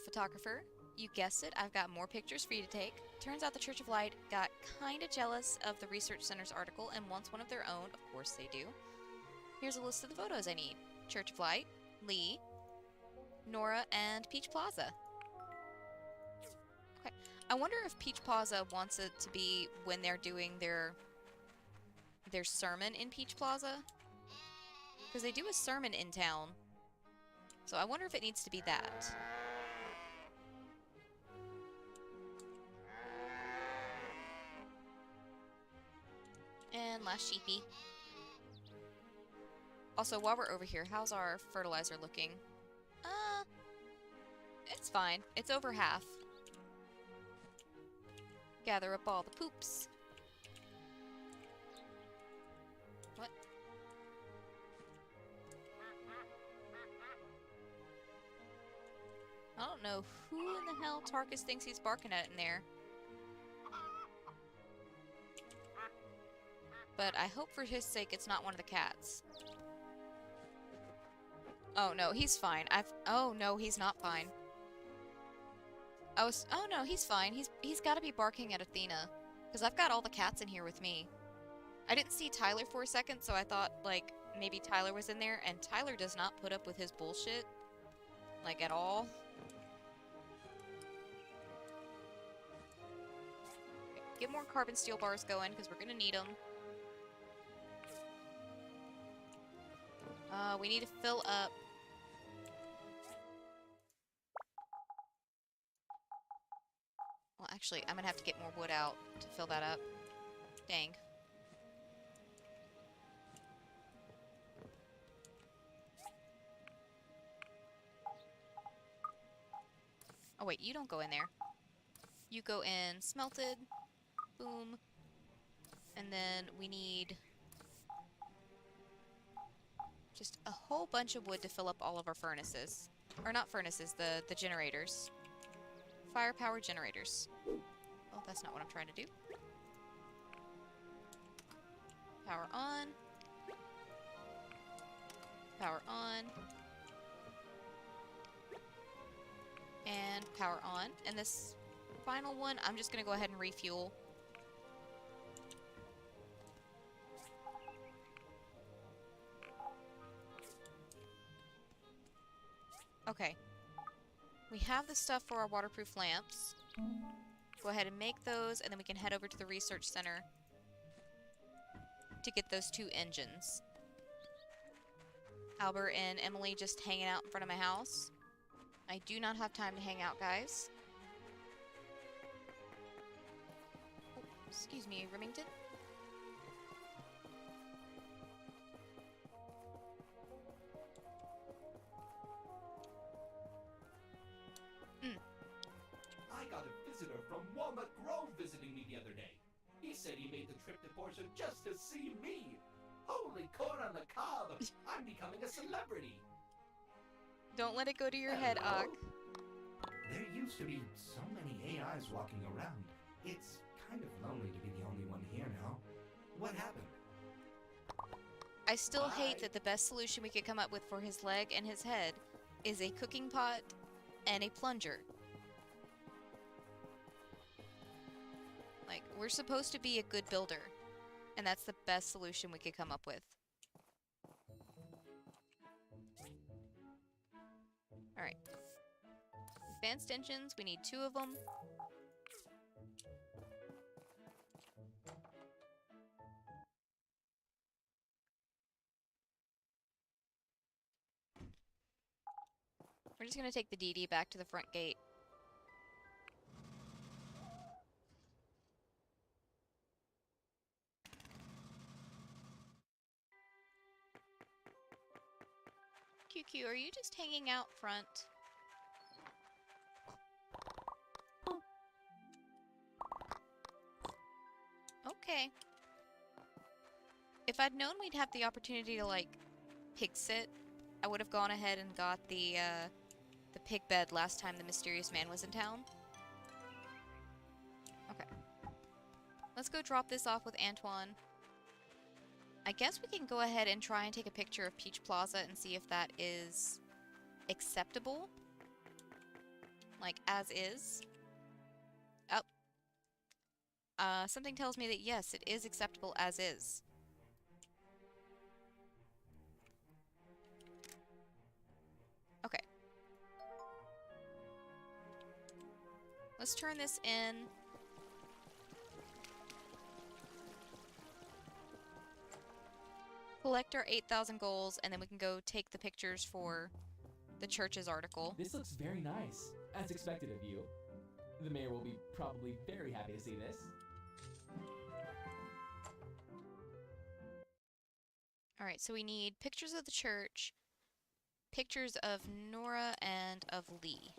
photographer. You guessed it, I've got more pictures for you to take. Turns out the Church of Light got kinda jealous of the Research Center's article and wants one of their own. Of course they do. Here's a list of the photos I need. Church of Light, Lee, Nora, and Peach Plaza. Okay. I wonder if Peach Plaza wants it to be when they're doing their sermon in Peach Plaza. Because they do a sermon in town. So I wonder if it needs to be that. And last sheepy. Also, while we're over here, how's our fertilizer looking? It's fine. It's over half. Gather up all the poops. What? I don't know who in the hell Tarkus thinks he's barking at in there. But I hope for his sake it's not one of the cats. Oh no, he's fine. Oh no, he's not fine. Oh no, he's fine. He's gotta be barking at Athena. Because I've got all the cats in here with me. I didn't see Tyler for a second, so I thought, like, maybe Tyler was in there, and Tyler does not put up with his bullshit. Like, at all. Okay, get more carbon steel bars going, because we're gonna need them. We need to fill up. Well, actually, I'm gonna have to get more wood out to fill that up. Dang. Oh wait, you don't go in there. You go in smelted. Boom. And then we need just a whole bunch of wood to fill up all of our furnaces. Or not furnaces, the generators. Firepower generators. Oh, that's not what I'm trying to do. Power on. Power on. And power on. And this final one, I'm just going to go ahead and refuel. Okay. We have the stuff for our waterproof lamps. Go ahead and make those, and then we can head over to the research center to get those 2 engines. Albert and Emily just hanging out in front of my house. I do not have time to hang out, guys. Oh, excuse me, Remington. I got a visitor from Walnut Grove visiting me the other day. He said he made the trip to Portia just to see me. Holy corn on the cob! I'm becoming a celebrity. Don't let it go to your head, Hello? Og. There used to be so many AIs walking around. It's kind of lonely to be the only one here now. What happened? I still hate Bye. that the best solution we could come up with for his leg and his head is a cooking pot and a plunger. Like, we're supposed to be a good builder, and that's the best solution we could come up with. Alright. Advanced engines, we need 2 of them. We're just gonna take the DD back to the front gate. QQ, are you just hanging out front? Okay. If I'd known we'd have the opportunity to, like, pig sit, I would have gone ahead and got the pig bed last time the mysterious man was in town. Okay. Let's go drop this off with Antoine. I guess we can go ahead and try and take a picture of Peach Plaza and see if that is acceptable. Like, as is. Oh. Something tells me that yes, it is acceptable as is. Okay. Let's turn this in. Collect our 8,000 goals, and then we can go take the pictures for the church's article. This looks very nice, as expected of you. The mayor will be probably very happy to see this. Alright, so we need pictures of the church, pictures of Nora and of Lee.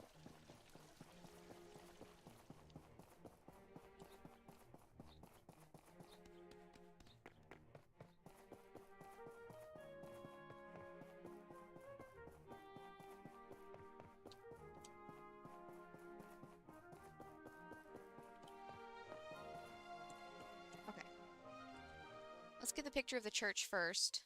Okay. Let's get the picture of the church first.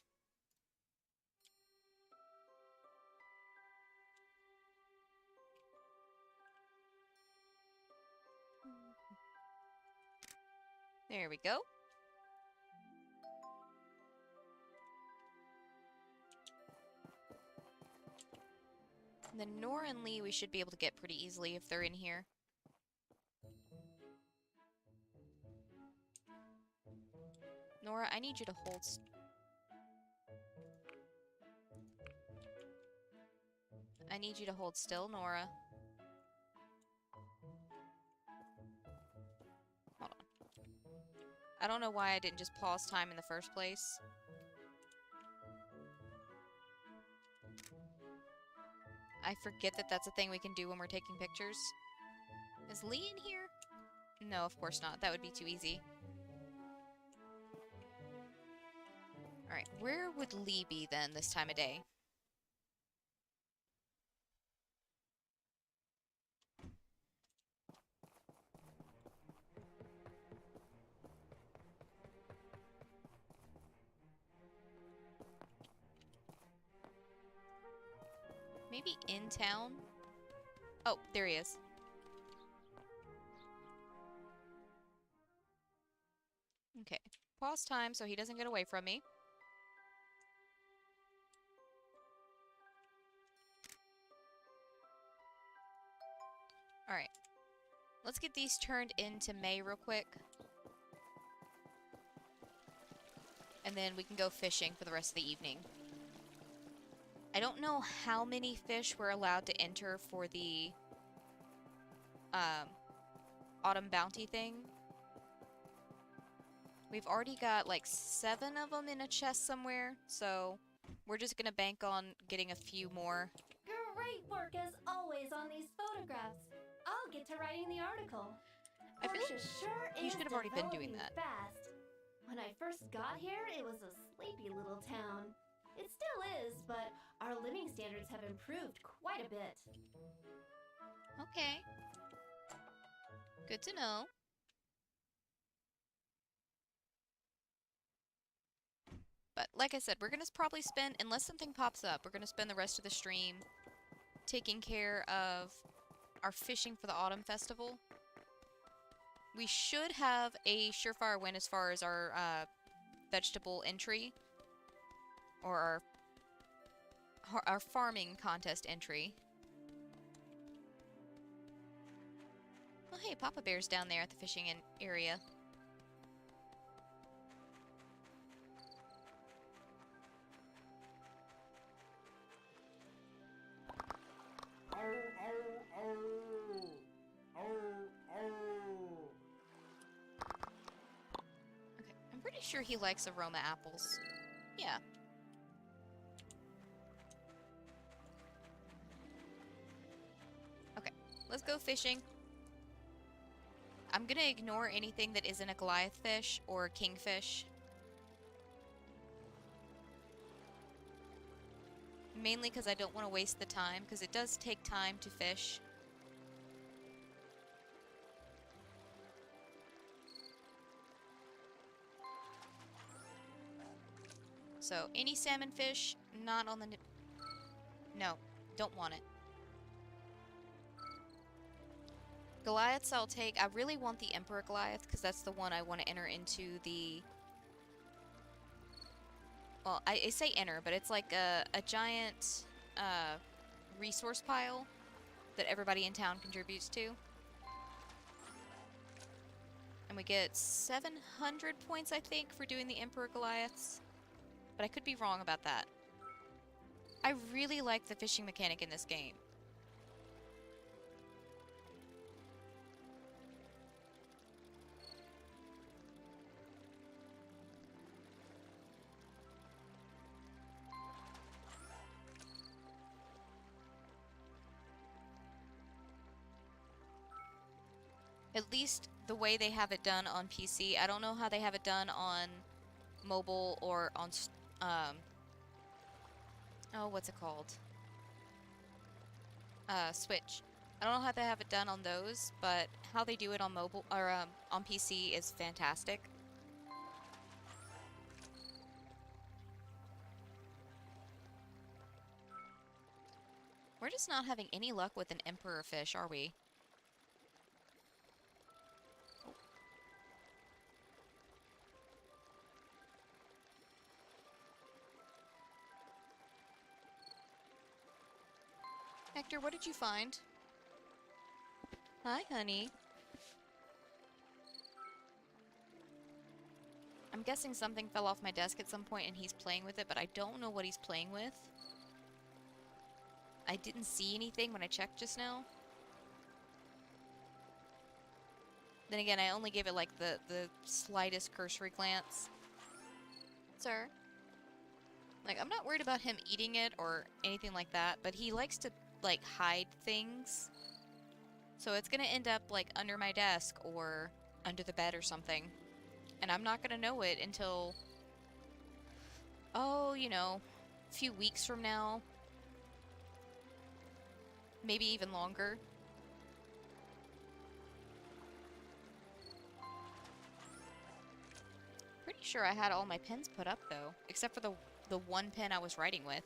There we go. And then Nora and Lee we should be able to get pretty easily if they're in here. Nora, I need you to hold... I need you to hold still, Nora. I don't know why I didn't just pause time in the first place. I forget that that's a thing we can do when we're taking pictures. Is Lee in here? No, of course not. That would be too easy. Alright, where would Lee be then this time of day? Maybe in town? Oh, there he is. Okay. Pause time so he doesn't get away from me. Alright. Let's get these turned into May real quick. And then we can go fishing for the rest of the evening. I don't know how many fish we're allowed to enter for the autumn bounty thing. We've already got like 7 of them in a chest somewhere, so we're just gonna bank on getting a few more. Great work as always on these photographs. I'll get to writing the article. I feel Portia sure you is should have already been doing developing that. fast. When I first got here, it was a sleepy little town. It still is, but our living standards have improved quite a bit. Okay. Good to know. But like I said, we're gonna probably spend, unless something pops up, we're gonna spend the rest of the stream taking care of our fishing for the Autumn Festival. We should have a surefire win as far as our vegetable entry. Or our farming contest entry. Oh hey, Papa Bear's down there at the fishing area. Okay, I'm pretty sure he likes aroma apples. Yeah. Okay, let's go fishing. I'm gonna ignore anything that isn't a Goliath fish or a kingfish. Mainly because I don't want to waste the time, because it does take time to fish. So, any salmon fish, not on the... No, don't want it. Goliaths I'll take. I really want the Emperor Goliath, because that's the one I want to enter into the... Well, I say enter, but it's like a giant resource pile that everybody in town contributes to. And we get 700 points, I think, for doing the Emperor Goliaths. But I could be wrong about that. I really like the fishing mechanic in this game. At least the way they have it done on PC. I don't know how they have it done on mobile or on, oh, what's it called? Switch. I don't know how they have it done on those, but how they do it on mobile, or, on PC is fantastic. We're just not having any luck with an emperor fish, are we? Hector, what did you find? Hi, honey. I'm guessing something fell off my desk at some point and he's playing with it, but I don't know what he's playing with. I didn't see anything when I checked just now. Then again, I only gave it like the slightest cursory glance. Sir? Like, I'm not worried about him eating it or anything like that, but he likes to, like, hide things. So it's gonna end up, like, under my desk or under the bed or something. And I'm not gonna know it until, oh, you know, a few weeks from now. Maybe even longer. Pretty sure I had all my pens put up, though. Except for the one pen I was writing with.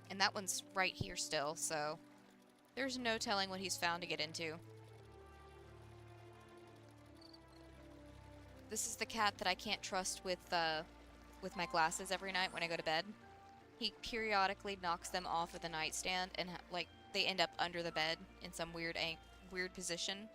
And that one's right here still, so there's no telling what he's found to get into. This is the cat that I can't trust with my glasses every night when I go to bed. He periodically knocks them off of the nightstand and like they end up under the bed in some weird position.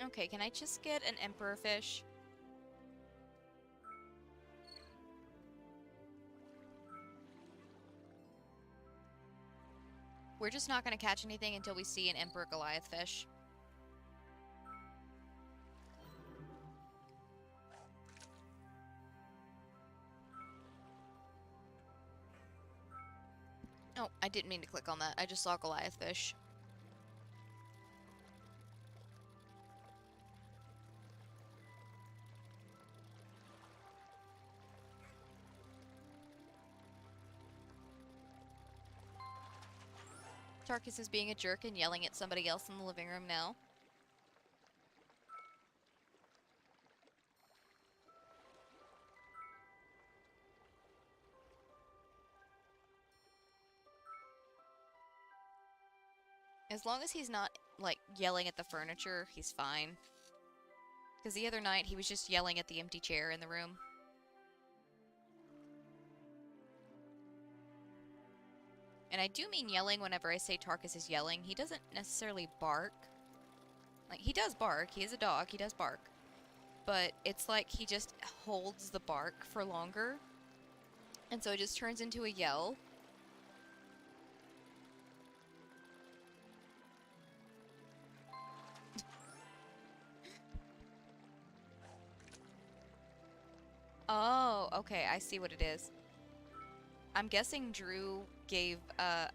Okay, can I just get an emperor fish? We're just not going to catch anything until we see an emperor Goliath fish. Oh, I didn't mean to click on that. I just saw Goliath fish. Tarkus is being a jerk and yelling at somebody else in the living room now. As long as he's not, like, yelling at the furniture, he's fine. Because the other night, he was just yelling at the empty chair in the room. And I do mean yelling whenever I say Tarkus is yelling. He doesn't necessarily bark. Like, he does bark. He is a dog. He does bark. But it's like he just holds the bark for longer. And so it just turns into a yell. Oh, okay. I see what it is. I'm guessing Drew gave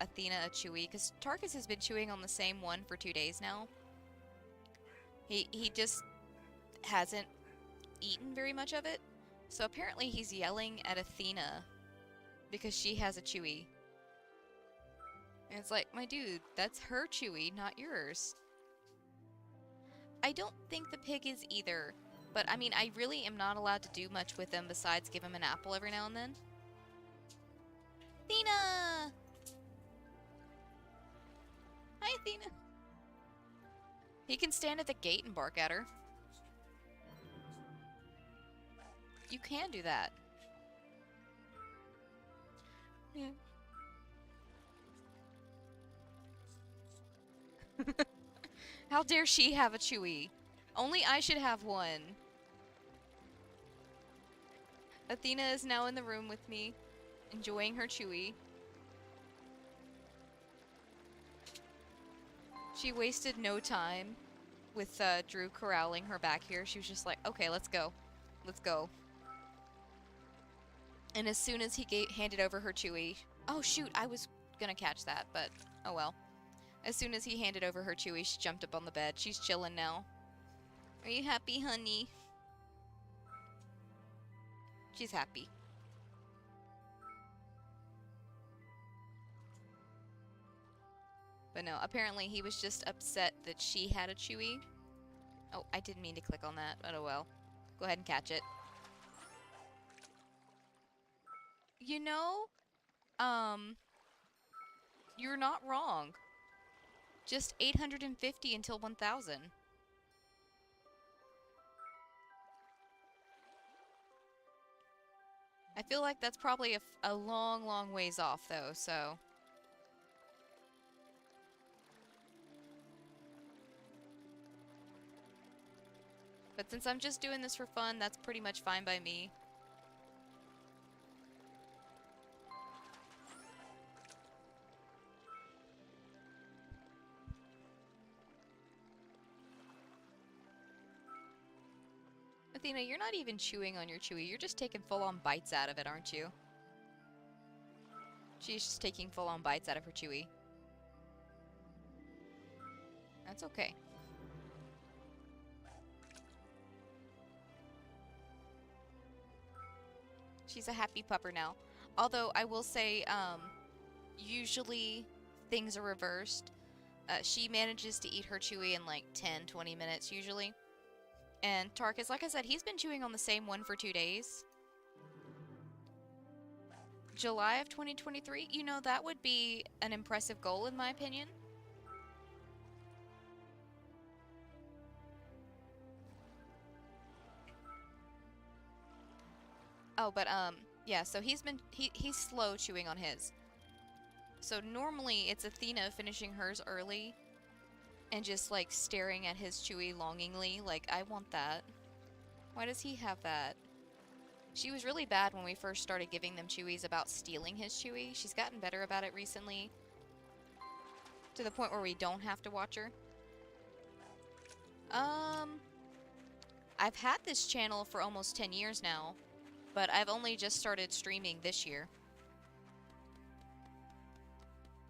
Athena a chewy, because Tarkus has been chewing on the same one for 2 days now. He just hasn't eaten very much of it. So apparently he's yelling at Athena because she has a chewy. And it's like, my dude, that's her chewy, not yours. I don't think the pig is either. But, I mean, I really am not allowed to do much with him besides give him an apple every now and then. Athena! Hi, Athena. He can stand at the gate and bark at her. You can do that. Yeah. How dare she have a chewy? Only I should have one. Athena is now in the room with me, enjoying her chewy. She wasted no time with Drew corralling her back here. She was just like, okay, let's go. Let's go. And as soon as he handed over her chewy... Oh, shoot, I was gonna catch that, but oh well. As soon as he handed over her chewy, she jumped up on the bed. She's chilling now. Are you happy, honey? She's happy. But no, apparently he was just upset that she had a chewy. Oh, I didn't mean to click on that, but oh well. Go ahead and catch it. You know, you're not wrong. Just 850 until 1,000. I feel like that's probably a long, long ways off, though, so... But since I'm just doing this for fun, that's pretty much fine by me. Athena, you're not even chewing on your chewy. You're just taking full-on bites out of it, aren't you? She's just taking full-on bites out of her chewy. That's okay. She's a happy pupper now. Although, I will say, usually things are reversed. She manages to eat her chewy in like 10-20 minutes, usually. And Tarkus, like I said, he's been chewing on the same one for 2 days. July of 2023, you know, that would be an impressive goal in my opinion. Oh, but yeah, so he's slow chewing on his. So normally it's Athena finishing hers early and just like staring at his chewy longingly, like, I want that. Why does he have that? She was really bad when we first started giving them chewies about stealing his chewy. She's gotten better about it recently, to the point where we don't have to watch her. I've had this channel for almost 10 years now, but I've only just started streaming this year.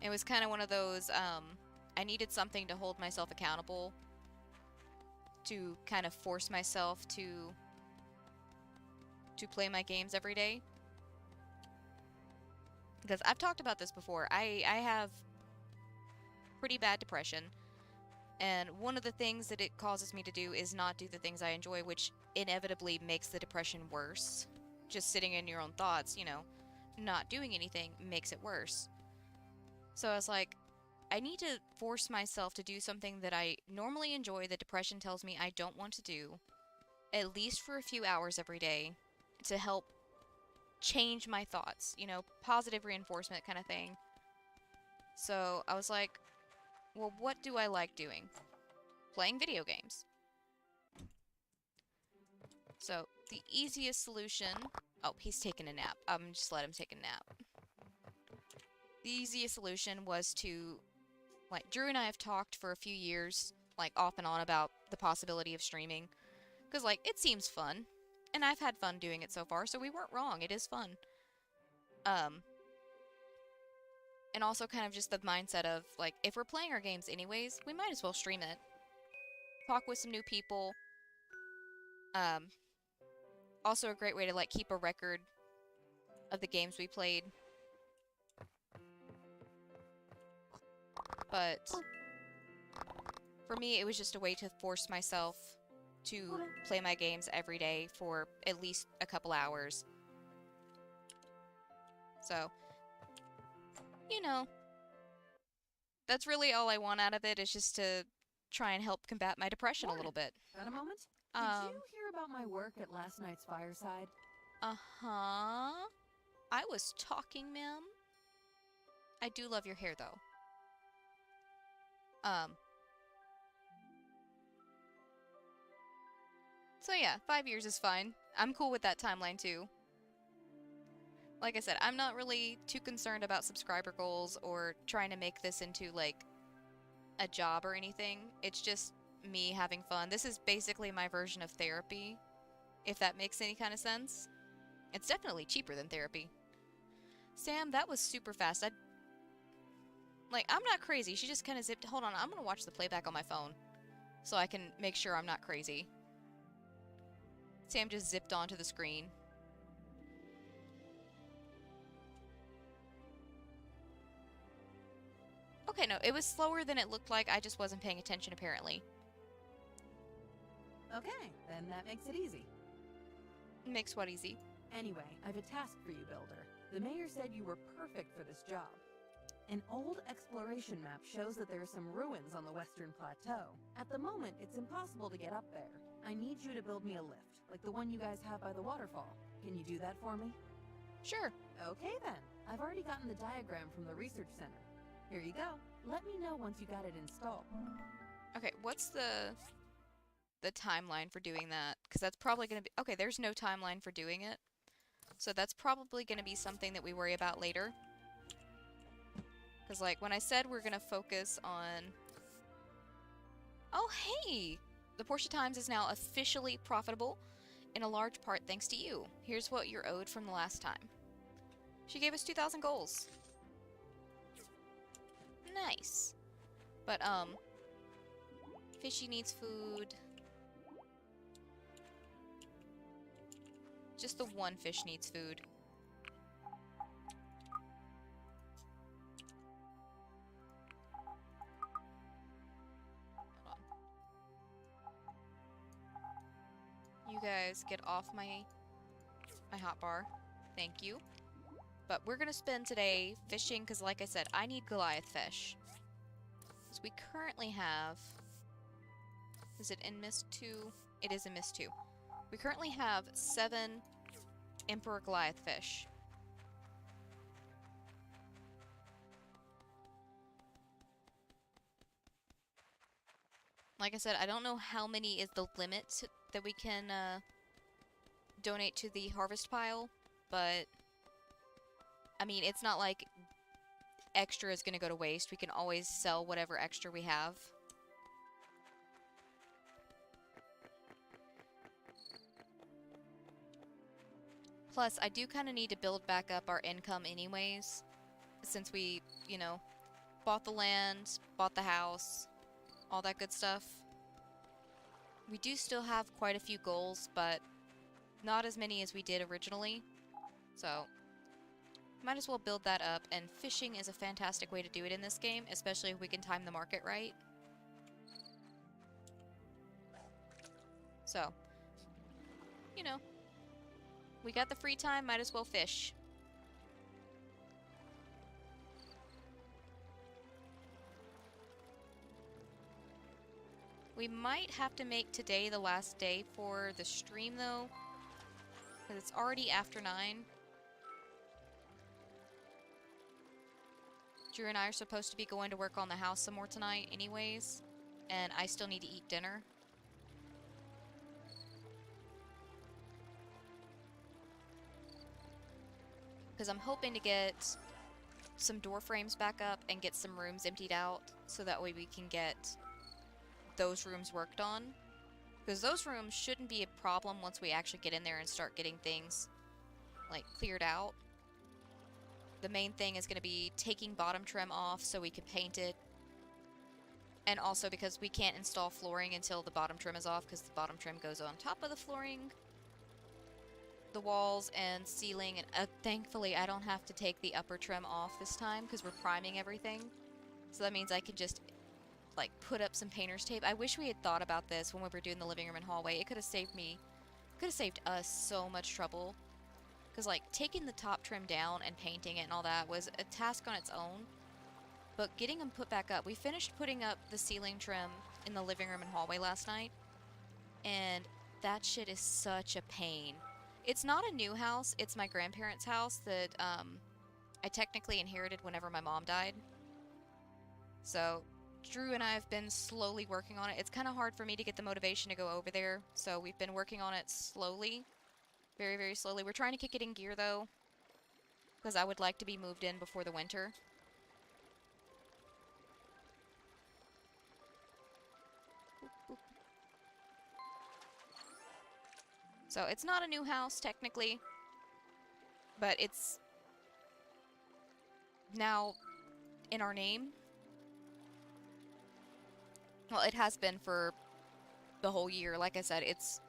It was kind of one of those, I needed something to hold myself accountable, to kind of force myself to play my games every day. Because I've talked about this before. I have pretty bad depression, and one of the things that it causes me to do is not do the things I enjoy, which inevitably makes the depression worse. Just sitting in your own thoughts, you know, not doing anything makes it worse. So I was like, I need to force myself to do something that I normally enjoy that depression tells me I don't want to do, at least for a few hours every day, to help change my thoughts, you know, positive reinforcement kind of thing. So I was like, well, what do I like doing? Playing video games. So the easiest solution... Oh, he's taking a nap. Just let him take a nap. The easiest solution was to... Like, Drew and I have talked for a few years, like, off and on about the possibility of streaming. Because, like, it seems fun. And I've had fun doing it so far, so we weren't wrong. It is fun. And also kind of just the mindset of, like, if we're playing our games anyways, we might as well stream it. Talk with some new people. Also a great way to, like, keep a record of the games we played. But for me, it was just a way to force myself to play my games every day for at least a couple hours. So, you know, that's really all I want out of it, is just to try and help combat my depression a little bit. Got a moment? Did you hear about my work at last night's fireside? Uh-huh. I was talking, ma'am. I do love your hair, though. So yeah, 5 years is fine. I'm cool with that timeline, too. Like I said, I'm not really too concerned about subscriber goals or trying to make this into, like, a job or anything. It's just me having fun. This is basically my version of therapy, if that makes any kind of sense. It's definitely cheaper than therapy. Sam, that was super fast. I'm not crazy. She just kind of zipped. Hold on, I'm gonna watch the playback on my phone so I can make sure I'm not crazy. Sam just zipped onto the screen. Okay, no, it was slower than it looked like. I just wasn't paying attention, apparently. Okay, then that makes it easy. Makes what easy? Anyway, I've a task for you, Builder. The mayor said you were perfect for this job. An old exploration map shows that there are some ruins on the western plateau. At the moment, it's impossible to get up there. I need you to build me a lift, like the one you guys have by the waterfall. Can you do that for me? Sure. Okay then. I've already gotten the diagram from the research center. Here you go. Let me know once you got it installed. Okay, what's the the timeline for doing that, because that's probably going to be... Okay, there's no timeline for doing it. So that's probably going to be something that we worry about later. Because, like, when I said we're going to focus on... Oh, hey! The Portia Times is now officially profitable, in a large part thanks to you. Here's what you're owed from the last time. She gave us 2,000 goals. Nice. But, Fishy needs food. Just the one fish needs food. Hold on. You guys get off my hotbar. Thank you. But we're gonna spend today fishing, because like I said, I need Goliath fish. So we currently have... Is it in Mist 2? It is in Mist 2. We currently have 7 Emperor Goliath fish. Like I said, I don't know how many is the limit that we can donate to the harvest pile, but I mean, it's not like extra is going to go to waste. We can always sell whatever extra we have. Plus, I do kind of need to build back up our income anyways, since we, you know, bought the land, bought the house, all that good stuff. We do still have quite a few goals, but not as many as we did originally. So, might as well build that up, and fishing is a fantastic way to do it in this game, especially if we can time the market right. So, you know, we got the free time, might as well fish. We might have to make today the last day for the stream, though, because it's already after 9. Drew and I are supposed to be going to work on the house some more tonight anyways, and I still need to eat dinner. Because I'm hoping to get some door frames back up and get some rooms emptied out, so that way we can get those rooms worked on. Because those rooms shouldn't be a problem once we actually get in there and start getting things, like, cleared out. The main thing is going to be taking bottom trim off so we can paint it. And also because we can't install flooring until the bottom trim is off, because the bottom trim goes on top of the flooring, the walls and ceiling, and thankfully I don't have to take the upper trim off this time because we're priming everything. So that means I can just, like, put up some painter's tape. I wish we had thought about this when we were doing the living room and hallway. It could have saved us so much trouble. Because, like, taking the top trim down and painting it and all that was a task on its own. But getting them put back up, we finished putting up the ceiling trim in the living room and hallway last night. And that shit is such a pain. It's not a new house, it's my grandparents' house that I technically inherited whenever my mom died. So, Drew and I have been slowly working on it. It's kind of hard for me to get the motivation to go over there, so we've been working on it slowly. Very, very slowly. We're trying to kick it in gear, though, because I would like to be moved in before the winter. So, it's not a new house, technically, but it's now in our name. Well, it has been for the whole year. Like I said, it's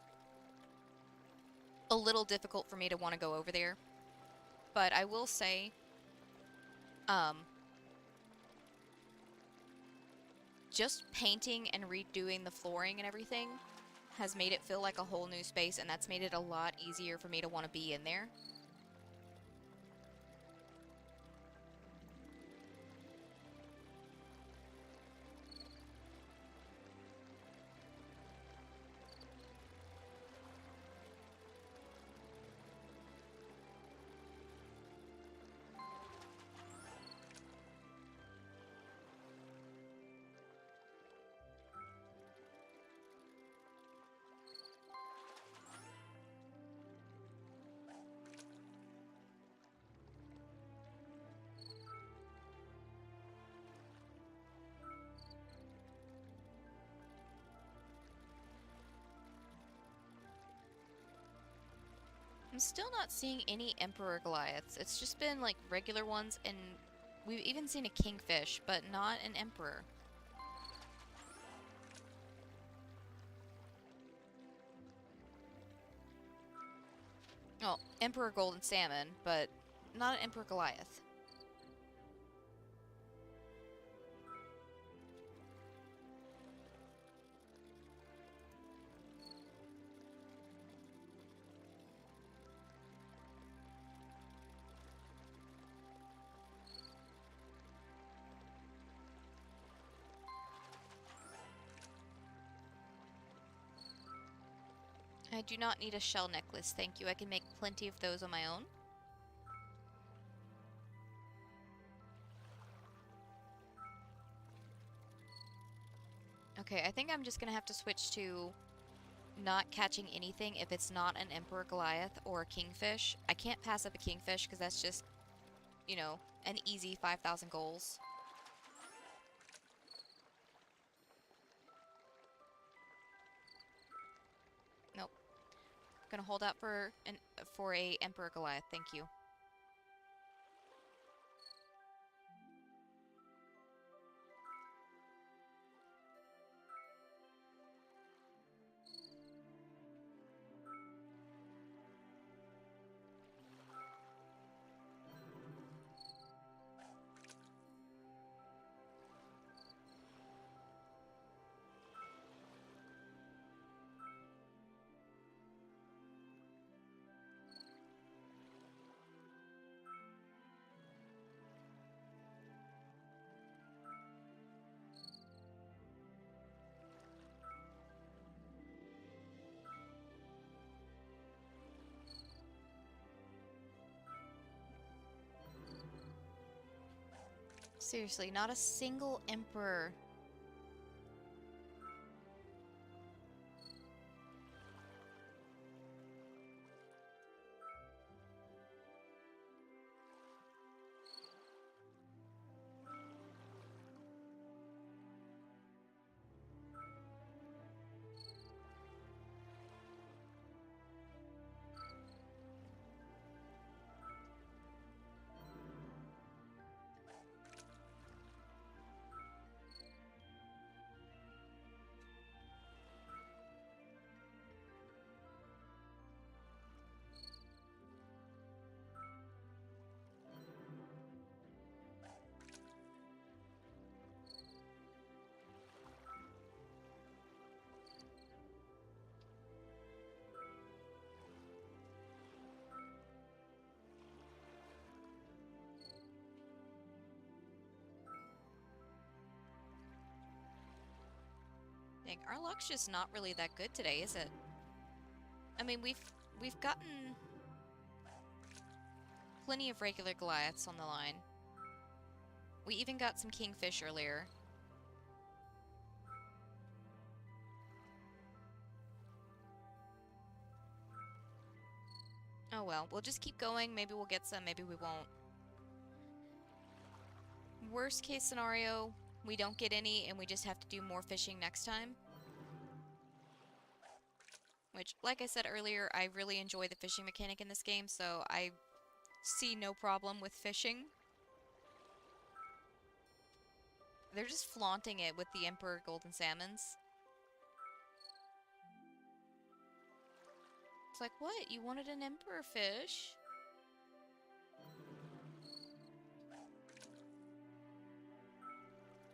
a little difficult for me to want to go over there. But I will say, just painting and redoing the flooring and everything has made it feel like a whole new space, and that's made it a lot easier for me to want to be in there. I'm still not seeing any Emperor Goliaths. It's just been like regular ones, and we've even seen a Kingfish, but not an Emperor. Oh, Emperor Golden Salmon, but not an Emperor Goliath. I do not need a shell necklace, thank you. I can make plenty of those on my own. Okay, I think I'm just gonna have to switch to not catching anything if it's not an Emperor Goliath or a Kingfish. I can't pass up a Kingfish because that's just, you know, an easy 5,000 goals. Nope. Gonna hold out for a Emperor Goliath, thank you. Seriously, not a single Emperor. Dang, our luck's just not really that good today, is it? I mean, we've gotten plenty of regular Goliaths on the line. We even got some Kingfish earlier. Oh well, we'll just keep going. Maybe we'll get some, maybe we won't. Worst case scenario, we don't get any and we just have to do more fishing next time. Which, like I said earlier, I really enjoy the fishing mechanic in this game, so I see no problem with fishing. They're just flaunting it with the Emperor Golden Salmons. It's like, what? You wanted an Emperor fish?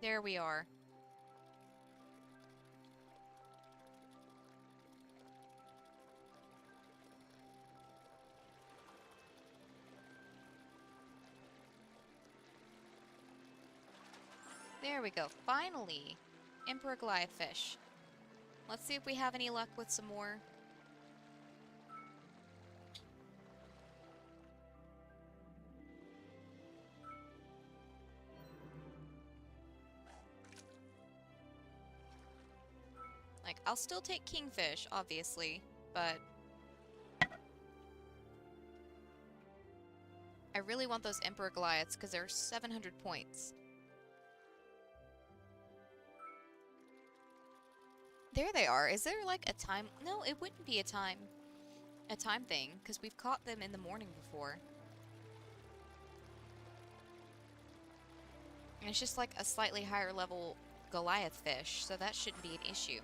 There we are. There we go. Finally! Emperor Goliath fish. Let's see if we have any luck with some more. Like, I'll still take Kingfish, obviously, but I really want those Emperor Goliaths because they're 700 points. There they are. Is there like a time? No, it wouldn't be a time. a time thing, because we've caught them in the morning before. And it's just like a slightly higher level Goliath fish, so that shouldn't be an issue.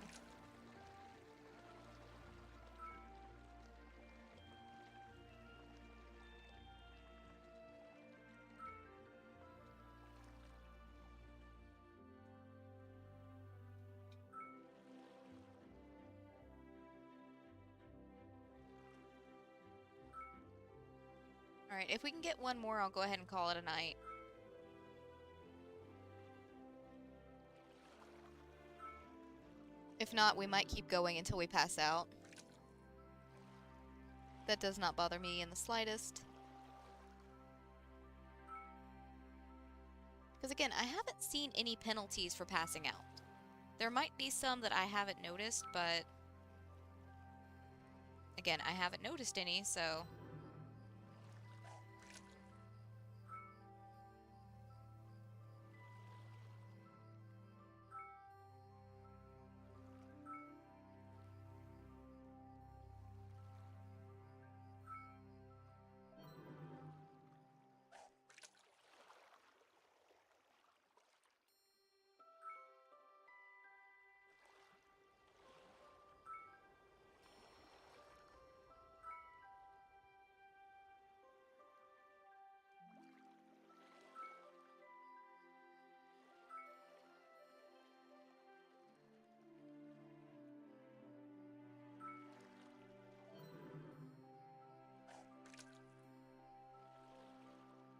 Alright, if we can get one more, I'll go ahead and call it a night. If not, we might keep going until we pass out. That does not bother me in the slightest. Because again, I haven't seen any penalties for passing out. There might be some that I haven't noticed, but again, I haven't noticed any, so...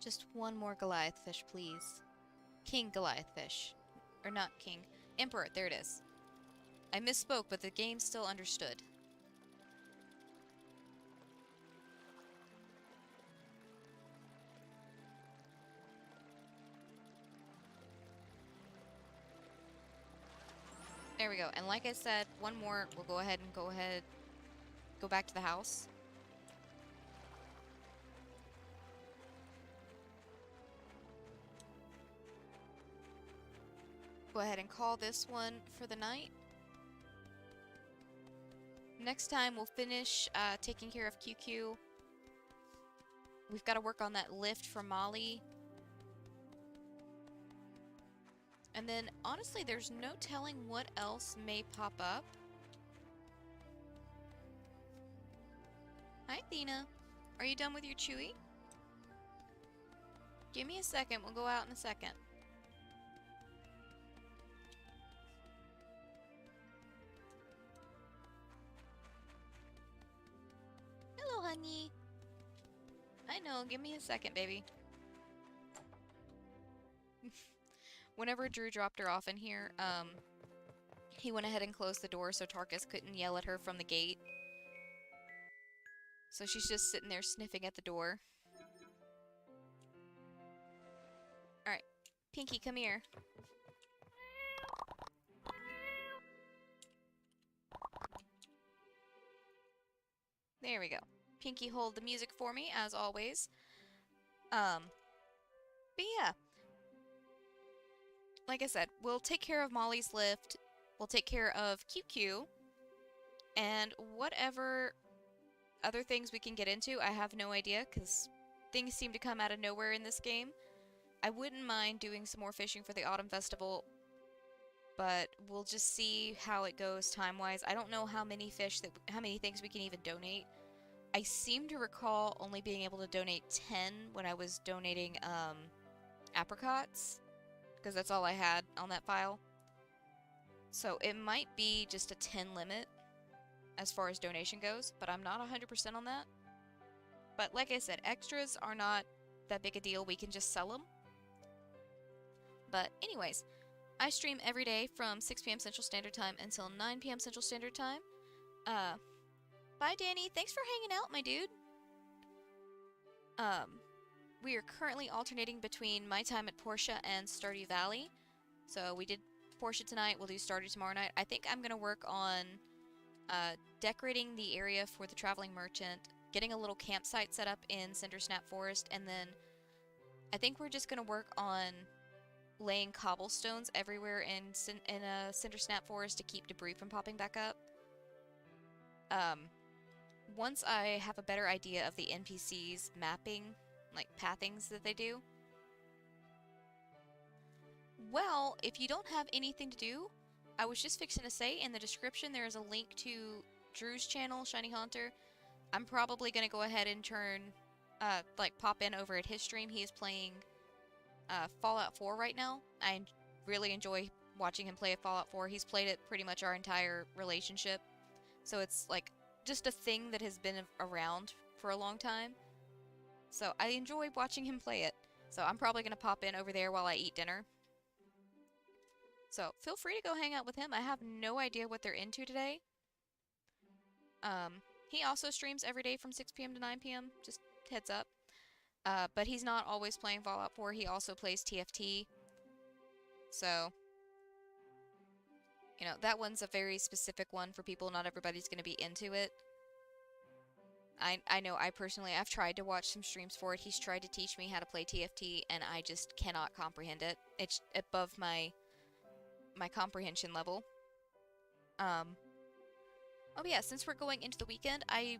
Just one more Goliath fish, please. King Goliath fish. Or not king. Emperor, there it is. I misspoke, but the game still understood. There we go. And like I said, one more. We'll go ahead, go back to the house. Go ahead and call this one for the night. Next time we'll finish taking care of QQ. We've got to work on that lift for Molly. And then, honestly, there's no telling what else may pop up. Hi, Thena. Are you done with your chewy? Give me a second. We'll go out in a second. Hello, honey. I know. Give me a second, baby. Whenever Drew dropped her off in here, he went ahead and closed the door so Tarkus couldn't yell at her from the gate. So she's just sitting there sniffing at the door. Alright, Pinky, come here. There we go. Pinky, hold the music for me, as always. But yeah. Like I said, we'll take care of Molly's lift, we'll take care of QQ, and whatever other things we can get into, I have no idea, because things seem to come out of nowhere in this game. I wouldn't mind doing some more fishing for the Autumn Festival, but we'll just see how it goes time-wise. I don't know how many things we can even donate. I seem to recall only being able to donate 10 when I was donating, apricots, because that's all I had on that file. So it might be just a 10 limit as far as donation goes, but I'm not 100% on that. But like I said, extras are not that big a deal. We can just sell them. But anyways, I stream every day from 6 p.m. Central Standard Time until 9 p.m. Central Standard Time. Bye, Danny. Thanks for hanging out, my dude. We are currently alternating between my time at Portia and Stardew Valley. So we did Portia tonight, we'll do Stardew tomorrow night. I think I'm going to work on decorating the area for the Traveling Merchant, getting a little campsite set up in Cindersnap Forest, and then I think we're just going to work on laying cobblestones everywhere in Cindersnap Forest to keep debris from popping back up. once I have a better idea of the NPCs mapping, like pathings that they do. Well, if you don't have anything to do, I was just fixing to say in the description there is a link to Drew's channel, Shiny Haunter. I'm probably going to go ahead and pop in over at his stream. He is playing Fallout 4 right now. I really enjoy watching him play Fallout 4. He's played it pretty much our entire relationship. So it's like just a thing that has been around for a long time. So I enjoy watching him play it. So I'm probably going to pop in over there while I eat dinner. So feel free to go hang out with him. I have no idea what they're into today. He also streams every day from 6 p.m. to 9 p.m. Just heads up. But he's not always playing Fallout 4. He also plays TFT. So, you know, that one's a very specific one for people. Not everybody's going to be into it. I know I've tried to watch some streams for it. He's tried to teach me how to play TFT, and I just cannot comprehend it. It's above my comprehension level. Oh yeah, since we're going into the weekend, I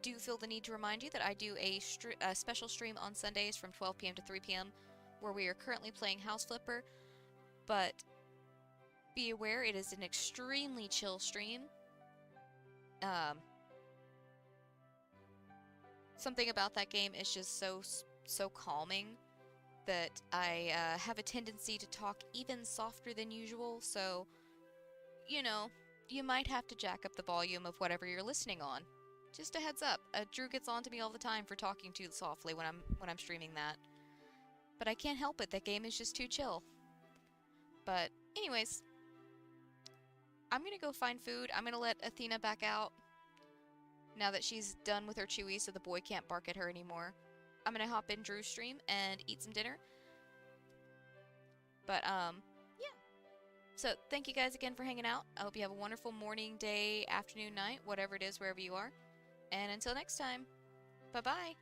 do feel the need to remind you that I do a special stream on Sundays from 12 p.m. to 3 p.m. where we are currently playing House Flipper, but be aware it is an extremely chill stream. Something about that game is just so calming that I have a tendency to talk even softer than usual, so, you know, you might have to jack up the volume of whatever you're listening on. Just a heads up. Drew gets on to me all the time for talking too softly when I'm streaming that. But I can't help it. That game is just too chill. But anyways, I'm gonna go find food. I'm gonna let Athena back out now that she's done with her Chewy, so the boy can't bark at her anymore. I'm gonna hop in Drew's stream and eat some dinner. But yeah. So thank you guys again for hanging out. I hope you have a wonderful morning, day, afternoon, night, whatever it is, wherever you are. And until next time, bye-bye.